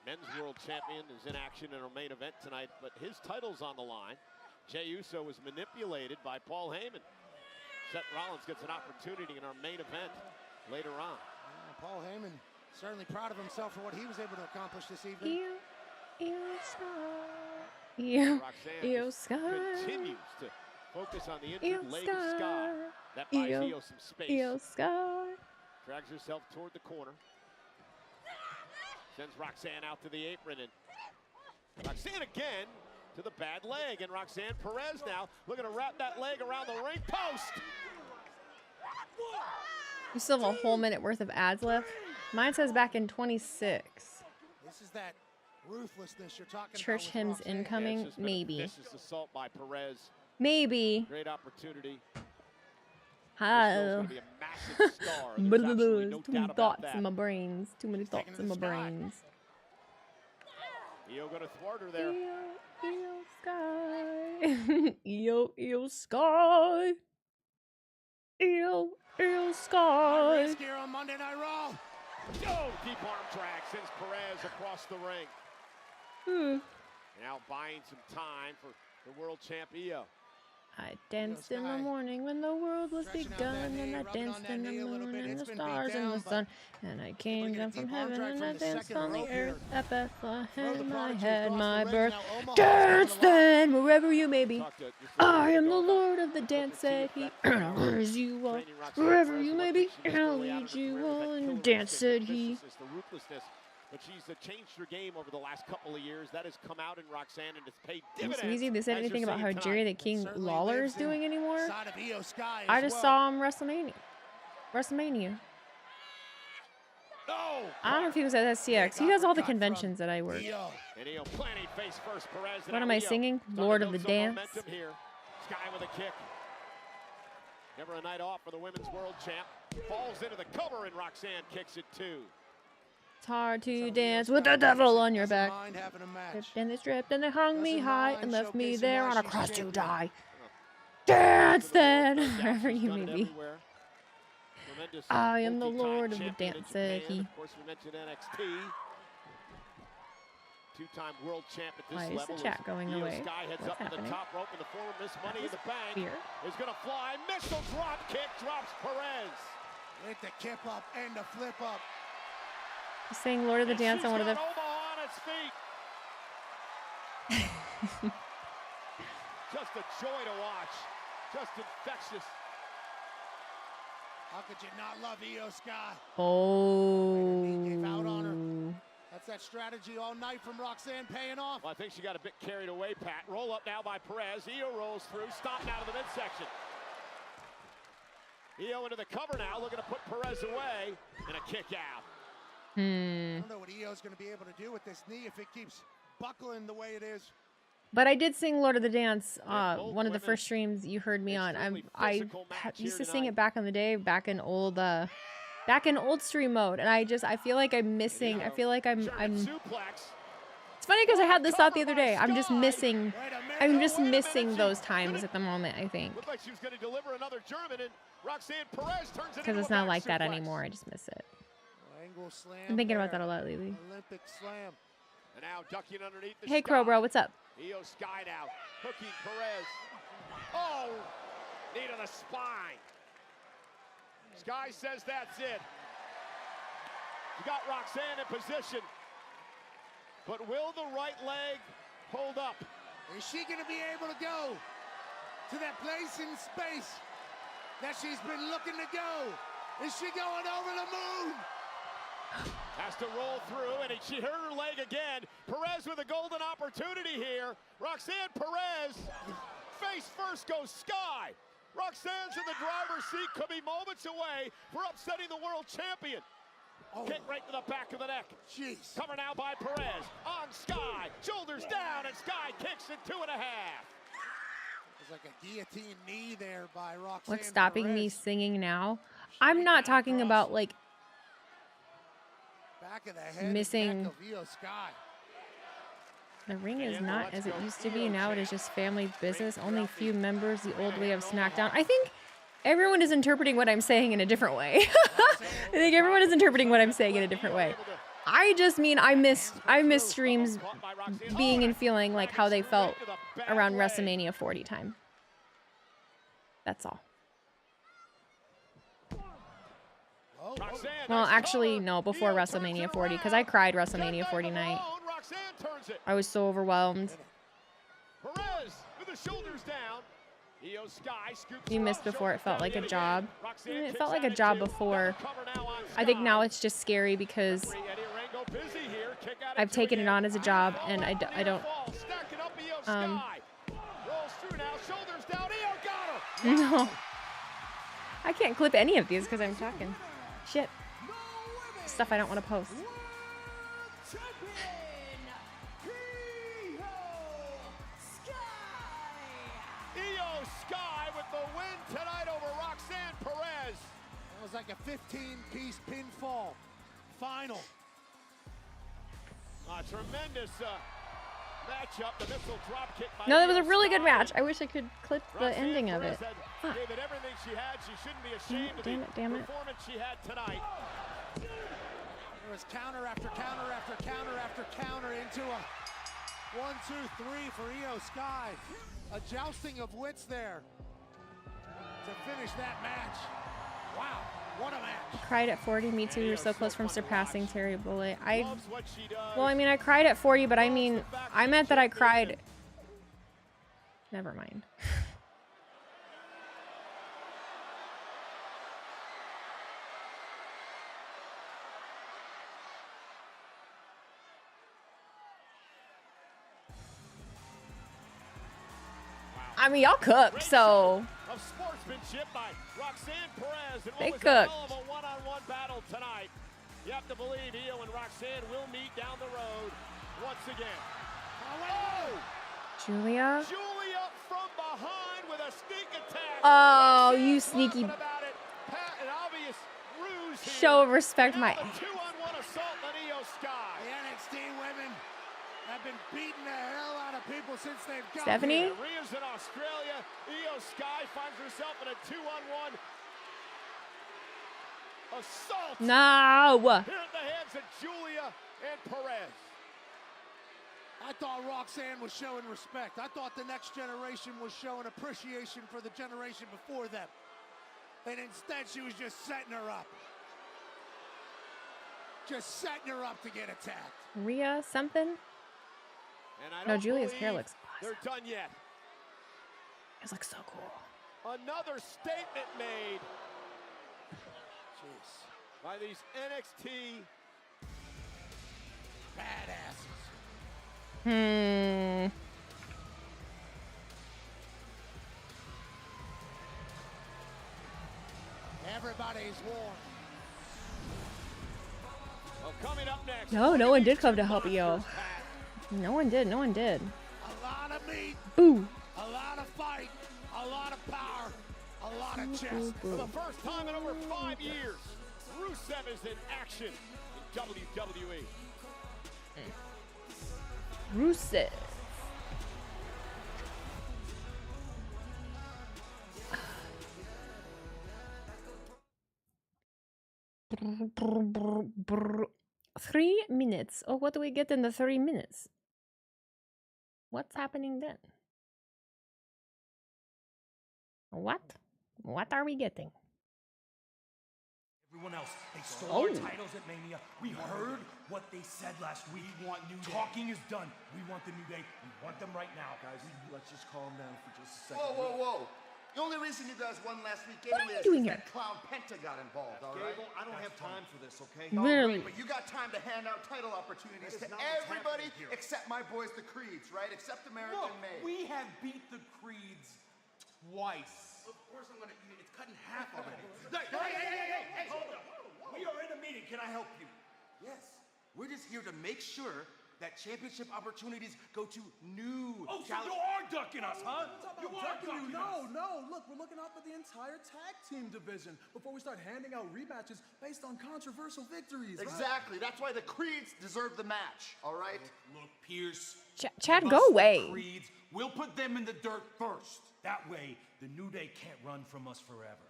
Men's World Champion is in action in our main event tonight, but his title's on the line. Jey Uso was manipulated by Paul Heyman. Seth Rollins gets an opportunity in our main event later on. Paul Heyman certainly proud of himself for what he was able to accomplish this evening. Io Sky. Continues to focus on the injured leg of Sky. That buys Io some space. Io Sky. Drags herself toward the corner. Sends Roxanne out to the apron, and Roxanne again to the bad leg, and Roxanne Perez now looking to wrap that leg around the ring post. You still have a whole minute worth of ads left. Mine says back in 26. This is that ruthlessness you're talking Church about. hymns incoming, Yeah, maybe. Vicious assault by Perez. Maybe. Great opportunity. How? Be a massive star. There's absolutely no Too many doubt about thoughts that. in my brains. Too many thoughts in my brains. Io going to thwart her there. Io Sky. Io Sky. Io Sky. Risk here on Monday Night Raw. Oh, deep arm drag sends Perez across the ring. Now buying some time for the world champ Io. I danced in the morning when the world was begun, and I danced in the moon and the stars and the sun, and I came down from heaven and I danced on the earth at Bethlehem. I had my birth. Dance then, wherever you may be. I am the Lord of the dance, said he. As you are, wherever you may be, I'll lead you on. Dance, said he. The ruthlessness. But she's changed her game over the last couple of years. That has come out in Roxanne, and it's paid dividends. Wheezy, they said anything about how Jerry the King Lawler is doing anymore? Side of Io Sky I as just well. saw him WrestleMania. No! I don't know if he was at SCX. He does all the conventions that I work. And Io planting face first, Perez. What am I singing? Lord of the Dance. Here. Sky with a kick. Never a night off for the women's world champ. Falls into the cover, and Roxanne kicks it too. It's hard to dance with the devil on your back. Stripped and they hung me high and left me there on a cross to die. Dance then, wherever you may be. I am the Lord of the dance, said he. Of course, we mentioned NXT. Two-time world champ at this Why is level. the chat going Io away? Sky heads What's up to the happening? top rope, and the former Miss Money in the Bank Fear. is going to fly. Missile drop kick drops Perez. With the kip up and the flip up. He's saying Lord of the Dance on one of the. Omaha on its feet. Just a joy to watch. Just infectious. How could you not love Io Sky? Oh. That's that strategy all night from Roxanne paying off. Well, I think she got a bit carried away, Pat. Roll up now by Perez. Io rolls through. Stop now to the midsection. Io into the cover now, looking to put Perez away, and a kick out. I don't know what Io's going to be able to do with this knee if it keeps buckling the way it is. But I did sing Lord of the Dance, one of the first streams you heard me on. I used to sing it back in the day, back in old stream mode, and I feel like I'm missing. I feel like I'm. It's funny because I had this thought the other day. I'm just missing those times at the moment. I think Looked like she was going to deliver another German, and Roxanne Perez turns it because it's not like that anymore. I just miss it. Angle slam. I'm thinking about that a lot lately. Olympic slam. And now ducking underneath the Hey, Crow Bro, what's up? Io Sky now, hooking Perez. Oh, knee to the spine. Sky says that's it. You got Roxanne in position. But will the right leg hold up? Is she going to be able to go to that place in space that she's been looking to go? Is she going over the moon? Has to roll through, and she hurt her leg again. Perez with a golden opportunity here. Roxanne Perez, face first goes Sky. Roxanne's in the driver's seat, could be moments away for upsetting the world champion. Kick right to the back of the neck. Jeez. Cover now by Perez. On Sky, shoulders down, and Sky kicks it 2.5. It's like a guillotine knee there by Roxanne. What's stopping Perez. me singing now? I'm not talking about like Back of the head missing. neck of Io Sky. The ring is not as it used to be. Now it is just family business. Only few members the old way of SmackDown. I think everyone is interpreting what I'm saying in a different way. I think everyone is interpreting what I'm saying in a different way. I just mean I miss streams being and feeling like how they felt around WrestleMania 40 time. That's all. Well, actually, no, before WrestleMania 40, because I cried WrestleMania 40 night. I was so overwhelmed. Perez with the shoulders down. Io Sky scoops You missed before it felt like a job. It felt like a job before. I think now it's just scary because I've taken it on as a job, and I don't. No. I can't clip any of these because I'm talking shit. Stuff I don't want to post. Io Sky with the win tonight over Roxanne Perez. It was like a 15-piece pinfall final. Tremendous matchup. The missile drop kick by No, that was a Io really good Sky. match. I wish I could clip the Roxanne ending of Perez it. had- Fuck. Gave it everything she had. She shouldn't be ashamed of Damn the it, damn it. performance she had tonight. There was counter after counter after counter after counter into a 1, 2, 3 for Io Sky. A jousting of wits there to finish that match. Wow, what a match. Cried at 40. Me too. You're so close from surpassing Terry Bullet. Loves what she does. Well, I mean, I cried at 40, but I mean, I meant that I cried. Never mind. I mean, y'all cooked, so Of sportsmanship by Roxanne Perez. And They what was a hell cooked. of a one-on-one battle tonight. You have to believe Io and Roxanne will meet down the road once again. Oh! Julia. Julia from behind with a sneak attack. Oh, you sneaky. About it. An obvious ruse here. Show of respect, my. A 2-on-1 assault on Io Sky. The NXT women have been beating the hell out of people since they've got Stephanie? here. Rhea's in Australia. Io Sky finds herself in a 2-on-1 assault. No. Here at the hands of Julia and Perez. I thought Roxanne was showing respect. I thought the next generation was showing appreciation for the generation before them. And instead she was just setting her up. Just setting her up to get attacked. Rhea something? And I No, don't Julia's hair believe looks they're done yet. It looks so cool. Another statement made. Jeez. By these NXT badasses. Everybody's warm. Well, coming up next. No one did come to help Io. No one did. No one did. A lot of meat. Boo. A lot of fight. A lot of power. A lot of chest. For the first time in over 5 years, Rusev is in action in WWE. Rusev. Brr, brr, brr, brr. 3 minutes. Oh, what do we get in the 3 minutes? What's happening then? What? What are we getting? Everyone else, they stole our Oh. titles at Mania. We heard what they said last week. We want New Day. Talking is done. We want the New Day. We want them right now. Guys, let's just calm down for just a second. Whoa, whoa, whoa. The only reason you guys won last week What are anyway you is doing because here? that clown Penta got involved, all right? Gable, I don't have time for this, okay? Literally. But you got time to hand out title opportunities That is to not what's everybody happening here. except my boys, the Creeds, right? Except American Look, Made. we have beat the Creeds twice. Of course I'm gonna eat it. It's cut in half already. Hey, hold on. We are in a meeting. Can I help you? Yes. We're just here to make sure that championship opportunities go to new Oh, so you are ducking us, huh? You are ducking us. No, look, we're looking out for the entire tag team division before we start handing out rematches based on controversial victories. right? Exactly. That's why the Creeds deserve the match, all right? Look, Pierce. Chad, give go us the away. Creeds. We'll put them in the dirt first. That way, the New Day can't run from us forever.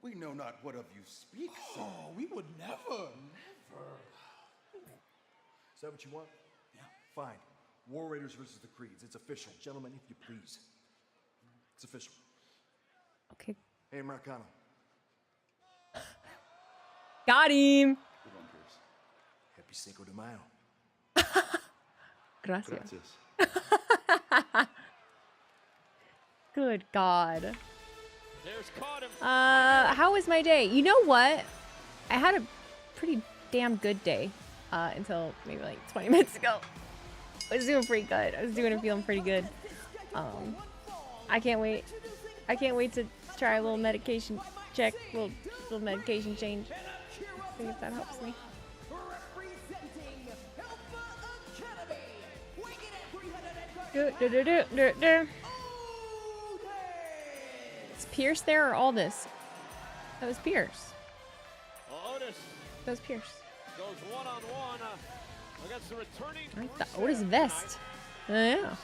We know not what of you speak, sir. Oh, we would never. Is that what you want? Yeah. Fine. War Raiders versus the Creeds. It's official. Gentlemen, if you please. It's official. Okay. Hey, Americano. Got him. Good one, Pierce. Happy Cinco de Mayo. Gracias. Gracias. Good God. There's caught him. How was my day? You know what? I had a pretty damn good day until maybe like 20 minutes ago. I was doing pretty good. I was doing and feeling pretty good. I can't wait. I can't wait to try a little medication check, little medication change. See if that helps me. Is Pierce there or Aldous? That was Pierce. Otis That was Pierce. goes one-on-one Against the returning I like the Otis vest. Oh, yeah.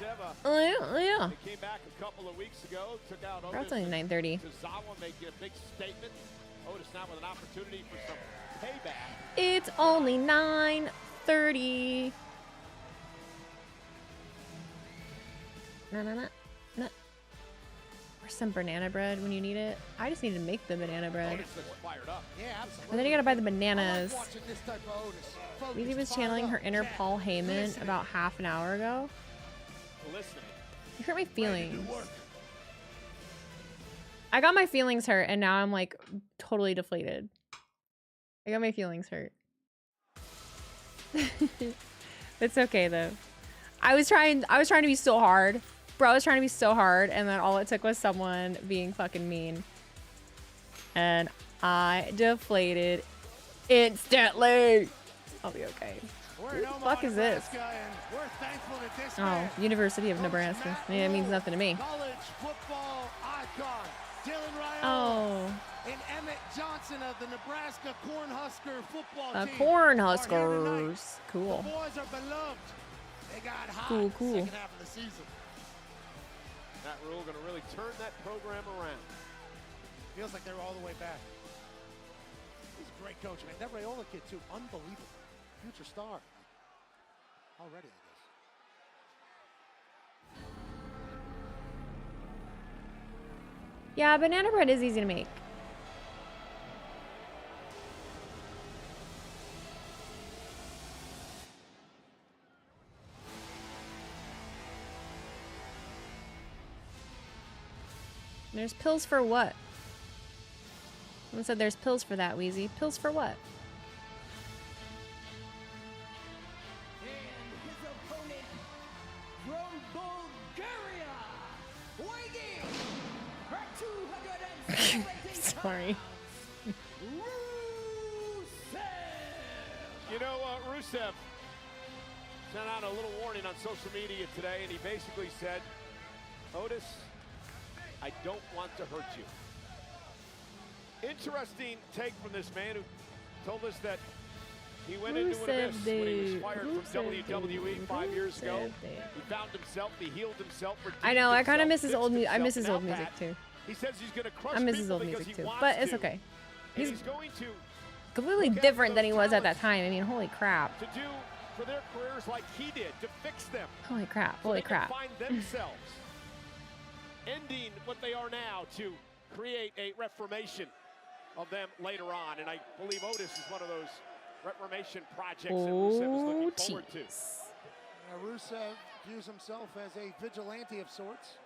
Oh, yeah. Oh, yeah. They came back a couple of weeks ago, took out Otis. That's only 9:30. Tozawa making a big statement. Otis now with an opportunity for some payback. It's only 9:30. No. Where's some banana bread when you need it? I just need to make the banana bread. Otis looks fired up. Yeah, absolutely. But then you gotta buy the bananas. Watching this type of Otis. Wheezy was channeling her inner Paul Heyman about half an hour ago. Listening. You hurt my feelings. I got my feelings hurt, and now I'm like totally deflated. I got my feelings hurt. It's okay though. I was trying to be so hard. Bro, I was trying to be so hard, and then all it took was someone being fucking mean. And I deflated instantly. I'll be okay. Who the fuck is this? Oh, University of Nebraska. Yeah, it means nothing to me. College football icon, Dylan Raiola. Oh. And Emmett Johnson of the Nebraska Cornhusker football The team. Cornhuskers. Cool. The boys are beloved. They got hot Cool. second half of the season. That rule going to really turn that program around. Feels like they're all the way back. He's a great coach, man. That Raiola kid, too. Unbelievable. Future star. Already, I guess. Yeah, banana bread is easy to make. There's pills for what? Someone said there's pills for that, Wheezy. Pills for what? Sorry. You know, Rusev sent out a little warning on social media today, and he basically said, Otis, I don't want to hurt you. Interesting take from this man who told us that he went into an abyss when he was fired from WWE 5 years ago. He found himself, he healed himself. I know, I kind of miss his old music. I miss his old music too. He says he's going to crush I miss his old people music because too, he but wants it's to. okay. And He's going to completely different than he was at that time. I mean, holy crap. to do for their careers like he did, to fix them. Holy crap. So Holy they can crap. find themselves, ending what they are now to create a reformation of them later on. And I believe Otis is one of those reformation projects that Rusev is looking forward to. Rusev views himself as a vigilante of sorts.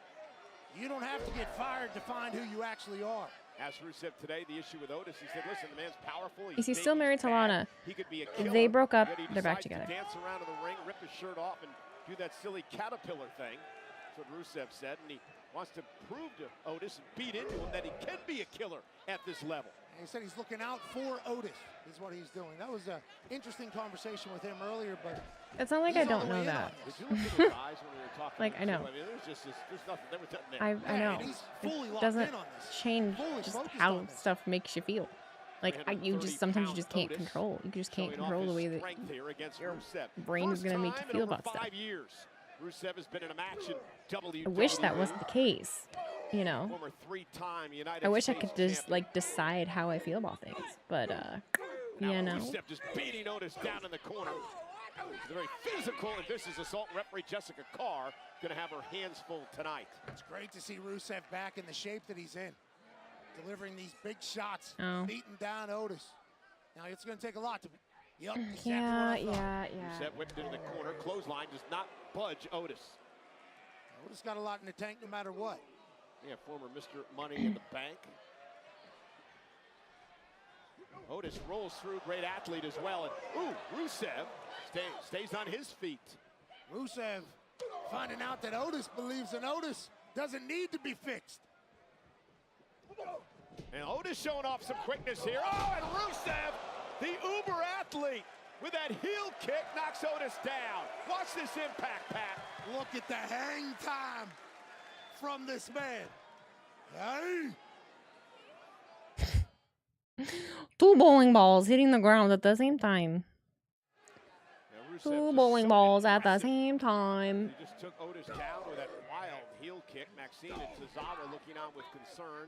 You don't have to get fired to find who you actually are. Asked Rusev today the issue with Otis. He said, listen, the man's powerful. Is he big, still married to Lana? He could be a killer, They broke up. yet he They're back decides to together. dance around in the ring, rip his shirt off, and do that silly caterpillar thing. That's what Rusev said. And he wants to prove to Otis and beat into him that he can be a killer at this level. And he said he's looking out for Otis, is what he's doing. That was an interesting conversation with him earlier, but It's not like I don't know that. Did you look at his eyes when we were talking? Like, I know. I mean, there's nothing. There was nothing there. I know. It doesn't change just how stuff makes you feel. Like, you just sometimes you just can't control. You just can't control the way that your brain is going to make you feel about stuff. Rusev has been in a match in WWE. I wish that wasn't the case. You know, Former three-time United I wish I States could just champion. like decide how I feel about things, but you know. Rusev just beating Otis down in the corner. It's very physical and vicious assault. Referee Jessica Carr going to have her hands full tonight. it's great to see Rusev back in the shape that he's in. Delivering these big shots, Oh. beating down Otis. Now, it's going to take a lot to... Yep, Yeah. Rusev whipped into the corner. Clothesline does not budge Otis. Otis got a lot in the tank no matter what. Yeah, former Mr. Money in the Bank. Otis rolls through, great athlete as well. And Rusev stays on his feet. Rusev finding out that Otis believes in Otis doesn't need to be fixed. And Otis showing off some quickness here. Oh, and Rusev, the uber athlete, with that heel kick, knocks Otis down. Watch this impact, Pat. Look at the hang time from this man. Hey! 2 bowling balls hitting the ground at the same time. Now Rusev Two just bowling so balls at the impressive. same time. He just took Otis down with that wild heel kick. Maxine and Tozawa looking on with concern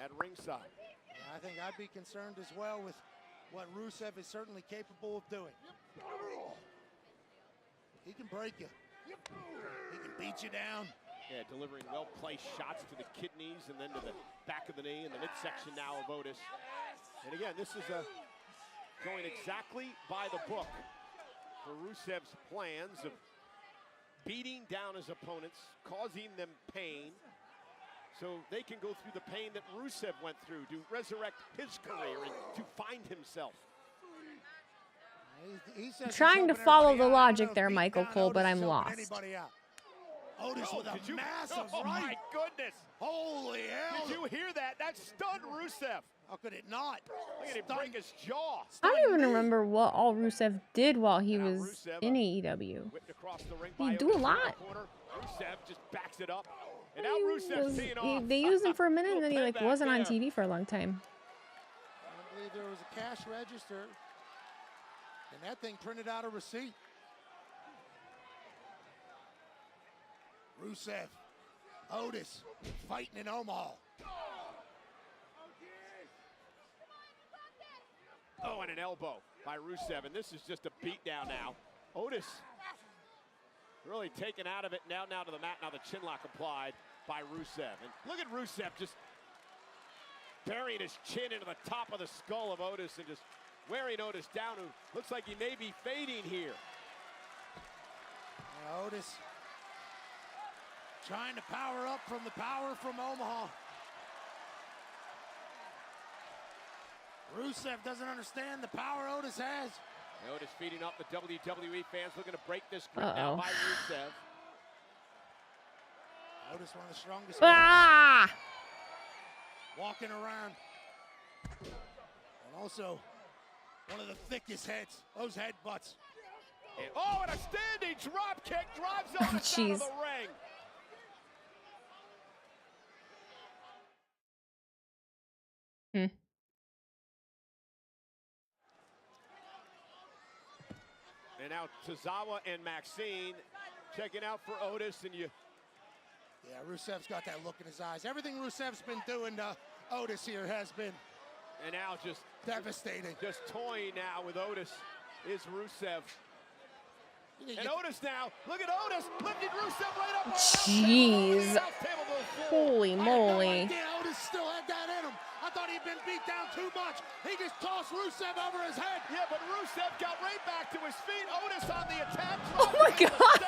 at ringside. Yeah, I think I'd be concerned as well with what Rusev is certainly capable of doing. He can break you. He can beat you down. Yeah, delivering well-placed shots to the kidneys and then to the back of the knee and the midsection now of Otis. And again, this is going exactly by the book for Rusev's plans of beating down his opponents, causing them pain, so they can go through the pain that Rusev went through to resurrect his career and to find himself. I'm trying to follow the logic there, Michael Cole, but I'm lost. Otis with a massive oh right. my goodness! Holy hell! Did you hear that? That stunned Rusev. How could it not? Look at him break his jaw. I don't even remember what all Rusev did while he was in AEW. Whipped across the ring He by do a Otis in the lot. corner. Rusev just backs it up. And now Rusev's teeing off. They used him for a minute, and then he Little like wasn't on payback there. TV for a long time. I believe there was a cash register, and that thing printed out a receipt. Rusev, Otis, fighting in Omaha. Oh, and an elbow by Rusev, and this is just a beatdown now. Otis really taken out of it, now to the mat, now the chin lock applied by Rusev. And look at Rusev just burying his chin into the top of the skull of Otis and just wearing Otis down, who looks like he may be fading here. Yeah, Otis trying to power up from the power from Omaha. Rusev doesn't understand the power Otis has. Otis feeding up the WWE fans, looking to break this grip now by Rusev. Otis, one of the strongest Ah! walking around. And also one of the thickest heads, those headbutts. And a standing drop kick drives Otis out of the ring. And now Tozawa and Maxine checking out for Otis, and you. Yeah, Rusev's got that look in his eyes. Everything Rusev's been doing to Otis here has been. And now just devastating. Just toying now with Otis is Rusev. And Otis now, look at Otis, lifting Rusev right up. Jeez. Holy moly. Yeah, Otis still had that in him. I thought he'd been beat down too much. He just tossed Rusev over his head. Yeah, but Rusev got right back to his feet. Otis on the attack. Oh my God.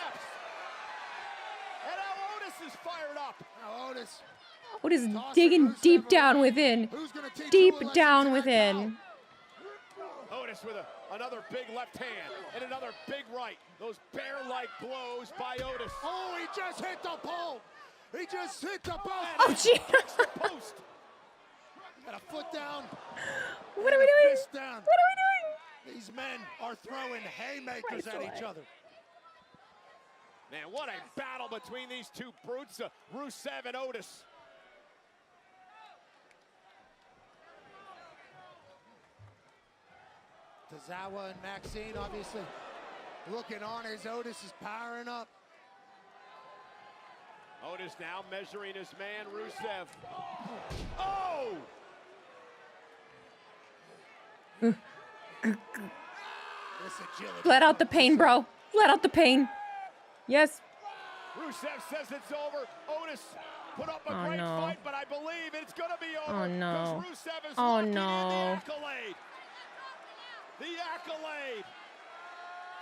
And now Otis is fired up. Now Otis. Otis digging deep down within. Deep down within. Otis with another big left hand and another big right. Those bear-like blows by Otis. Oh, he just hit the pole. He just hit the post. Oh, gee. Post. Got a foot down. What are we doing? Fist down. What are we doing? These men are throwing haymakers at each other. Man, what a battle between these two brutes, Rusev and Otis. Tozawa and Maxine obviously looking on as Otis is powering up. Otis now measuring his man, Rusev. Oh! This agility. Let out the pain, bro. Let out the pain. Yes. Rusev says it's over. Otis put up a great fight, but I believe it's going to be over. Oh, no. Rusev is Oh, locking in no. the accolade. The accolade.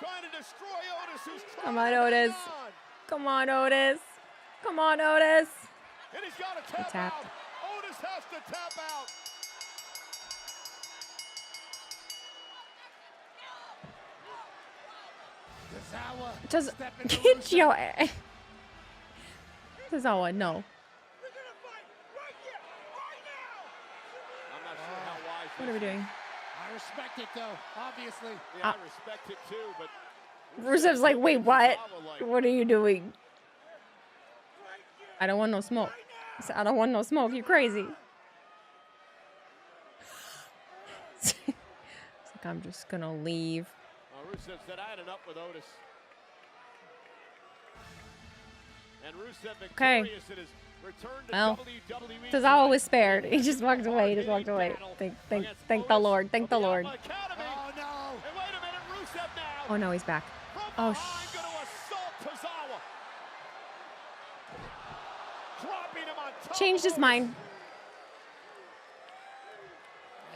Trying to destroy Otis, who's trying Come on, to Otis. hang on. Come on, Otis. Come on, Otis. And he's got to tap out. Otis has to tap out. Tozawa Just stepping to get Rusev. your. Tozawa, no. I'm not sure how wise What are we doing? I respect it though, obviously. Yeah, I respect it too, but Rusev's like, wait, what? What are you doing? I don't want no smoke. He said, I don't want no smoke. You crazy. It's like, I'm just gonna leave. Rusev said, I had enough with Otis. And Rusev victorious in his return to WWE. Tozawa was spared. He just walked away. He just walked away. Thank the Lord. Thank the Lord. Oh, no. And wait a minute, Rusev now. Oh no, he's back. Oh Going to assault Tozawa. Dropping him on top. Changed his mind.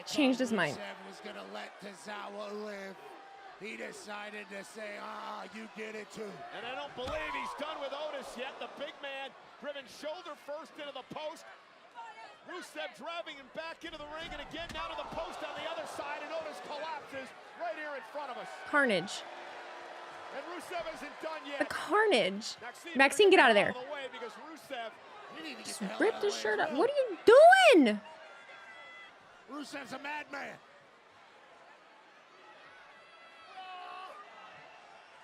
Changed his mind. Rusev was gonna let Tozawa live. He decided to say, you get it too. And I don't believe he's done with Otis yet. The big man driven shoulder first into the post. Rusev driving him back into the ring, and again down to the post on the other side, and Otis collapses right here in front of us. Carnage. And Rusev isn't done yet. The carnage. Maxine, get out of there. Because Rusev, Just ripped his shirt up. What are you doing? Rusev's a madman.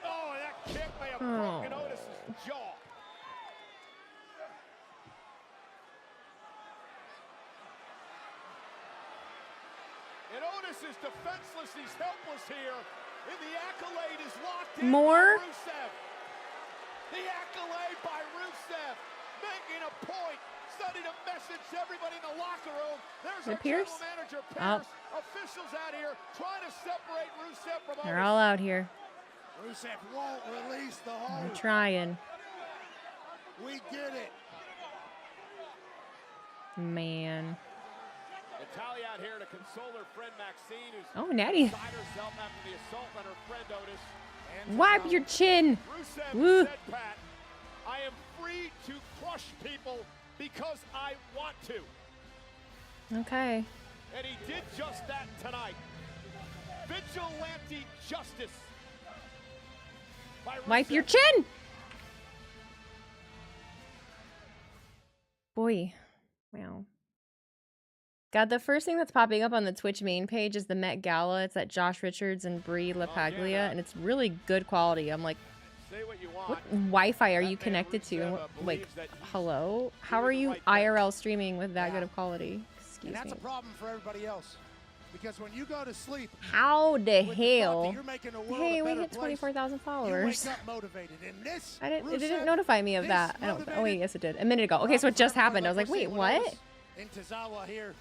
Oh, that kick may have broken Otis's jaw. And Otis is defenseless. He's helpless here. And the accolade is locked in More? by Rusev. The accolade by Rusev, making a point, sending a message to everybody in the locker room. There's our Pierce? general manager, Pierce. Officials out here trying to separate Rusev from Otis. They're all out here. Rusev won't release the hold. They're trying. We get it. Man. Natalia out here to console her friend Maxine, who's Oh, Natty. beside herself after the assault on her friend Otis. Wipe your chin. Rusev Woo. said, Pat, I am free to crush people because I want to. Okay. And he did just that tonight. Vigilante justice. By Wipe Rusev. your chin. Boy. Wow. God, the first thing that's popping up on the Twitch main page is the Met Gala. It's at Josh Richards and Brie LaPaglia, and it's really good quality. I'm like, Say what you want. what Wi-Fi are you connected to? Like, hello? How are you IRL streaming with that good of quality? Excuse And that's me. a problem for everybody else. Because when you go to sleep, How the with the thought that hell? you're making the world Hey, a we better hit place, 24,000 you followers. wake up motivated. And this, It Rusev, didn't notify me of this that. I don't. Oh wait, motivated yes it did. A minute ago. Okay, so it just happened. I was like, wait, what? in Tozawa here.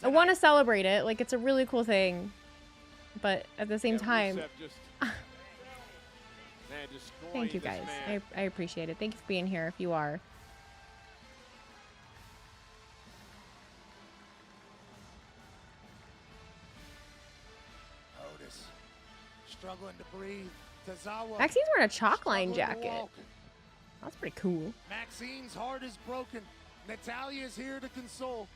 I want to celebrate it. Like, it's a really cool thing, but at the same time, Rusev just, man, destroying thank you this guys. man. I appreciate it. Thank you for being here. If you are. Otis struggling to breathe. Tozawa. Maxine's wearing a chalk line struggling to jacket. walk. That's pretty cool. Maxine's heart is broken. Natalia's here to console.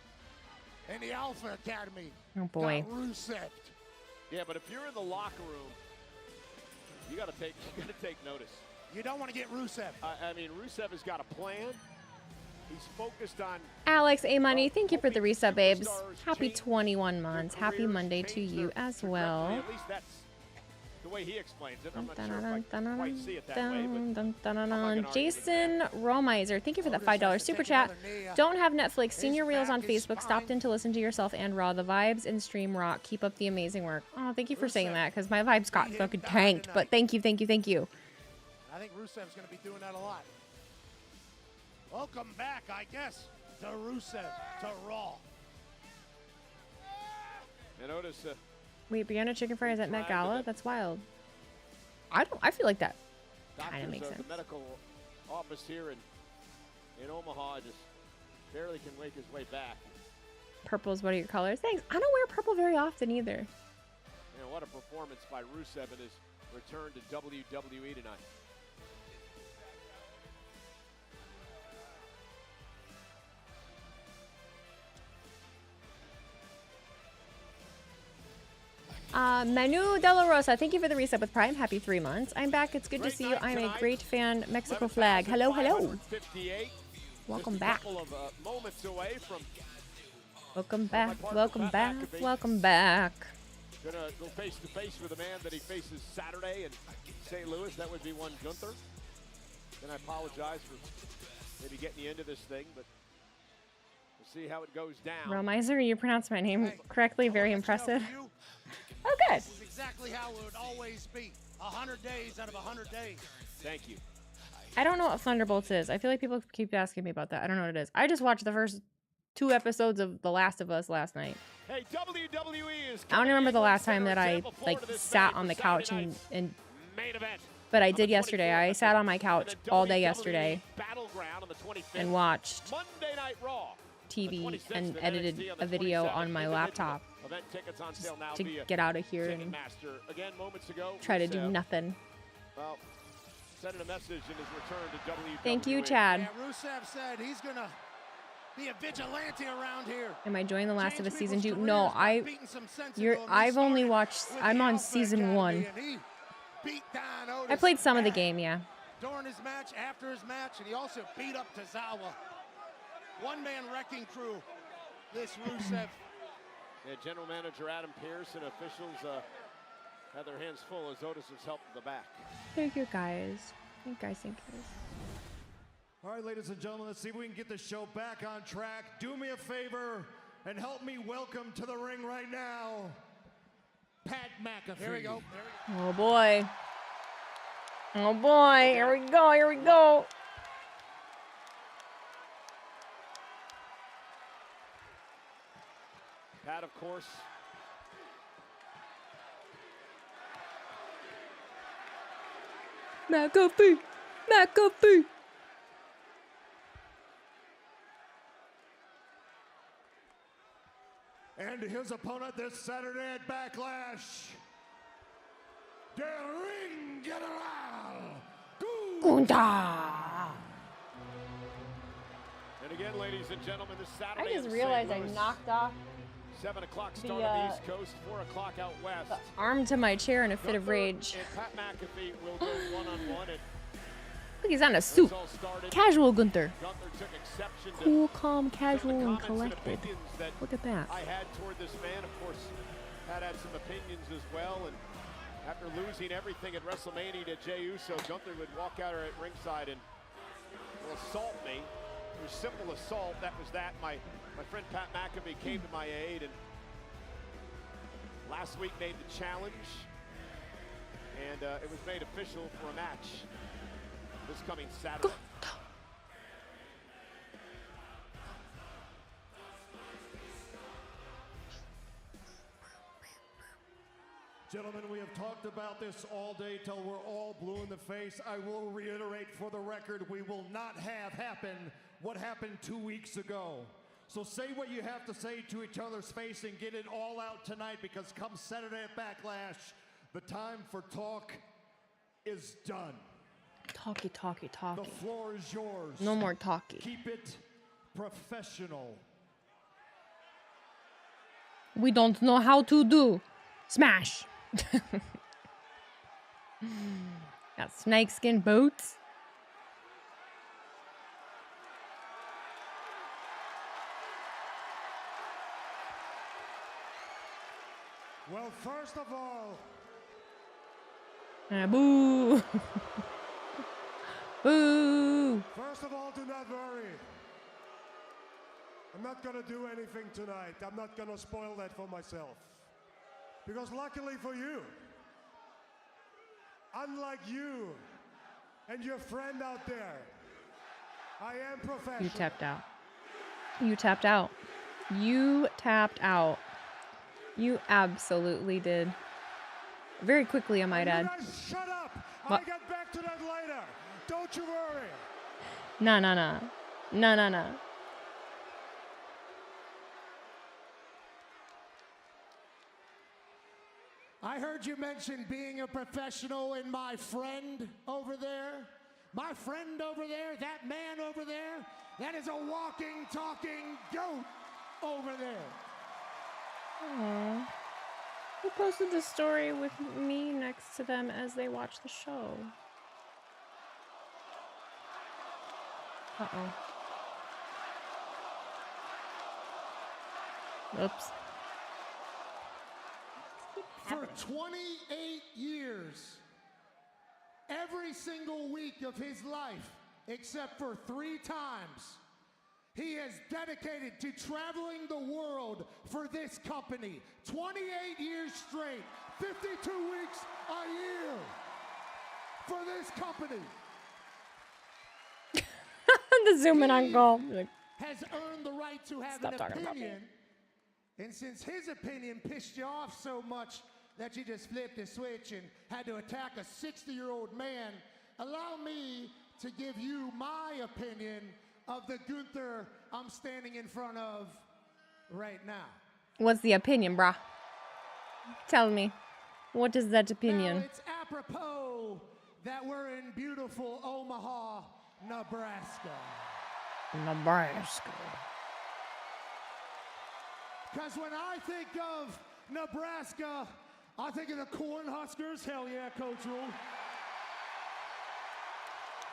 And the Alpha Academy. Oh boy. Got Rusev. Yeah, but if you're in the locker room, you gotta take notice. You don't want to get Rusev. I mean, Rusev has got a plan. He's focused on Alex A Money, thank you for the resub, babes. Happy 21 months. Happy Monday to you as well. at least that's the way he explains it. I'm not sure if I quite see it that way, but Jason Romizer, thank you for that $5 super chat. Don't have Netflix. Seen your reels on Facebook. Stopped in to listen to yourself and Raw. The vibes and stream rock. Keep up the amazing work. Oh, thank you for saying that, because my vibes got fucking tanked. But thank you, thank you, thank you. I think Rusev's going to be doing that a lot. Welcome back, I guess, to Rusev, to Raw. and Otis. Wait, Brianna Chicken Fry is at Met Gala? That's wild. I feel like that kind of makes sense. The medical office here in Omaha just barely can make his way back. Purple is one of your colors. Thanks. I don't wear purple very often either. Man, what a performance by Rusev in his return to WWE tonight. Manu De La Rosa, thank you for the reset with Prime. Happy 3 months. I'm back. It's good to see you. I'm a great fan. Mexico flag. Hello, hello. Welcome back. Moments away from Welcome back. Welcome back. Welcome back. gonna go face to face with a man that he faces Saturday in St. Louis. That would be one Gunther. And I apologize for maybe getting you into this thing, but we'll see how it goes down. Romizer, you pronounced my name correctly. Very impressive. Oh, good. This is exactly how it would always be. 100 days out of 100 days. Thank you. I don't know what Thunderbolts is. I feel like people keep asking me about that. I don't know what it is. I just watched the first 2 episodes of The Last of Us last night. Hey, WWE is I don't remember the last time that I like sat on the couch and main event. but I did yesterday. I sat on my couch all day yesterday and watched Monday Night Raw. TV and edited a video on my laptop Event tickets on sale now to via get out of here and Ticketmaster. Again, moments ago, try to do Rusev, nothing. Well, sending a message in his return to WWE. Thank you, Chad. Yeah, Rusev said he's going to be a vigilante around here. Am I joining The Last of Us season 2? No, I've only watched. I'm on season 1. I played some of the game, yeah. During his match, after his match, and he also beat up Tozawa. One-man wrecking crew, this Rusev. Yeah, General Manager Adam Pearce and officials had their hands full as Otis has helped in the back. Thank you, guys. Thank you, guys. All right, ladies and gentlemen, let's see if we can get the show back on track. Do me a favor and help me welcome to the ring right now, Pat McAfee. Here we go. Oh boy. Oh boy. Here we go. Here we go. Pat, of course. McAfee. McAfee. And his opponent this Saturday at Backlash, the Ring General, Gunther. And again, ladies and gentlemen, this Saturday. I just in realized St. I Louis, knocked off 7 o'clock the, start on the East Coast, 4 o'clock out west. arm to my chair in a fit of rage. And Pat McAfee will go one-on-one. Look, he's on a suit. Casual Gunther. Gunther took exception to Cool, calm, some casual, of the and comments collected. opinions that Look at that. I had toward this man. Of course, Pat had some opinions as well. And after losing everything at WrestleMania to Jey Uso, Gunther would walk out at ringside and assault me. It was simple assault. That was that. My friend Pat McAfee came to my aid and last week made the challenge. And it was made official for a match this coming Saturday. Gentlemen, we have talked about this all day till we're all blue in the face. I will reiterate for the record, we will not have happen what happened 2 weeks ago. So say what you have to say to each other's face and get it all out tonight, because come Saturday at Backlash, the time for talk is done. Talkie. The floor is yours. No more talkie. Keep it professional. We don't know how to do. Smash. Got snakeskin boots. Well, first of all, Boo. Boo. First of all, do not worry. I'm not gonna do anything tonight. I'm not gonna spoil that for myself. Because luckily for you, unlike you and your friend out there, I am professional. You tapped out. You tapped out. You tapped out. You absolutely did. Very quickly, I might add. You guys shut up. What? I'll get back to that later. Don't you worry. No. I heard you mention being a professional and my friend over there. My friend over there, that man over there, that is a walking, talking goat over there. Aww. Who posted the story with me next to them as they watch the show? Uh-oh. Oops. For 28 years, every single week of his life, except for 3 times, he is dedicated to traveling the world for this company. 28 years straight, 52 weeks a year for this company. The zoom in on goal. Like, has earned the right to have stop an talking about me. opinion. And since his opinion pissed you off so much that you just flipped a switch and had to attack a 60-year-old man, allow me to give you my opinion of the Gunther I'm standing in front of right now. What's the opinion, brah? Tell me. What is that opinion? Now, it's apropos that we're in beautiful Omaha, Nebraska. Nebraska. Because when I think of Nebraska, I think of the Cornhuskers. Hell yeah, Coach Rule.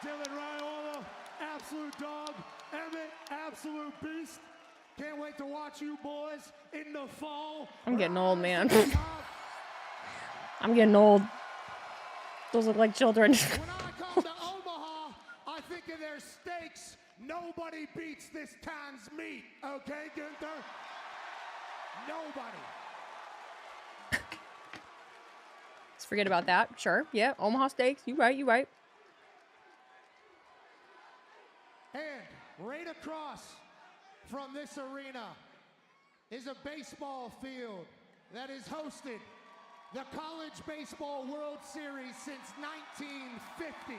Dylan Raiola, absolute dog. Emmett, absolute beast. Can't wait to watch you boys in the fall. I'm getting old, man. I'm getting old. Those look like children. When I come to Omaha, I think of their steaks. Nobody beats this town's meat. Okay, Gunther? Nobody. Let's forget about that. Sure. Yeah. Omaha steaks. You right. You right. And right across from this arena is a baseball field that has hosted the College Baseball World Series since 1950.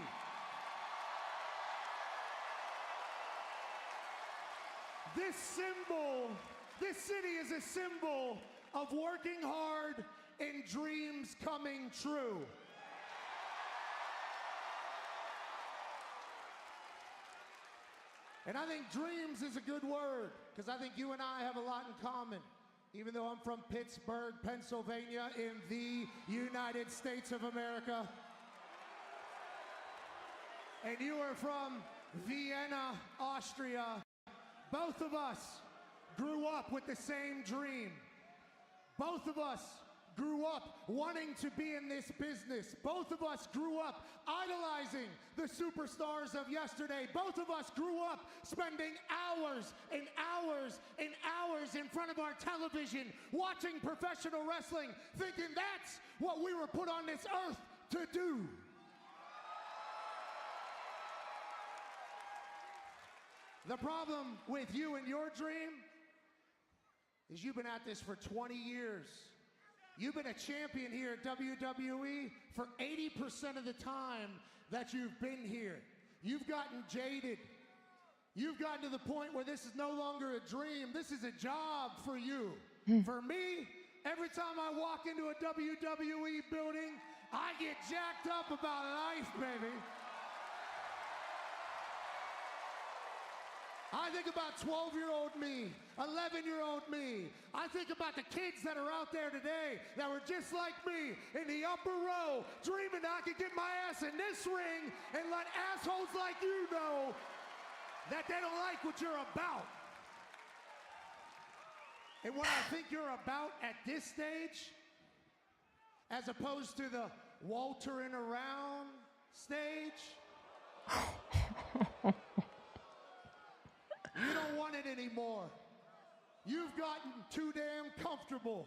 This city is a symbol of working hard and dreams coming true. And I think dreams is a good word, because I think you and I have a lot in common. Even though I'm from Pittsburgh, Pennsylvania, in the United States of America. And you are from Vienna, Austria. Both of us grew up with the same dream. Both of us grew up wanting to be in this business. Both of us grew up idolizing the superstars of yesterday. Both of us grew up spending hours and hours and hours in front of our television watching professional wrestling, thinking that's what we were put on this earth to do. The problem with you and your dream is you've been at this for 20 years. You've been a champion here at WWE for 80% of the time that you've been here. You've gotten jaded. You've gotten to the point where this is no longer a dream. This is a job for you. For me, every time I walk into a WWE building, I get jacked up about life, baby. I think about 12-year-old me, 11-year-old me. I think about the kids that are out there today that were just like me in the upper row, dreaming I could get my ass in this ring and let assholes like you know that they don't like what you're about. And what I think you're about at this stage, as opposed to the Waltering around stage, you don't want it anymore. You've gotten too damn comfortable.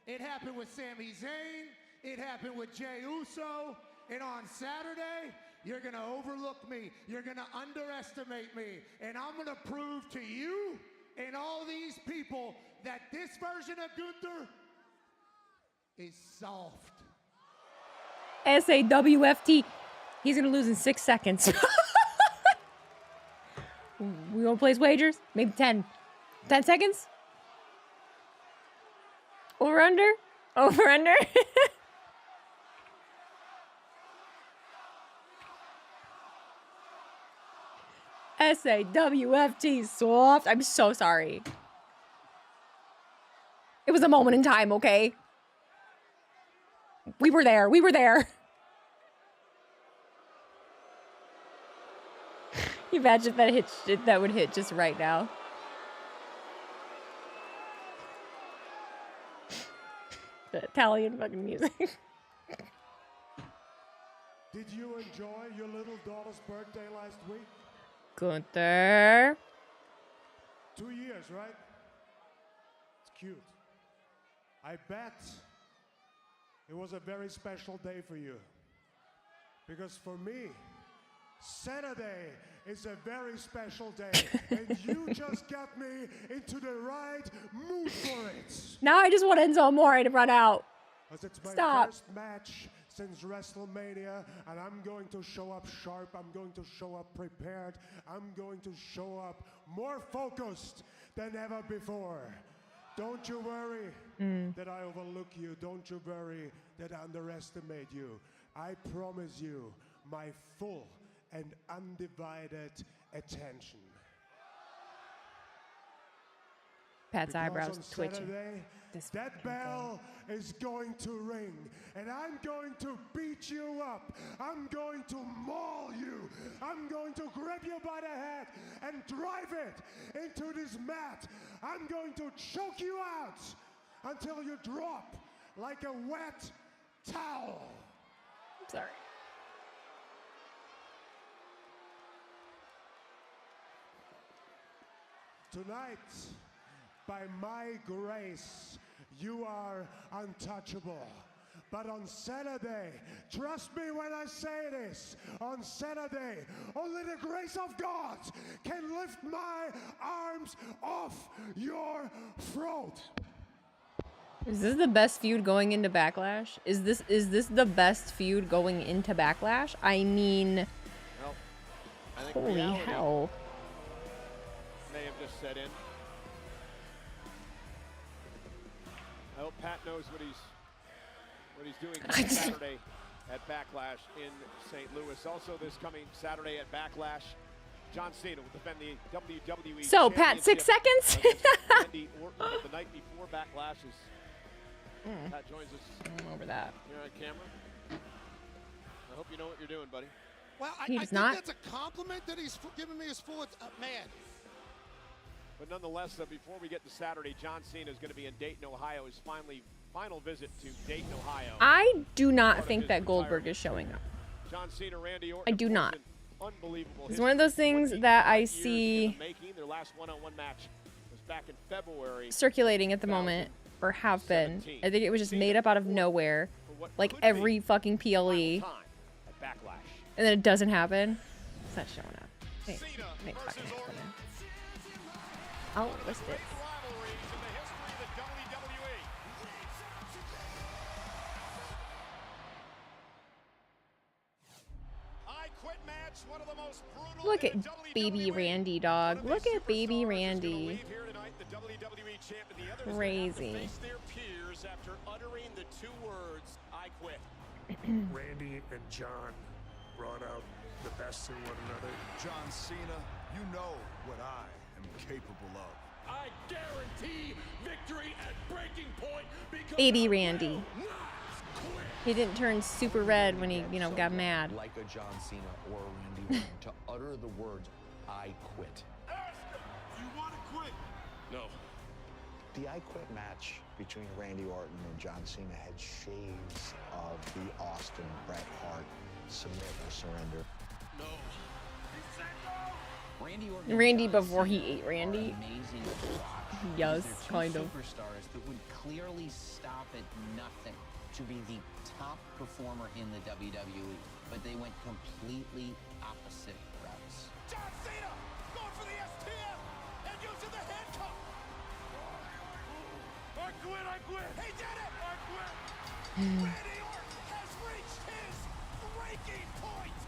It happened with Sami Zayn. It happened with Jey Uso. And on Saturday, you're going to overlook me. You're going to underestimate me. And I'm going to prove to you and all these people that this version of Gunther is soft. SAWFT. He's going to lose in 6 seconds. We gonna place wagers? Maybe 10. 10 seconds? Over under? Over under? SAWFT soft. I'm so sorry. It was a moment in time, okay? We were there. We were there. You imagine if that would hit just right now. The Italian fucking music. Did you enjoy your little daughter's birthday last week? Gunther. 2 years, right? It's cute. I bet it was a very special day for you. Because for me, Saturday is a very special day. And you just got me into the right mood for it. Now I just want Enzo Amore to run out. Because it's my Stop. first match since WrestleMania, and I'm going to show up sharp. I'm going to show up prepared. I'm going to show up more focused than ever before. Don't you worry that I overlook you. Don't you worry that I underestimate you. I promise you my full and undivided attention. Pat's Because eyebrows on twitching. Saturday, that bell is going to ring, and I'm going to beat you up. I'm going to maul you. I'm going to grab you by the head and drive it into this mat. I'm going to choke you out until you drop like a wet towel. I'm sorry. Tonight, by my grace, you are untouchable. But on Saturday, trust me when I say this, on Saturday, only the grace of God can lift my arms off your throat. Is this the best feud going into Backlash? Is this the best feud going into Backlash? I mean, Well, I think holy reality hell. may have just set in. I hope Pat knows what he's doing Saturday at Backlash in St. Louis. Also this coming Saturday at Backlash, John Cena will defend the WWE So, Pat, 6 seconds? against Randy Orton. But the night before Backlash is Pat joins us I'm over that. here on camera. I hope you know what you're doing, buddy. Well, I He think does not. that's a compliment that he's giving me his full man. But nonetheless, before we get to Saturday, John Cena is going to be in Dayton, Ohio. His final visit to Dayton, Ohio. I do not think that Goldberg is showing up. John Cena, Randy Orton, I do not. Unbelievable. It's one of those things that I in see the making. Their last one-on-one match was back in February. circulating at the moment, or have been. I think it was just made up out of nowhere, like every fucking PLE, Time at Backlash. and then it doesn't happen. It's not showing up. Hey, make fucking happen. I'll list it. Look at baby Randy, dog. Look at baby Randy. Crazy. Randy and John brought out the best in one another. John Cena, you know what I am capable of. I guarantee victory at breaking point because Baby Randy. He didn't turn super red when he, got mad. Like a John Cena or a Randy Orton to utter the words, I quit. You want to quit? No. The I Quit match between Randy Orton and John Cena had shades of the Austin Bret Hart submit or surrender. No. Randy before he ate Randy. Amazing. Yes, They're two kind of. superstars that would clearly stop at nothing to be the top performer in the WWE, but they went completely opposite routes. John Cena going for the STF and using the handcuff. I quit. He did it. I quit. Randy Orton has reached his breaking point.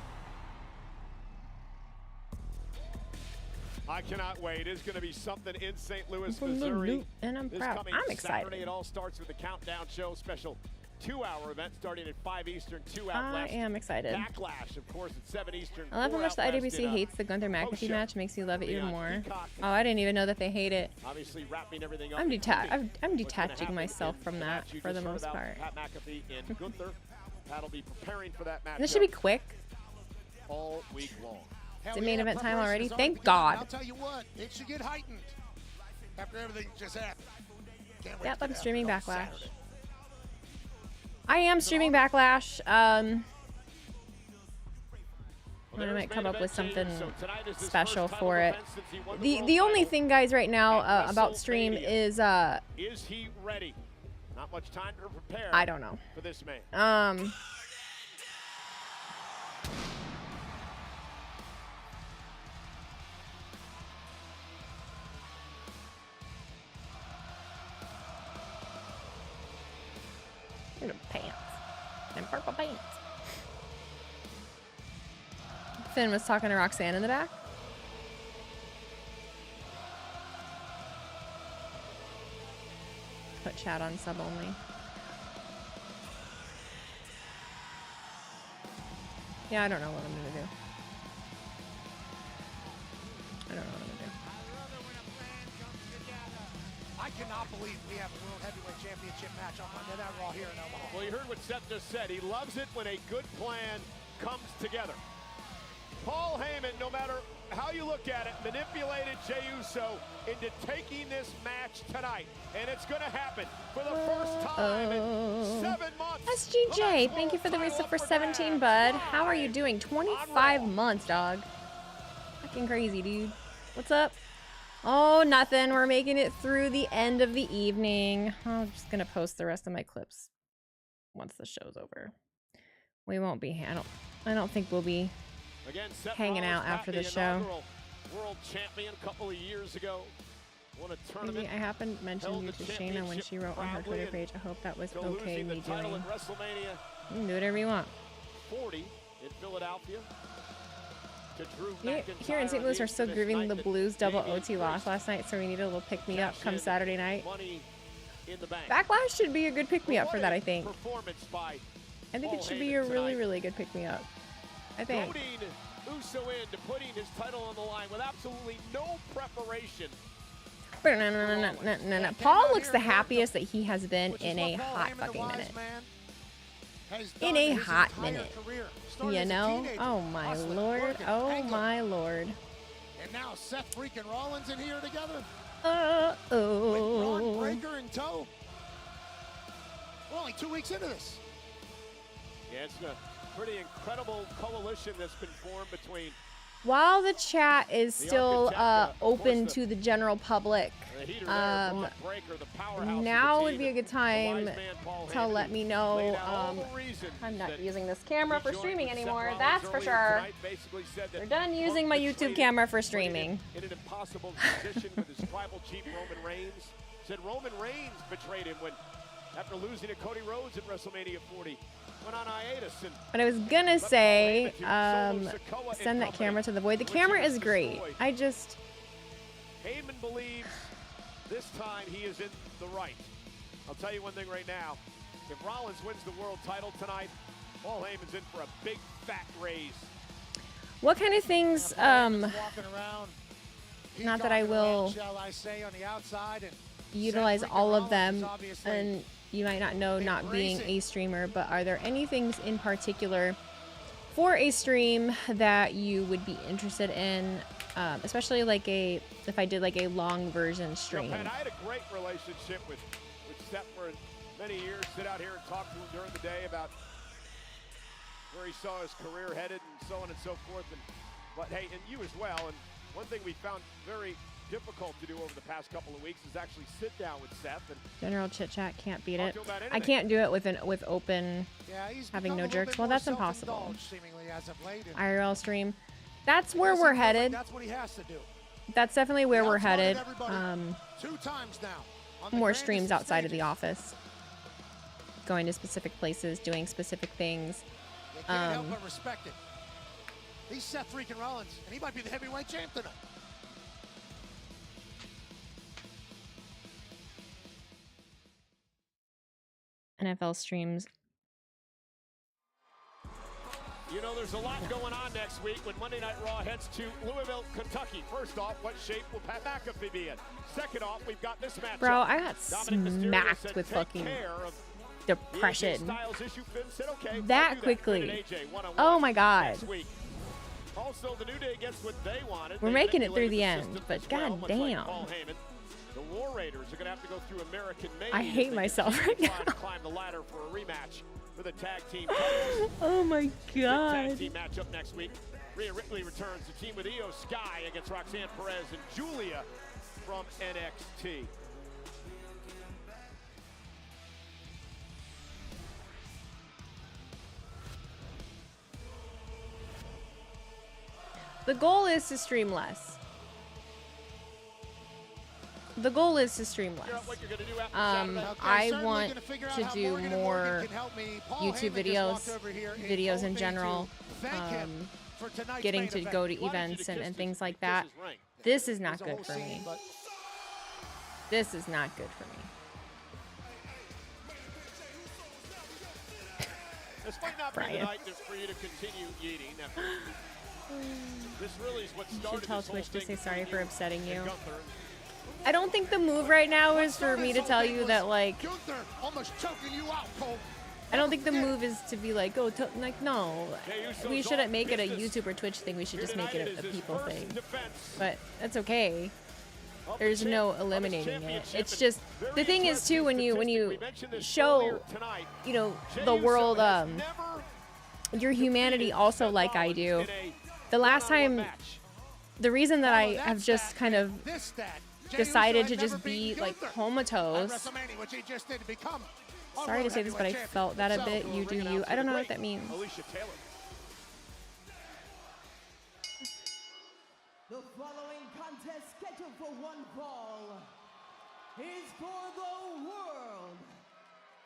I cannot wait. It is going to be something in St. Louis, Missouri. And I'm This proud. coming I'm excited. Saturday, it all starts with the Countdown Show special 2-hour event starting at 5 Eastern, 2 out I west. am excited. Backlash, of course, at 7 Eastern. I love how 4 much the out west IWC in, hates the Gunther post McAfee show. match. Makes you love it even Leon more. Peacock. Oh, I didn't even know that they hate it. Obviously wrapping everything up. I'm including I'm what's gonna detaching happen myself in from the that match you for the just heard most about, part. Pat McAfee and Gunther. Pat'll be preparing for that match. This should be quick. all week long. It's main event time already. Preparations Thank already begun. God. I'll tell you what, it should get heightened after everything just happened. Can't wait Yep, to I'm get streaming after it on Backlash. Saturday. I am streaming Backlash. I might come up with something special for it. The only thing, guys, right now about stream is he ready? Not much time to prepare. I don't know for this man. Look at the pants. And purple pants. Finn was talking to Roxanne in the back. Put chat on sub only. Yeah, I don't know what I'm gonna do. I don't know what I'm gonna do. I cannot believe we have a World Heavyweight Championship match on Monday Night Raw here in Omaha. Well, you heard what Seth just said. He loves it when a good plan comes together. Paul Heyman, no matter how you look at it, manipulated Jey Uso into taking this match tonight. And it's going to happen for the first time in 7 months. SGJ, thank you for the resub for 17, bud. How are you doing? 25 months, dog. Fucking crazy, dude. What's up? Oh, nothing. We're making it through the end of the evening. I'm just going to post the rest of my clips once the show's over. We won't be, I don't think we'll be hanging out after the show. World champion a couple of years ago. Won a tournament. I happened to mention you to Shayna when she wrote on her Twitter page. I hope that was okay me doing. You can do whatever you want. 40 in Philadelphia. Here in St. Louis, we're still grieving the Blues double OT loss last night, so we need a little pick-me-up come Saturday night. Backlash should be a good pick-me-up for that, I think. I think it should be a really, really good pick-me-up. I think. Goading Uso into putting his title on the line with absolutely no preparation. No. Paul looks the happiest that he has been in a hot fucking minute. In a hot minute. You know? Oh my lord. Oh my lord. And now Seth freaking Rollins in here together. Uh-oh. With Braun Breaker in tow. We're only 2 weeks into this. Yeah, it's a pretty incredible coalition that's been formed between. While the chat is still open to the general public, now would be a good time to let me know. I'm not using this camera for streaming anymore, that's for sure. We're done using my YouTube camera for streaming. In an impossible position with his tribal chief Roman Reigns. Said Roman Reigns betrayed him when, after losing to Cody Rhodes at WrestleMania 40. Went on hiatus and but I was gonna say, send that camera to the void. The camera is great. I just... Heyman believes this time he is in the right. I'll tell you one thing right now. If Rollins wins the world title tonight, Paul Heyman's in for a big fat raise. What kind of things, not that I will utilize all of them, and you might not know, not being a streamer, but are there any things in particular for a stream that you would be interested in, especially like if I did like a long version stream? And I had a great relationship with Seth for many years. Sit out here and talk to him during the day about where he saw his career headed and so on and so forth. But hey, and you as well. And one thing we found very difficult to do over the past couple of weeks is actually sit down with Seth and general chit chat. Can't beat it. I can't do it with open, having no jerks. Well, that's impossible. IRL stream. That's where we're headed. That's what he has to do. That's definitely where we're headed. 2 times now. More streams outside of the office, going to specific places, doing specific things. You can't help but respect it. He's Seth freaking Rollins, and he might be the heavyweight champ tonight. NFL streams. You know, there's a lot going on next week when Monday Night Raw heads to Louisville, Kentucky. First off, what shape will Pat McAfee be in? Second off, we've got this match. Bro, I got smacked with fucking depression that quickly. Oh my god. Also, the New Day gets what they wanted. We're making it through the end, but god damn. The War Raiders are going to have to go through American Made. I hate myself right now. Climb the ladder for a rematch for the tag team. Oh my god. Tag team matchup next week. Rhea Ripley returns to team with Io Sky against Roxanne Perez and Julia from NXT. The goal is to stream less. The goal is to stream less. I want to do more YouTube videos in general, getting to go to events and things like that. This is not good for me. This is not good for me. This might not be the night for you to continue eating. This really is what started. You should tell this whole Twitch to thing say sorry for upsetting you. Gunther. I don't think the move right now is for me to tell you that, like, I don't think the move is to be like, oh, like, no. We shouldn't make it a YouTube or Twitch thing. We should just make it a people thing. But that's okay. There's no eliminating it. It's just, the thing is too, when you show, you know, the world your humanity also like I do. The last time, the reason that I have just kind of decided to just be like comatose. Sorry to say this, but I felt that a bit. You do you. I don't know what that means. The following contest scheduled for one fall is for the World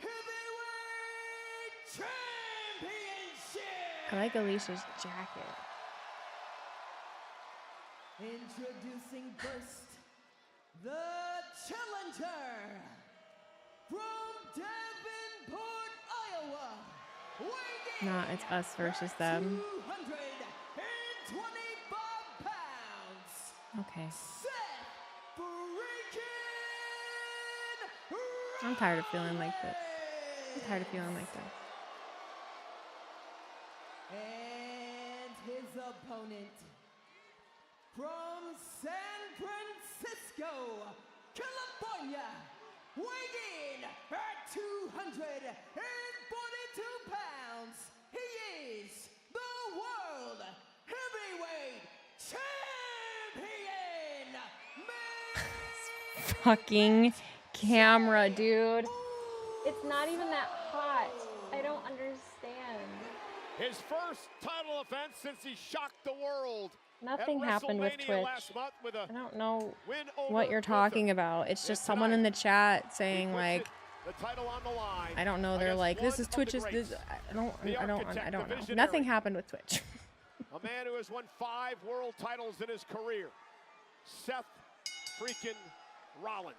Heavyweight Championship. I like Alicia's jacket. Introducing first, the challenger from Davenport, Iowa. Nah, it's us versus them. 225 pounds. Okay. Seth freaking I'm tired of feeling like this. I'm tired of feeling like this. And his opponent from San Francisco, California, weighing in at 242 pounds, he is the World Heavyweight Champion! Fucking camera, dude. It's not even that hot. I don't understand. His first title offense since he shocked the world. Nothing happened with Twitch. With I don't know what you're talking about. It's just someone in the chat saying like, the title on the line. I don't know. They're like, this is Twitch's. This, I don't know. Nothing happened with Twitch. A man who has won 5 world titles in his career. Seth freaking Rollins.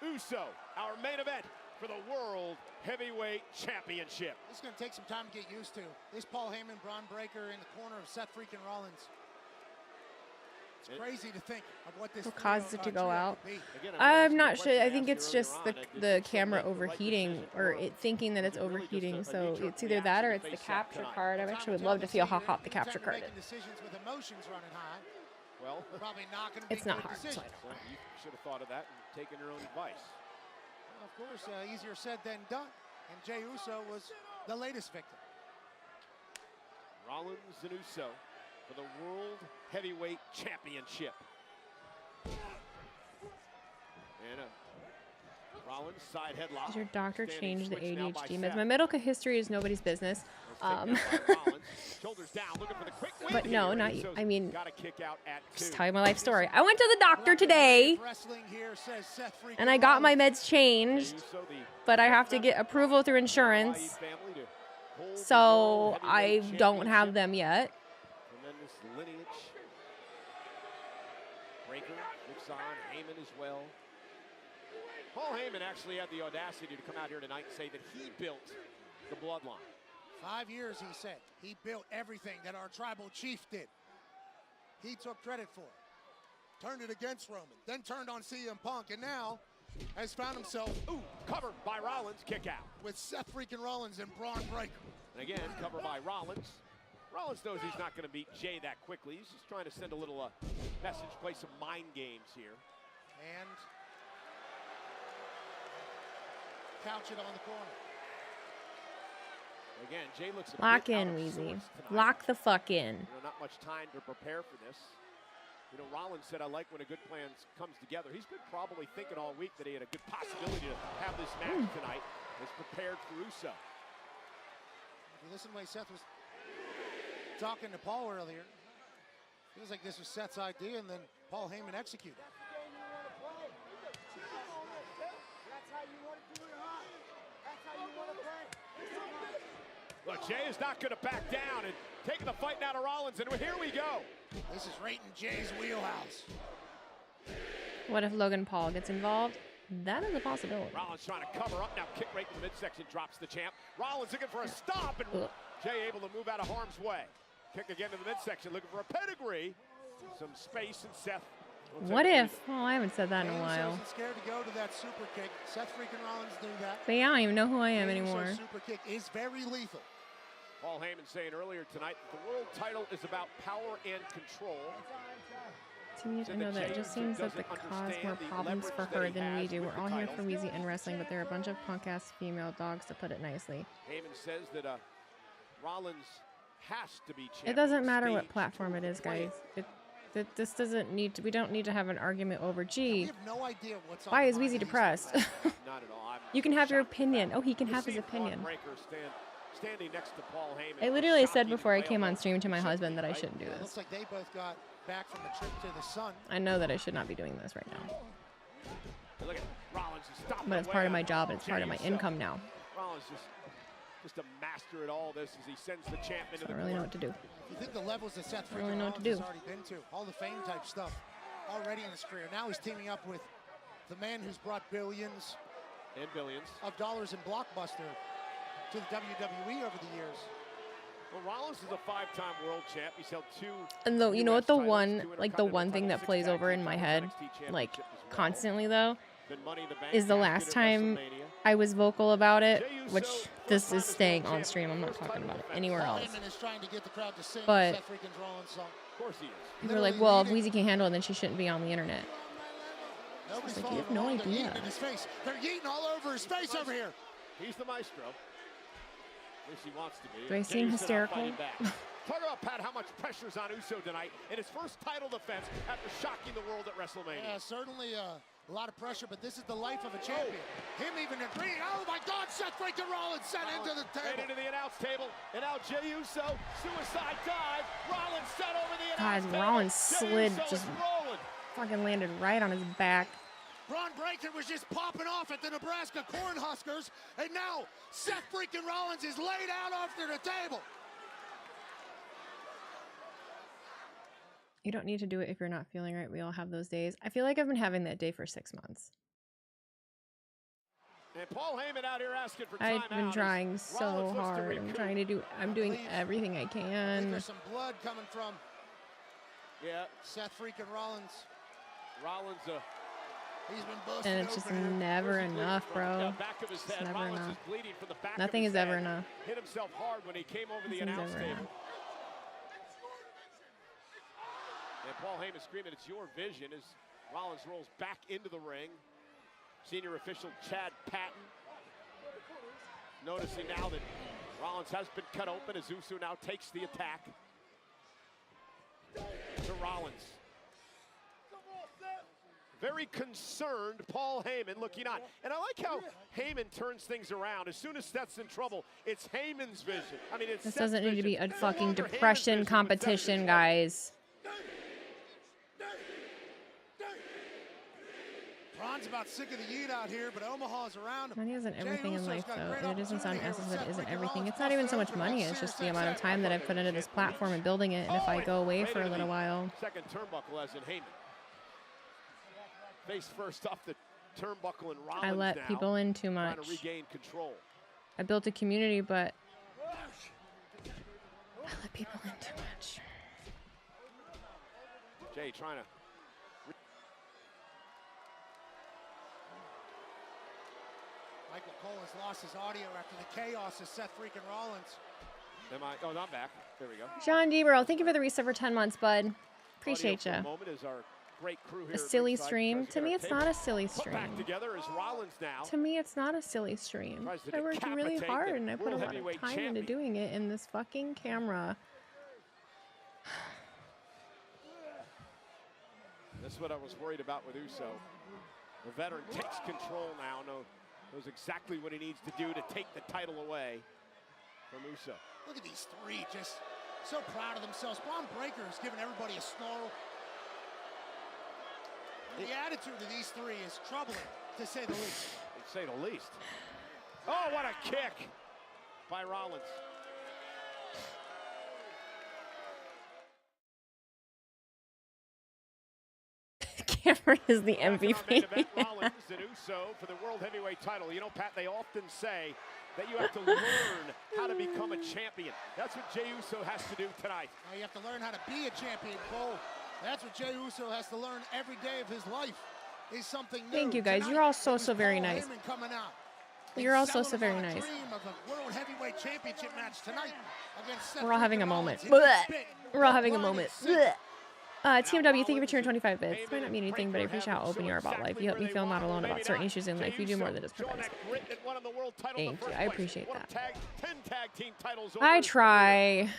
Uso, our main event for the World Heavyweight Championship. This is going to take some time to get used to. This Paul Heyman, Braun Breaker in the corner of Seth freaking Rollins. It's crazy to think of what this What caused it to go out? Again, I'm not sure. I think it's just the camera overheating, or it thinking that it's overheating. So it's either that or it's the capture card. I actually would love to feel how hot the capture card is. Decisions with emotions running high. Well, probably not going to it's not hard. So you should have thought of that and taken your own advice. Well, of course, easier said than done. And Jey Uso was the latest victim. Rollins and Uso for the World Heavyweight Championship. And Rollins side headlock. Does your doctor change the ADHD meds? My medical history is nobody's business. But no, not you. I mean, just telling my life story. I went to the doctor today, and I got my meds changed, but I have to get approval through insurance, so I don't have them yet. Tremendous lineage. Breaker looks on Heyman as well. Paul Heyman actually had the audacity to come out here tonight and say that he built the bloodline. 5 years, he said. He built everything that our tribal chief did. He took credit for it. Turned it against Roman, then turned on CM Punk, and now has found himself covered by Rollins, kick out. With Seth freaking Rollins and Braun Breaker. And again, covered by Rollins. Rollins knows he's not going to beat Jey that quickly. He's just trying to send a little message, play some mind games here. And couch it on the corner. Again, Jay looks a Lock bit out in, of Wheezy. sorts tonight. Lock the fuck in. You know, not much time to prepare for this. You know, Rollins said, I like when a good plan comes together. He's been probably thinking all week that he had a good possibility to have this match tonight. Has prepared for Uso. If you listen to the way Seth was talking to Paul earlier, feels like this was Seth's idea, and then Paul Heyman executed. Look, Jay is not going to back down and taking the fight now to Rollins, and here we go. This is right in Jay's wheelhouse. What if Logan Paul gets involved? That is a possibility. Rollins trying to cover up now. Kick right in the midsection, drops the champ. Rollins looking for a stop, and Jay able to move out of harm's way. Kick again to the midsection, looking for a pedigree. Some space, and Seth. What if? Oh, I haven't said that in a Heyman while. wasn't scared to go to that super kick. Seth freaking Rollins knew that. But yeah, I don't even know who I am anymore. Super kick is very lethal. Paul Heyman saying earlier tonight, the world title is about power and control. To me, I know that it just seems that the cause more problems for her than we do. We're all here for Wheezy and wrestling, but there are a bunch of punk-ass female dogs, to put it nicely. Heyman says that Rollins has to be champion. It doesn't matter what platform it is, guys. This doesn't need to. We don't need to have an argument over. Gee, We have no idea what's why on is Wheezy depressed? Not at all. You can have your opinion. Oh, he can have his opinion. Standing next to Paul Heyman. I literally said before I came on stream to my husband that I shouldn't do It looks this. like they both got back from the trip to the sun. I know that I should not be doing this right now. Look at Rollins is stopping But it's part of my job and it's part of my income now. Rollins just a master at all this as he sends the champ into I the don't really know corner. what to do. You think the levels that Seth I don't really freaking know what to Rollins do. has already been to, Hall of Fame type stuff already in his career. Now he's teaming up with the man who's brought billions and billions of dollars in Blockbuster to the WWE over the years. Well, Rollins is a 5-time world champ. He's held 2. And though, you know what, the one thing that plays over in my head, like constantly though, is the last time I was vocal about it, which this is staying on stream. I'm not talking about it anywhere else. Heyman is trying to get the crowd to sing But Seth freaking Rollins song. Of course he is. people are like, well, if Wheezy can't handle it, then she shouldn't be on the internet. Nobody's It's like, you have following no along. They're idea. yeeting in his face. They're yeeting all over his face over here. He's the maestro. At least he wants to be. Do I Jey seem Uso now hysterical? fighting back. Talk about, Pat, how much pressure's on Uso tonight in his first title defense after shocking the world at WrestleMania. Yeah, certainly a lot of pressure, but this is the life of a champion. Him even agreeing. Oh my God, Seth freaking Rollins sent into the table. Right into the announce table, and now Jey Uso, suicide dive. Rollins sent over the announce God, table. Rollins Jey slid, Uso just is rolling. fucking landed right on his back. Braun Breaker was just popping off at the Nebraska Cornhuskers, and now Seth freaking Rollins is laid out after the table. You don't need to do it if you're not feeling right. We all have those days. I feel like I've been having that day for 6 months. And Paul Heyman out here asking for timeout. I've been trying so hard. I'm doing everything I I think can. there's some blood coming from Yeah, Seth freaking Rollins. Rollins, He's been busted And it's just open here. never enough, bro. back of his It's head. never Rollins enough. is bleeding from the back Nothing of his is ever head. enough. Hit himself hard when he came over the Nothing's announce ever table. enough. And Paul Heyman screaming, it's your vision, as Rollins rolls back into the ring. Senior official Chad Patton noticing now that Rollins has been cut open as Uso now takes the attack to Rollins. Very concerned Paul Heyman looking on. And I like how Heyman turns things around. As soon as Seth's in trouble, it's Heyman's vision. I mean, it's This Seth's doesn't need to be a vision. No fucking longer Heyman's depression vision, but Seth's competition, vision. guys. Braun's about sick of the yeet out here, but Omaha's around him. Money isn't Jey everything in Uso's life, got a though. great And it doesn't sound opportunity essence, here but it with isn't Seth freaking everything. Rollins It's not even so much busted money. open It's just by the amount of time that I've put into this platform and building it. And if I go away for a little while, Second turnbuckle as in Heyman. Face first off the turnbuckle and Rollins I let now, people in too trying much. to regain control. I built a community, but I let people in too much. Jay trying to. Michael Cole has lost his audio after the chaos of Seth freaking Rollins. Oh, I'm back. There we go. John DeBro, thank you for the reset for 10 months, bud. Appreciate Audio for you. a moment as our great crew here. A silly stream? To me, it's not a silly stream. Back together is Rollins now. To me, it's not a silly stream. I worked really hard and I put a lot of time into doing it, and this fucking camera. That's what I was worried about with Uso. The veteran takes control now. Knows exactly what he needs to do to take the title away from Uso. Look at these three, just so proud of themselves. Braun Breaker has given everybody a snarl. The attitude of these three is troubling, to say the least. To say the least. Oh, what a kick by Rollins. Cameron is the MVP. Rollins and Uso for the World Heavyweight title. You know, Pat, they often say that you have to learn how to become a champion. That's what Jey Uso has to do tonight. Now you have to learn how to be a champion, Cole. That's what Jey Uso has to learn every day of his life. Is something new. Thank you, guys. Tonight, you're all so very nice. You're all so very nice. We're all having a moment. We're all having a moment. TMW, thank you for cheering 25 bits. Might not mean anything, but I appreciate how open you are about life. You help me feel not alone about certain issues in life. You do more than just provide. Thank you. I appreciate that. I try.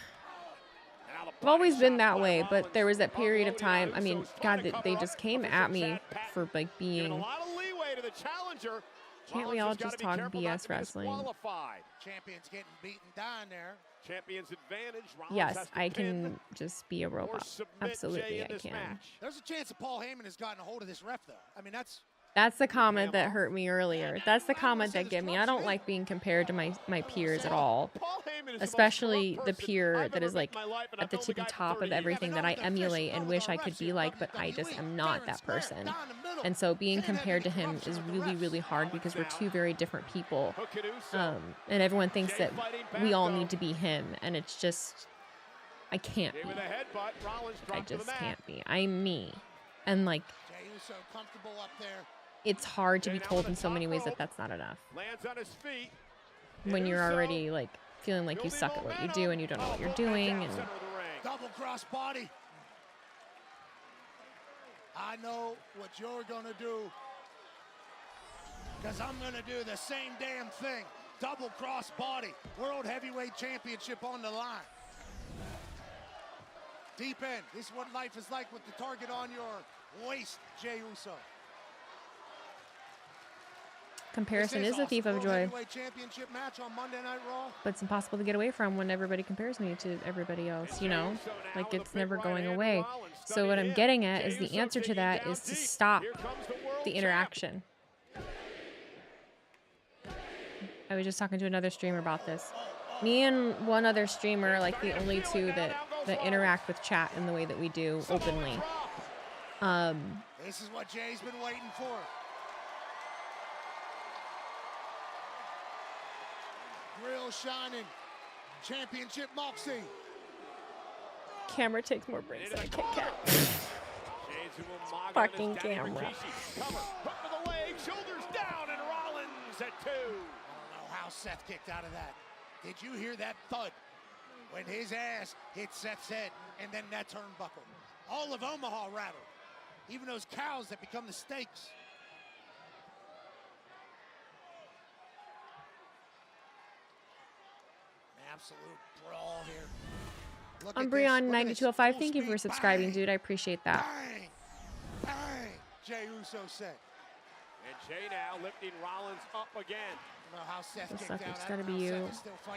I've always been that way, but there was that period of time. I mean, God, they just came at me for like being. Can't we all just talk BS wrestling? Champions getting beaten down there. Champions advantage. Yes, I can just be a robot. Absolutely, I can. There's a chance that Paul Heyman has gotten a hold of this ref, though. I mean, that's the comment that hurt me earlier. That's the comment that get me. I don't like being compared to my peers at all. Especially the peer that is like at the tippy top of everything that I emulate and wish I could be like, but I just am not that person. And so being compared to him is really, really hard because we're two very different people. And everyone thinks that we all need to be him. And it's just, I can't be. I just can't be. I'm me. And like, it's hard to be told in so many ways that that's not enough. When you're already like feeling like you suck at what you do and you don't know what you're doing. And double cross body. I know what you're gonna do, because I'm gonna do the same damn thing. Double cross body. World Heavyweight Championship on the line. Deep end. This is what life is like with the target on your waist, Jey Uso. Comparison is a thief of joy. Championship match on Monday Night Raw. But it's impossible to get away from when everybody compares me to everybody else, you know? Like, it's never going away. So what I'm getting at is the answer to that is to stop the interaction. I was just talking to another streamer about this. Me and one other streamer, like the only two that interact with chat in the way that we do openly. This is what Jay's been waiting for. Grill shining. Championship Moxie. Camera takes more breaks than a Kit Kat. Fucking camera. Cover. Hook to the leg. Shoulders down, and Rollins at 2. I don't know how Seth kicked out of that. Did you hear that thud? When his ass hit Seth's head, and then that turnbuckle. All of Omaha rattled. Even those cows that become the steaks. Absolute brawl here. I'm Breon9205. Thank you for subscribing, dude. I appreciate that. Bang! Bang! Jey Uso said. And Jey now lifting Rollins up again. It's gotta be you.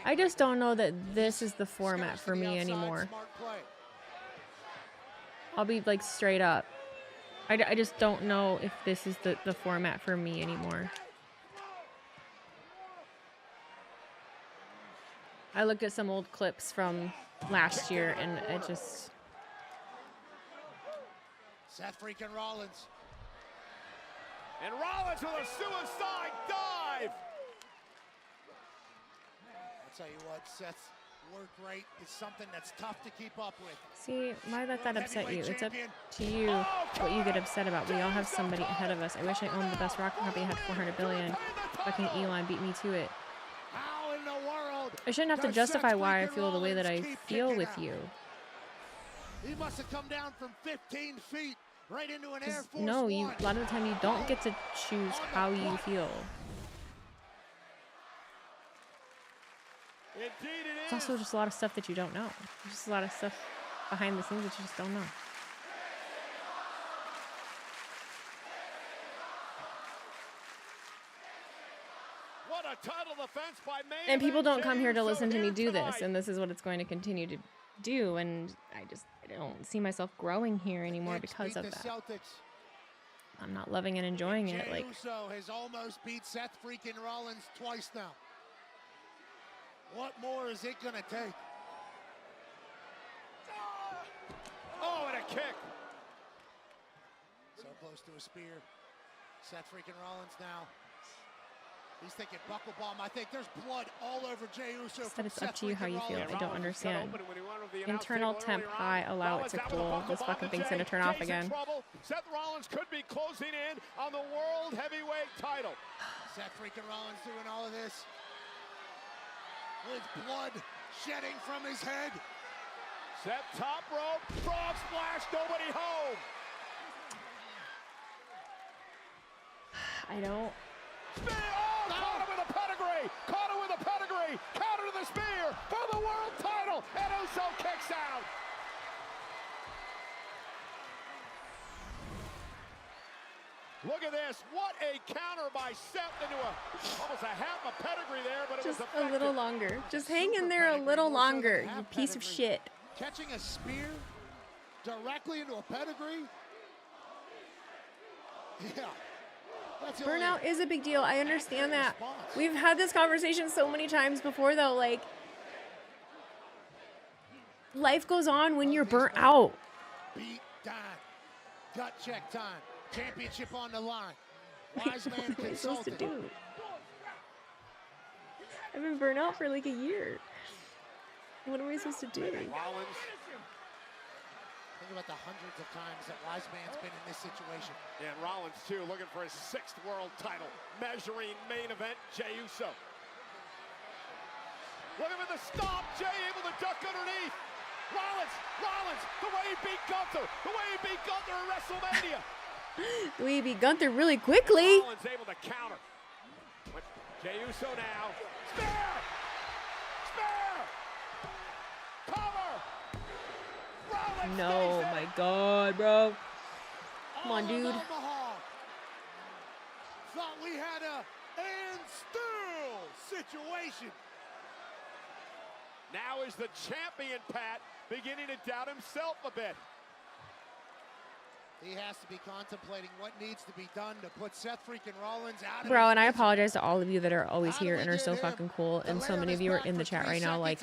I just don't know that this is the format for me anymore. I'll be like straight up. I just don't know if this is the format for me anymore. I looked at some old clips from last year and it just... Seth freaking Rollins. And Rollins with a suicide dive. I'll tell you what, Seth's work rate is something that's tough to keep up with. See, why let that upset you? It's up to you what you get upset about. We all have somebody ahead of us. I wish I owned the best rocket company had 400 billion. Fucking Elon beat me to it. How in the world? I shouldn't have to justify why I feel the way that I feel with you. He must have come down from 15 feet right into an Air Force No, One. a lot of the time you don't get to choose how you feel. Indeed it It's also just a lot of stuff that you don't know. There's just a lot of stuff behind the scenes that you just don't know. What a title defense by main And people event don't come here to Uso listen to me here do tonight. this, and this is what it's going to continue to do, and I don't see myself growing here anymore because of that. I'm not loving and enjoying it. Like, Uso has almost beat Seth freaking Rollins twice now. What more is it gonna take? Oh, and a kick. So close to a spear. Seth freaking Rollins now. He's thinking buckle bomb. I think there's blood all over Jey Uso. said it's up to you how you feel. I don't understand. Internal temp high, allow it to cool. This fucking thing's gonna turn off again. Seth Rollins could be closing in on the World Heavyweight title. Seth freaking Rollins doing all of this with blood shedding from his head. Seth top rope, frog splash, nobody home. I don't. Spear! Oh, caught him with a pedigree! Caught him with a pedigree! Counter to the spear for the world title! And Uso kicks out! Look at this. What a counter by Seth into almost a half a pedigree there, but it Just was a effective. little longer. Just hang in there a little longer, you piece of shit. Catching a spear directly into a pedigree. Yeah. Burnout is a big deal. I understand that. We've had this conversation so many times before, though. Like, life goes on when you're burnt out. Beat down. Gut check time. Championship on the line. Wise man What am I supposed to consulted. do? I've been burnt out for like a year. What am I supposed to do? Rollins. Think about the hundreds of times that Wise Man's been in this situation. And Rollins, too, looking for his 6th world title. Measuring main event, Jey Uso. Looking for the stomp. Jey able to duck underneath. Rollins, the way he beat Gunther. The way he beat Gunther in WrestleMania. We beat Gunther really quickly. Rollins able to counter. But Jey Uso now. Spear! Cover! Rollins No, stays my in. God, bro. Come on, All of dude. Omaha thought we had a and still situation. Now is the champion, Pat, beginning to doubt himself a bit. He has to be contemplating what needs to be done to put Seth freaking Rollins out of Bro, his and I misery. apologize to all of you that are always here and are so fucking cool. And so many of you are in the chat right now. Like,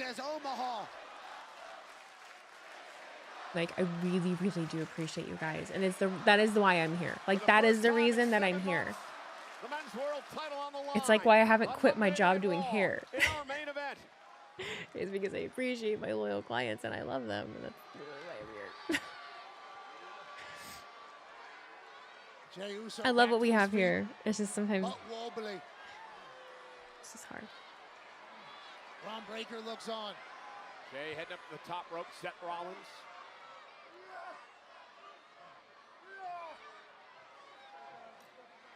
I really, really do appreciate you guys. And that is why I'm here. Like, that is the reason that I'm here. The men's world title on the line. It's like why I haven't quit my job doing hair. In our main event. It's because I appreciate my loyal clients and I love them. And that's really why I'm here. Jey Uso I love back what we to his have feet, here. It's just sometimes but wobbly. it's just hard. Ron Breaker looks on. Jey heading up to the top rope, Seth Rollins.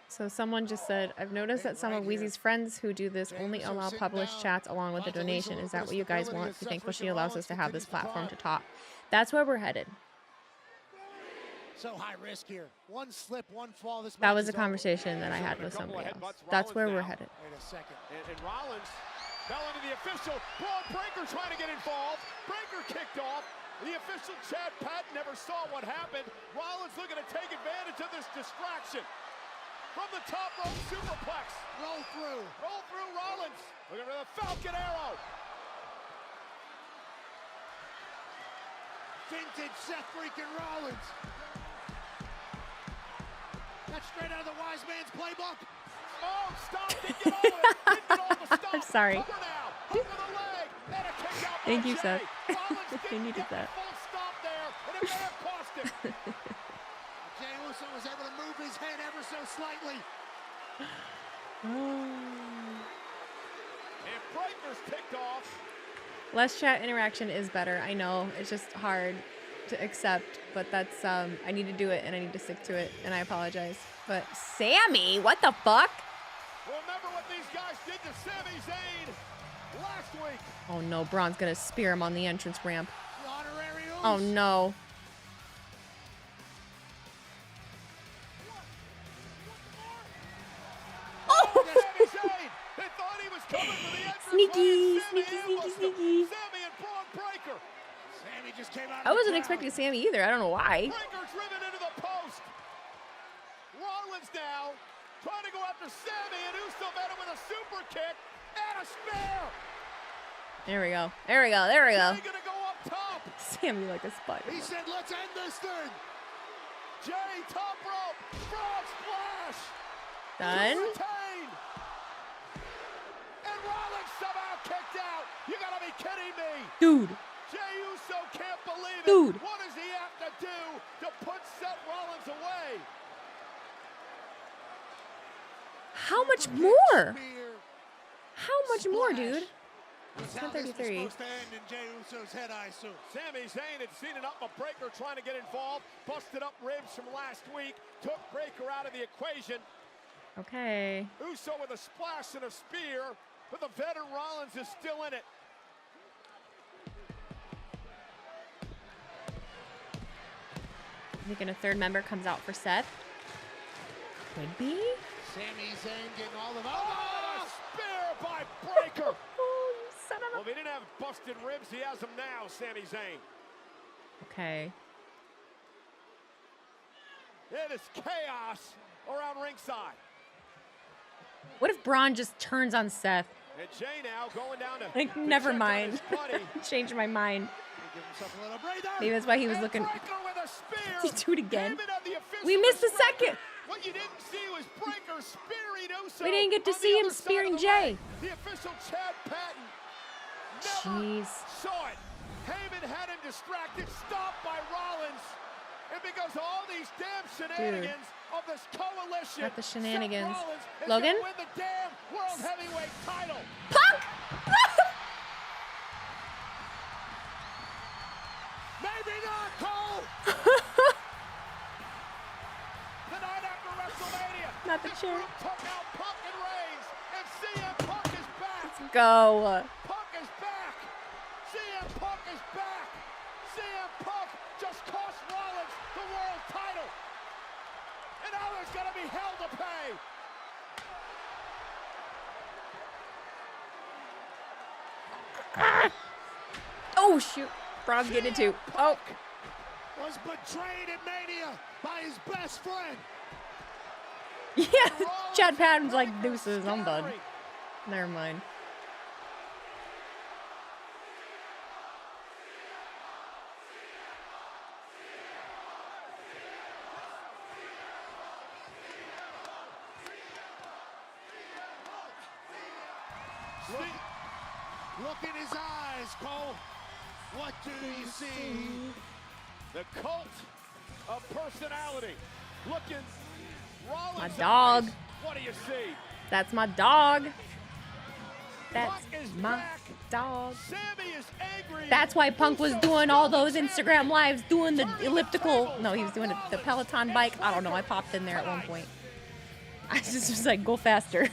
So someone just said, I've noticed that some of Wheezy's friends who do this only allow published chats along with a donation. Is that what you guys want? Be thankful she allows us to have this platform to talk. That's where we're headed. So high risk here. One slip, one fall. This That match was a is over. conversation that I had with somebody else. That's where we're headed. Wait a second. And Rollins fell into the official. Brawl Breaker trying to get involved. Breaker kicked off. The official Chad Patton never saw what happened. Rollins looking to take advantage of this distraction. From the top rope superplex. Roll through. Roll through Rollins. Looking for the Falcon Arrow. Vintage Seth freaking Rollins. That's straight out of the Wise Man's playbook. Oh, stop. Didn't get all of it. Didn't get all the stop. I'm sorry. Cover now. Hook with a leg. And a kick out by Thank you, Jey. Seth. Rollins I didn't needed get that. the full stop there. And it may have cost him. Jey Uso was able to move his head ever so slightly. And Breaker's kicked off. Less chat interaction is better. I know. It's just hard. to accept, but that's I need to do it and I need to stick to it, and I apologize. But Sammy, what the fuck? Remember what these guys did to Sami Zayn last week. Oh no, Braun's gonna spear him on the entrance ramp. The honorary Oh no. Sami Zayn, they thought he was coming for the entrance. Sneaky, sneaky, sneaky, sneaky. Sammy and Braun Breaker. Sammy just came out. I wasn't expecting Sammy either. I don't know why. Breaker driven into the post. Rollins now trying to go after Sammy, and Uso met him with a super kick and a spear. There we go. There we go. There we go. Jay gonna go up top. Sammy like a spot. He said, "Let's end this thing." Jay top rope, frog splash. Done. Retained. And Rollins somehow kicked out. You gotta be kidding me. Dude. Jey Uso can't believe it. Dude. What does he have to do to put Seth Rollins away? How much more? How much more, dude? It's How this was 133. supposed to end in Jey Uso's head, I assume. Sami Zayn had seen it up a Breaker trying to get involved, busted up ribs from last week, took Breaker out of the equation. Okay. Uso with a splash and a spear, but the veteran Rollins is still in it. Thinking a third member comes out for Seth. Could be. Sami Zayn getting all of Oh, spear by Breaker. Oh, you son of Well, if he didn't have busted ribs, he has them now, Sami Zayn. Okay. It is chaos around ringside. What if Braun just turns on Seth? And Jay now going down to Like, to never check on mind. his buddy. Changed my mind. Give himself a little breather. Maybe that's why he was looking. Breaker with a spear. Did he do it again? Gave it on the official We missed the Breaker. second. What you didn't see was Breaker spearing Uso. We didn't get to on the see him other side of spearing the Jay. ring. The official Chad Patton never Jeez. saw it. Heyman had him distracted, stopped by Rollins. And because of all these damn shenanigans of this coalition, Not the shenanigans. Seth Rollins is Logan? gonna win the damn World Heavyweight title. Punk! Maybe not, Cole. The night after WrestleMania, Not the this chair. group took out Punk and Reigns, and CM Punk is back. Go. Punk is back. CM Punk is back. CM Punk just cost Rollins the world title. And now there's going to be hell to pay. Oh, shoot. Braun's getting it too. Oh. Was betrayed at Mania by his best friend. Yeah. Chad Patton's like, deuces, I'm done. Never mind. Look in his eyes, Cole. What do you see? The cult of personality. Looking Rollins. My dog. eyes. What do you see? That's my dog. That's Punk is my back. dog. Sammy is angry. That's why Punk was doing all those Instagram lives, doing the elliptical. No, he was doing the Peloton bike. I don't know. I popped in there at one point. I just was like, go faster.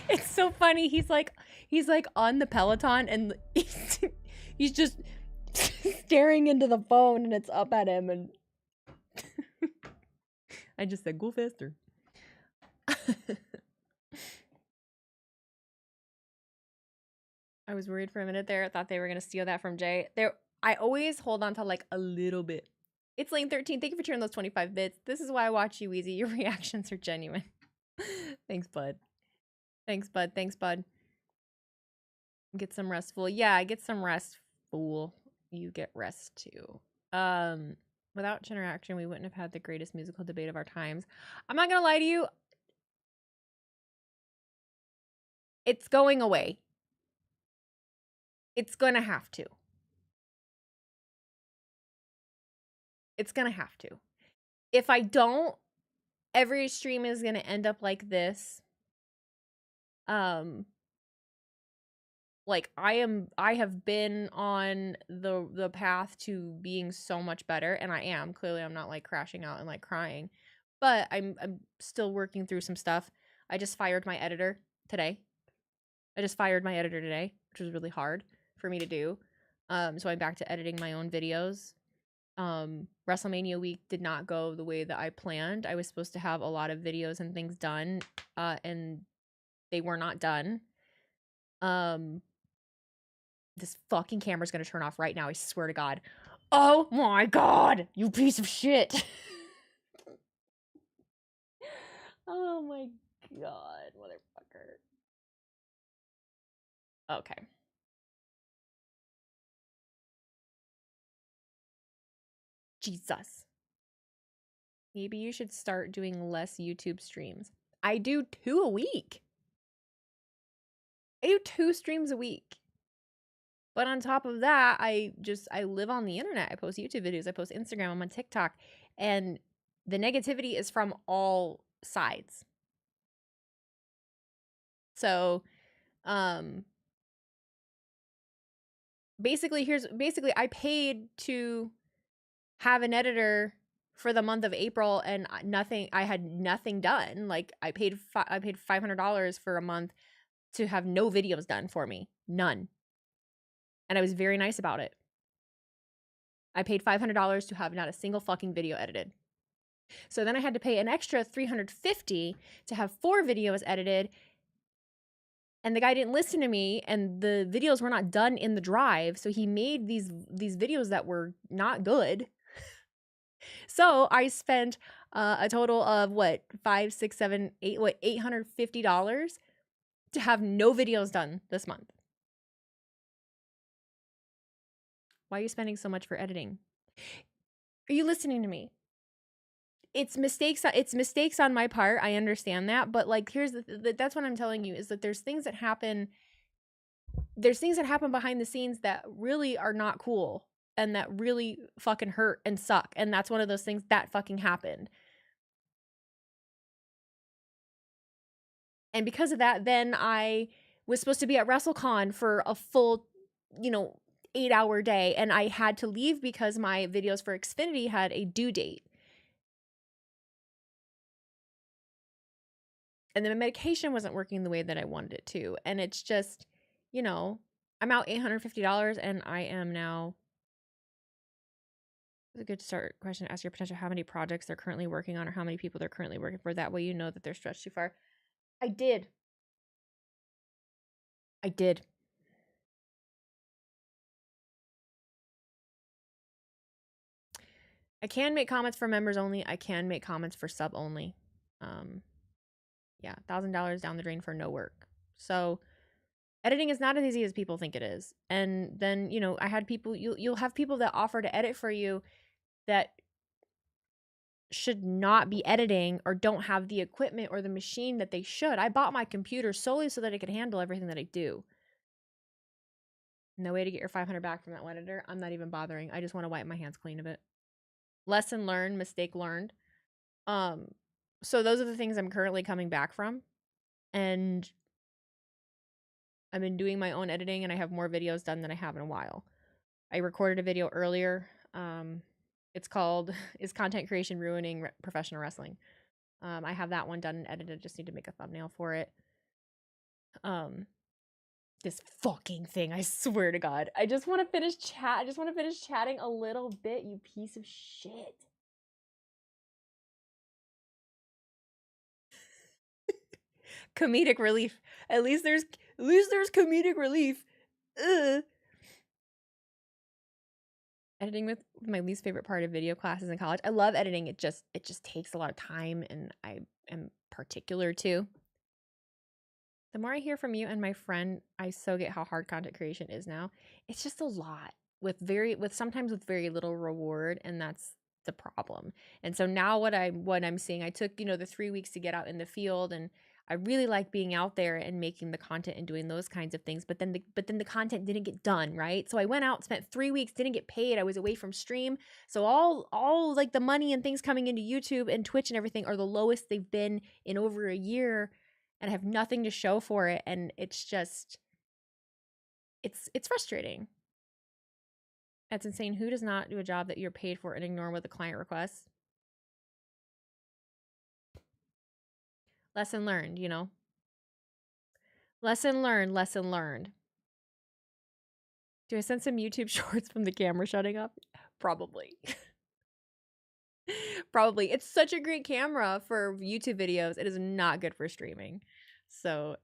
It's so funny. He's like on the Peloton and he's just staring into the phone and it's up at him and I just said, go faster. I was worried for a minute there. I thought they were going to steal that from Jay. I always hold on to like a little bit. It's Lane 13. Thank you for sharing those 25 bits. This is why I watch you, Wheezy. Your reactions are genuine. Thanks, bud. Thanks, bud. Thanks, bud. Get some rest, fool. Yeah, get some rest, fool. You get rest too. Without interaction, we wouldn't have had the greatest musical debate of our times. I'm not gonna lie to you. It's going away. It's gonna have to. It's gonna have to. If I don't, every stream is gonna end up like this. Like I have been on the path to being so much better, and I am. Clearly I'm not like crashing out and like crying, but I'm still working through some stuff. I just fired my editor today. Which was really hard for me to do. So I'm back to editing my own videos. WrestleMania week did not go the way that I planned. I was supposed to have a lot of videos and things done, and they were not done. This fucking camera's gonna turn off right now, I swear to God. Oh my God, you piece of shit. Oh my God, motherfucker. Okay. Jesus. Maybe you should start doing less YouTube streams. I do 2 a week. I do 2 streams a week. But on top of that, I live on the internet. I post YouTube videos, I post Instagram, I'm on TikTok, and the negativity is from all sides. So, basically I paid to have an editor for the month of April, and I had nothing done. Like I paid $500 for a month to have no videos done for me. None. And I was very nice about it. I paid $500 to have not a single fucking video edited. So then I had to pay an extra $350 to have 4 videos edited. And the guy didn't listen to me, and the videos were not done in the drive. So he made these videos that were not good. So I spent a total of $850 to have no videos done this month. Why are you spending so much for editing? Are you listening to me? It's mistakes on my part. I understand that, but like that's what I'm telling you is that there's things that happen behind the scenes that really are not cool and that really fucking hurt and suck, and that's one of those things that fucking happened. And because of that, then I was supposed to be at WrestleCon for a full, 8-hour day, and I had to leave because my videos for Xfinity had a due date. And then my medication wasn't working the way that I wanted it to. And it's just, I'm out $850, and I am now. It's a good start question to ask your potential how many projects they're currently working on or how many people they're currently working for. That way you know that they're stretched too far. I did. I can make comments for members only. I can make comments for sub only. Yeah, $1,000 down the drain for no work. So editing is not as easy as people think it is. And then, I had people, you'll have people that offer to edit for you that should not be editing or don't have the equipment or the machine that they should. I bought my computer solely so that it could handle everything that I do. No way to get your $500 back from that editor. I'm not even bothering. I just want to wipe my hands clean of it. Lesson learned, mistake learned. So those are the things I'm currently coming back from. And I've been doing my own editing, and I have more videos done than I have in a while. I recorded a video earlier. It's called, Is Content Creation Ruining Professional Wrestling? I have that one done and edited. Just need to make a thumbnail for it. This fucking thing, I swear to God. I just want to finish chatting a little bit, you piece of shit. Comedic relief. At least there's comedic relief. Ugh. Editing was my least favorite part of video classes in college. I love editing. It just takes a lot of time, and I am particular too. The more I hear from you and my friend, I so get how hard content creation is now. It's just a lot sometimes with very little reward, and that's the problem. And so now what I'm seeing, I took, the 3 weeks to get out in the field, and I really like being out there and making the content and doing those kinds of things. But then the content didn't get done, right? So I went out, spent 3 weeks, didn't get paid. I was away from stream. So all like the money and things coming into YouTube and Twitch and everything are the lowest they've been in over a year. And I have nothing to show for it. And it's just, it's frustrating. That's insane. Who does not do a job that you're paid for and ignore what the client requests? Lesson learned, you know? Lesson learned, lesson learned. Do I send some YouTube shorts from the camera shutting up? Probably. Probably. It's such a great camera for YouTube videos. It is not good for streaming. So,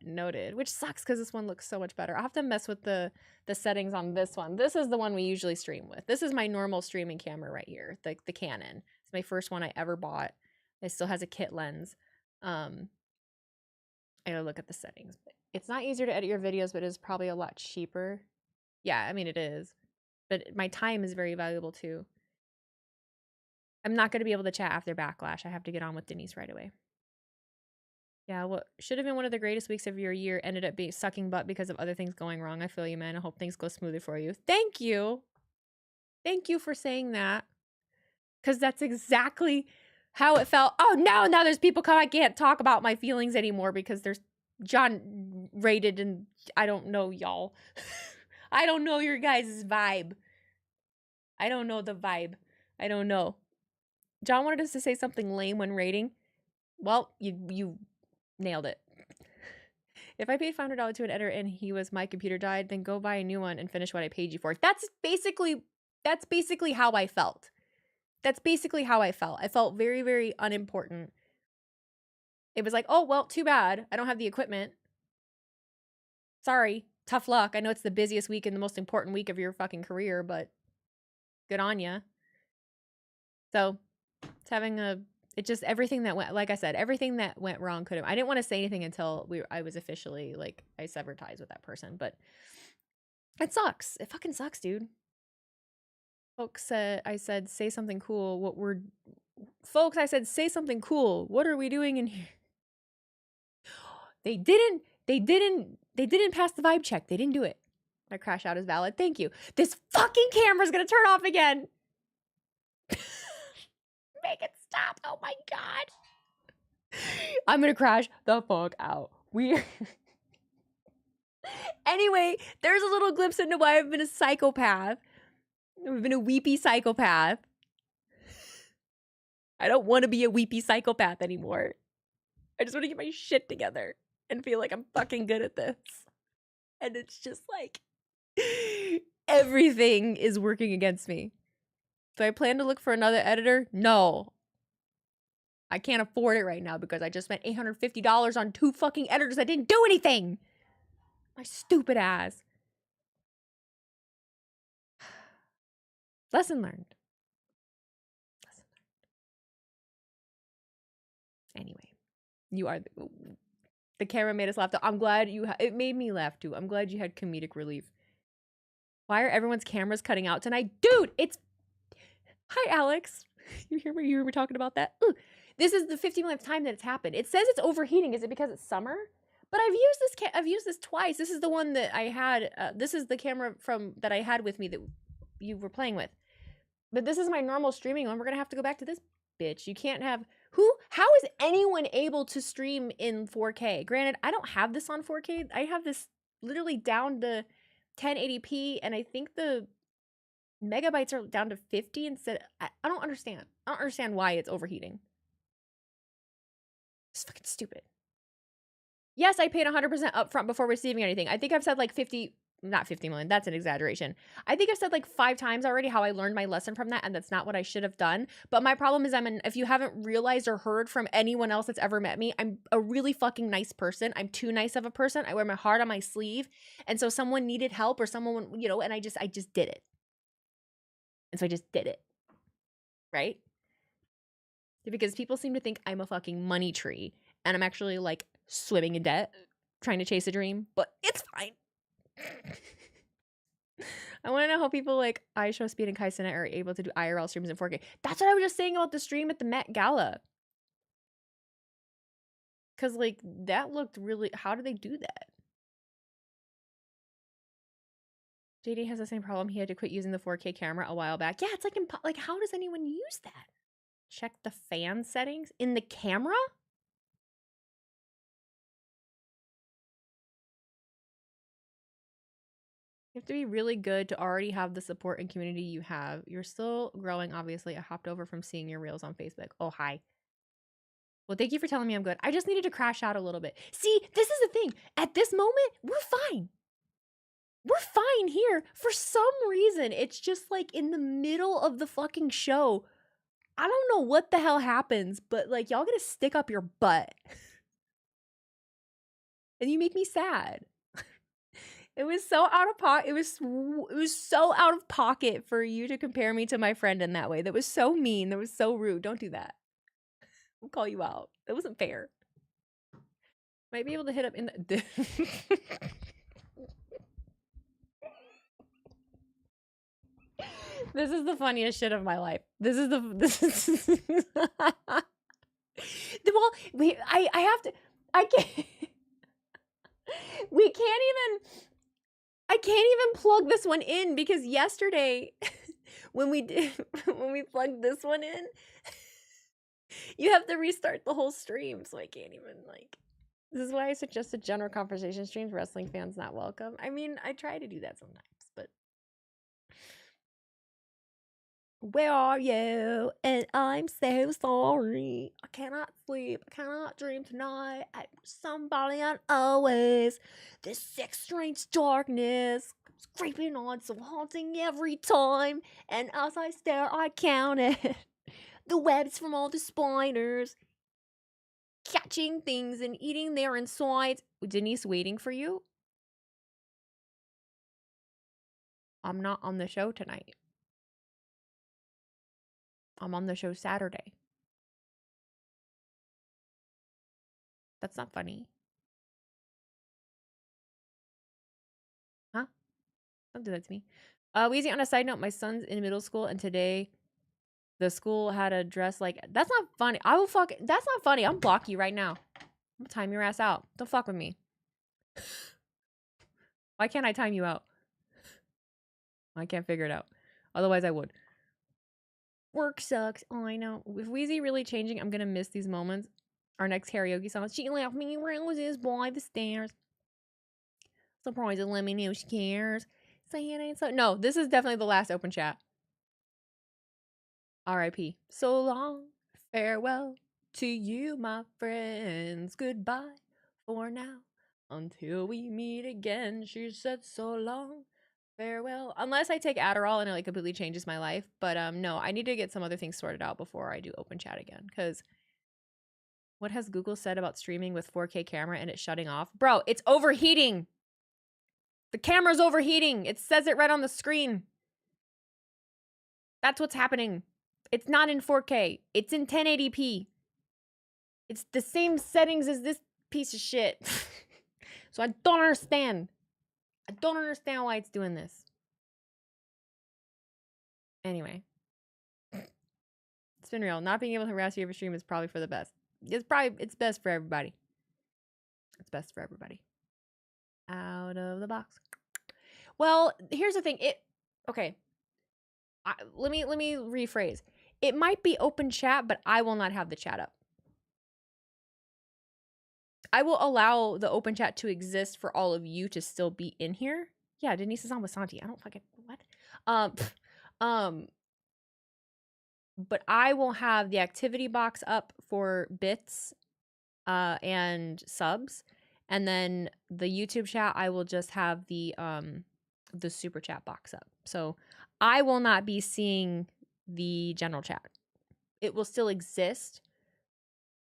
noted. Which sucks because this one looks so much better. I'll have to mess with the settings on this one. This is the one we usually stream with. This is my normal streaming camera right here. The Canon. It's my first one I ever bought. It still has a kit lens. I gotta look at the settings. It's not easier to edit your videos, but it is probably a lot cheaper. Yeah, I mean, it is. But my time is very valuable too. I'm not going to be able to chat after Backlash. I have to get on with Denise right away. Yeah, what should have been one of the greatest weeks of your year ended up being sucking butt because of other things going wrong. I feel you, man. I hope things go smoother for you. Thank you. Thank you for saying that. Because that's exactly how it felt. Oh, no, now there's people come. I can't talk about my feelings anymore because there's John rated and I don't know, y'all. I don't know your guys' vibe. I don't know the vibe. I don't know. John wanted us to say something lame when rating. Well, you nailed it. If I paid $500 to an editor and my computer died, then go buy a new one and finish what I paid you for. That's basically how I felt. That's basically how I felt. I felt very, very unimportant. It was like, oh, well, too bad. I don't have the equipment. Sorry. Tough luck. I know it's the busiest week and the most important week of your fucking career, but good on ya. So it's having everything that went, like I said, everything that went wrong could have, I didn't want to say anything until I was officially, like, I severed ties with that person, but it sucks. It fucking sucks, dude. Folks said, I said, say something cool. Folks, I said, say something cool. What are we doing in here? They didn't pass the vibe check. They didn't do it. My crash out is valid. Thank you. This fucking camera's gonna turn off again. Make it stop. Oh my God. I'm gonna crash the fuck out. Anyway, there's a little glimpse into why I've been a psychopath. I've been a weepy psychopath. I don't want to be a weepy psychopath anymore. I just want to get my shit together and feel like I'm fucking good at this. And it's just like everything is working against me. Do I plan to look for another editor? No. I can't afford it right now because I just spent $850 on 2 fucking editors that didn't do anything. My stupid ass. Lesson learned. Anyway, you are the camera made us laugh. I'm glad it made me laugh too. I'm glad you had comedic relief. Why are everyone's cameras cutting out tonight? Dude, hi, Alex. You were talking about that? Ooh, this is the 15th time that it's happened. It says it's overheating. Is it because it's summer? But I've used this twice. This is the one that I had. This is the camera that I had with me that you were playing with. But this is my normal streaming one. We're going to have to go back to this bitch. You can't have... How is anyone able to stream in 4K? Granted, I don't have this on 4K. I have this literally down to 1080p, and I think the megabytes are down to 50 instead. I don't understand. I don't understand why it's overheating. It's fucking stupid. Yes, I paid 100% upfront before receiving anything. I think I've said like 50... Not 50 million. That's an exaggeration. I think I've said like 5 times already how I learned my lesson from that, and that's not what I should have done. But my problem is if you haven't realized or heard from anyone else that's ever met me, I'm a really fucking nice person. I'm too nice of a person. I wear my heart on my sleeve. And so someone needed help or someone, and I just did it. And so I just did it. Right? Because people seem to think I'm a fucking money tree and I'm actually like swimming in debt, trying to chase a dream, but it's fine. I want to know how people like iShow Speed and Kai Cenat are able to do IRL streams in 4K. That's what I was just saying about the stream at the Met Gala. Because like that looked really... How do they do that? JD has the same problem. He had to quit using the 4K camera a while back. Yeah, it's like how does anyone use that? Check the fan settings in the camera? You have to be really good to already have the support and community you have. You're still growing, obviously. I hopped over from seeing your reels on Facebook. Oh, hi. Well, thank you for telling me I'm good. I just needed to crash out a little bit. See, this is the thing. At this moment, we're fine. We're fine here. For some reason, it's just like in the middle of the fucking show. I don't know what the hell happens, but like y'all gotta stick up your butt. And you make me sad. It was so out of pocket. It was so out of pocket for you to compare me to my friend in that way. That was so mean. That was so rude. Don't do that. I'll call you out. That wasn't fair. Might be able to hit up in the This is the funniest shit of my life. This is well, I have to I can't I can't even plug this one in because yesterday when we plugged this one in, you have to restart the whole stream, so I can't even like. This is why I suggested general conversation streams. Wrestling fans not welcome. I mean, I try to do that sometimes, but where are you? And I'm so sorry. I cannot sleep. I cannot dream tonight. I somebody and always. This sick, strange darkness comes creeping on, so haunting every time. And as I stare, I count it. The webs from all the spiders. Catching things and eating their insides. Denise waiting for you? I'm not on the show tonight. I'm on the show Saturday. That's not funny. Huh? Don't do that to me. Wheezy, on a side note, my son's in middle school and today the school had a dress like... That's not funny. I will fuck... That's not funny. I'm block you right now. I'm gonna time your ass out. Don't fuck with me. Why can't I time you out? I can't figure it out. Otherwise, I would. Work sucks. Oh, I know. With Wheezy really changing, I'm gonna miss these moments. Our next karaoke song. She left me roses by the stairs. Surprised and let me know she cares. Say it ain't so. No, this is definitely the last open chat. R.I.P. So long. Farewell to you, my friends. Goodbye for now. Until we meet again. She said so long. Farewell. Unless I take Adderall and it like completely changes my life. But no, I need to get some other things sorted out before I do open chat again. Because what has Google said about streaming with 4K camera and it shutting off? Bro, it's overheating. The camera's overheating. It says it right on the screen. That's what's happening. It's not in 4K. It's in 1080p. It's the same settings as this piece of shit. So I don't understand. I don't understand why it's doing this. Anyway. It's been real. Not being able to harass you every stream is probably for the best. It's best for everybody. It's best for everybody. Out of the box. Well, here's the thing. Okay. Let me rephrase. It might be open chat, but I will not have the chat up. I will allow the open chat to exist for all of you to still be in here. Yeah, Denise is on with Santi. I don't fucking what? But I will have the activity box up for bits and subs, and then the YouTube chat I will just have the super chat box up. So I will not be seeing the general chat. It will still exist,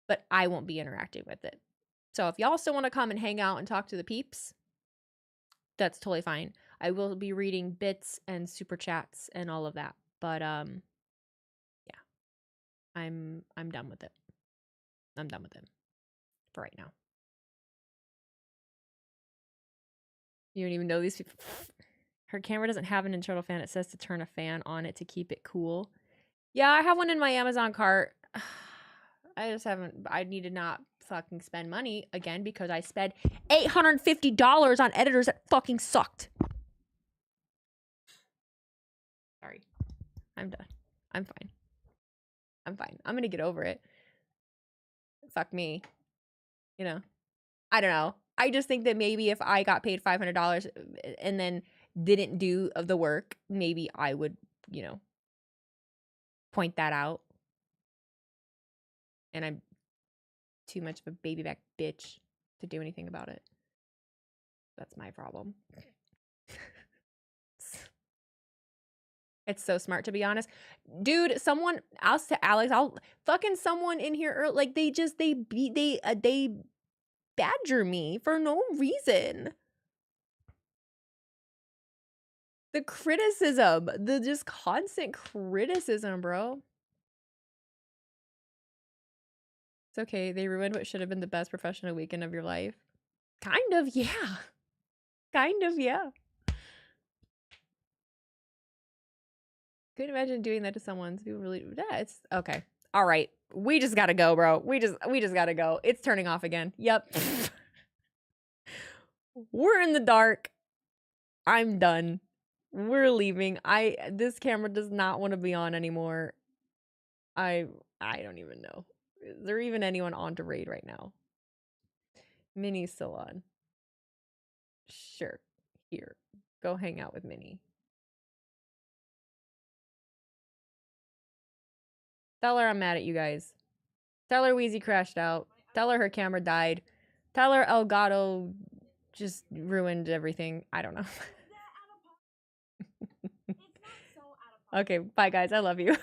but I won't be interacting with it. So if y'all still want to come and hang out and talk to the peeps, that's totally fine. I will be reading bits and super chats and all of that. But yeah. I'm done with it. I'm done with it for right now. You don't even know these people. Her camera doesn't have an internal fan. It says to turn a fan on it to keep it cool. Yeah, I have one in my Amazon cart. I just haven't. I need to not fucking spend money again because I spent $850 on editors that fucking sucked. Sorry. I'm done. I'm fine. I'm fine. I'm gonna get over it. Fuck me. You know. I don't know. I just think that maybe if I got paid $500 and then didn't do of the work, maybe I would, you know, point that out. And I'm too much of a baby back bitch to do anything about it. That's my problem. It's so smart, to be honest. Dude, someone, I'll say Alex, someone in here, like, they badger me for no reason. The criticism, the just constant criticism, bro. It's okay. They ruined what should have been the best professional weekend of your life. Kind of, yeah. Kind of, yeah. Couldn't imagine doing that to someone. People really, yeah, it's okay. All right. We just gotta go, bro. We just gotta go. It's turning off again. Yep. We're in the dark. I'm done. We're leaving. This camera does not want to be on anymore. I don't even know. Is there even anyone on to raid right now? Minnie's still on. Sure. Here. Go hang out with Minnie. Tell her I'm mad at you guys. Tell her Wheezy crashed out. Tell her camera died. Tell her Elgato just ruined everything. I don't know. Okay, bye guys. I love you.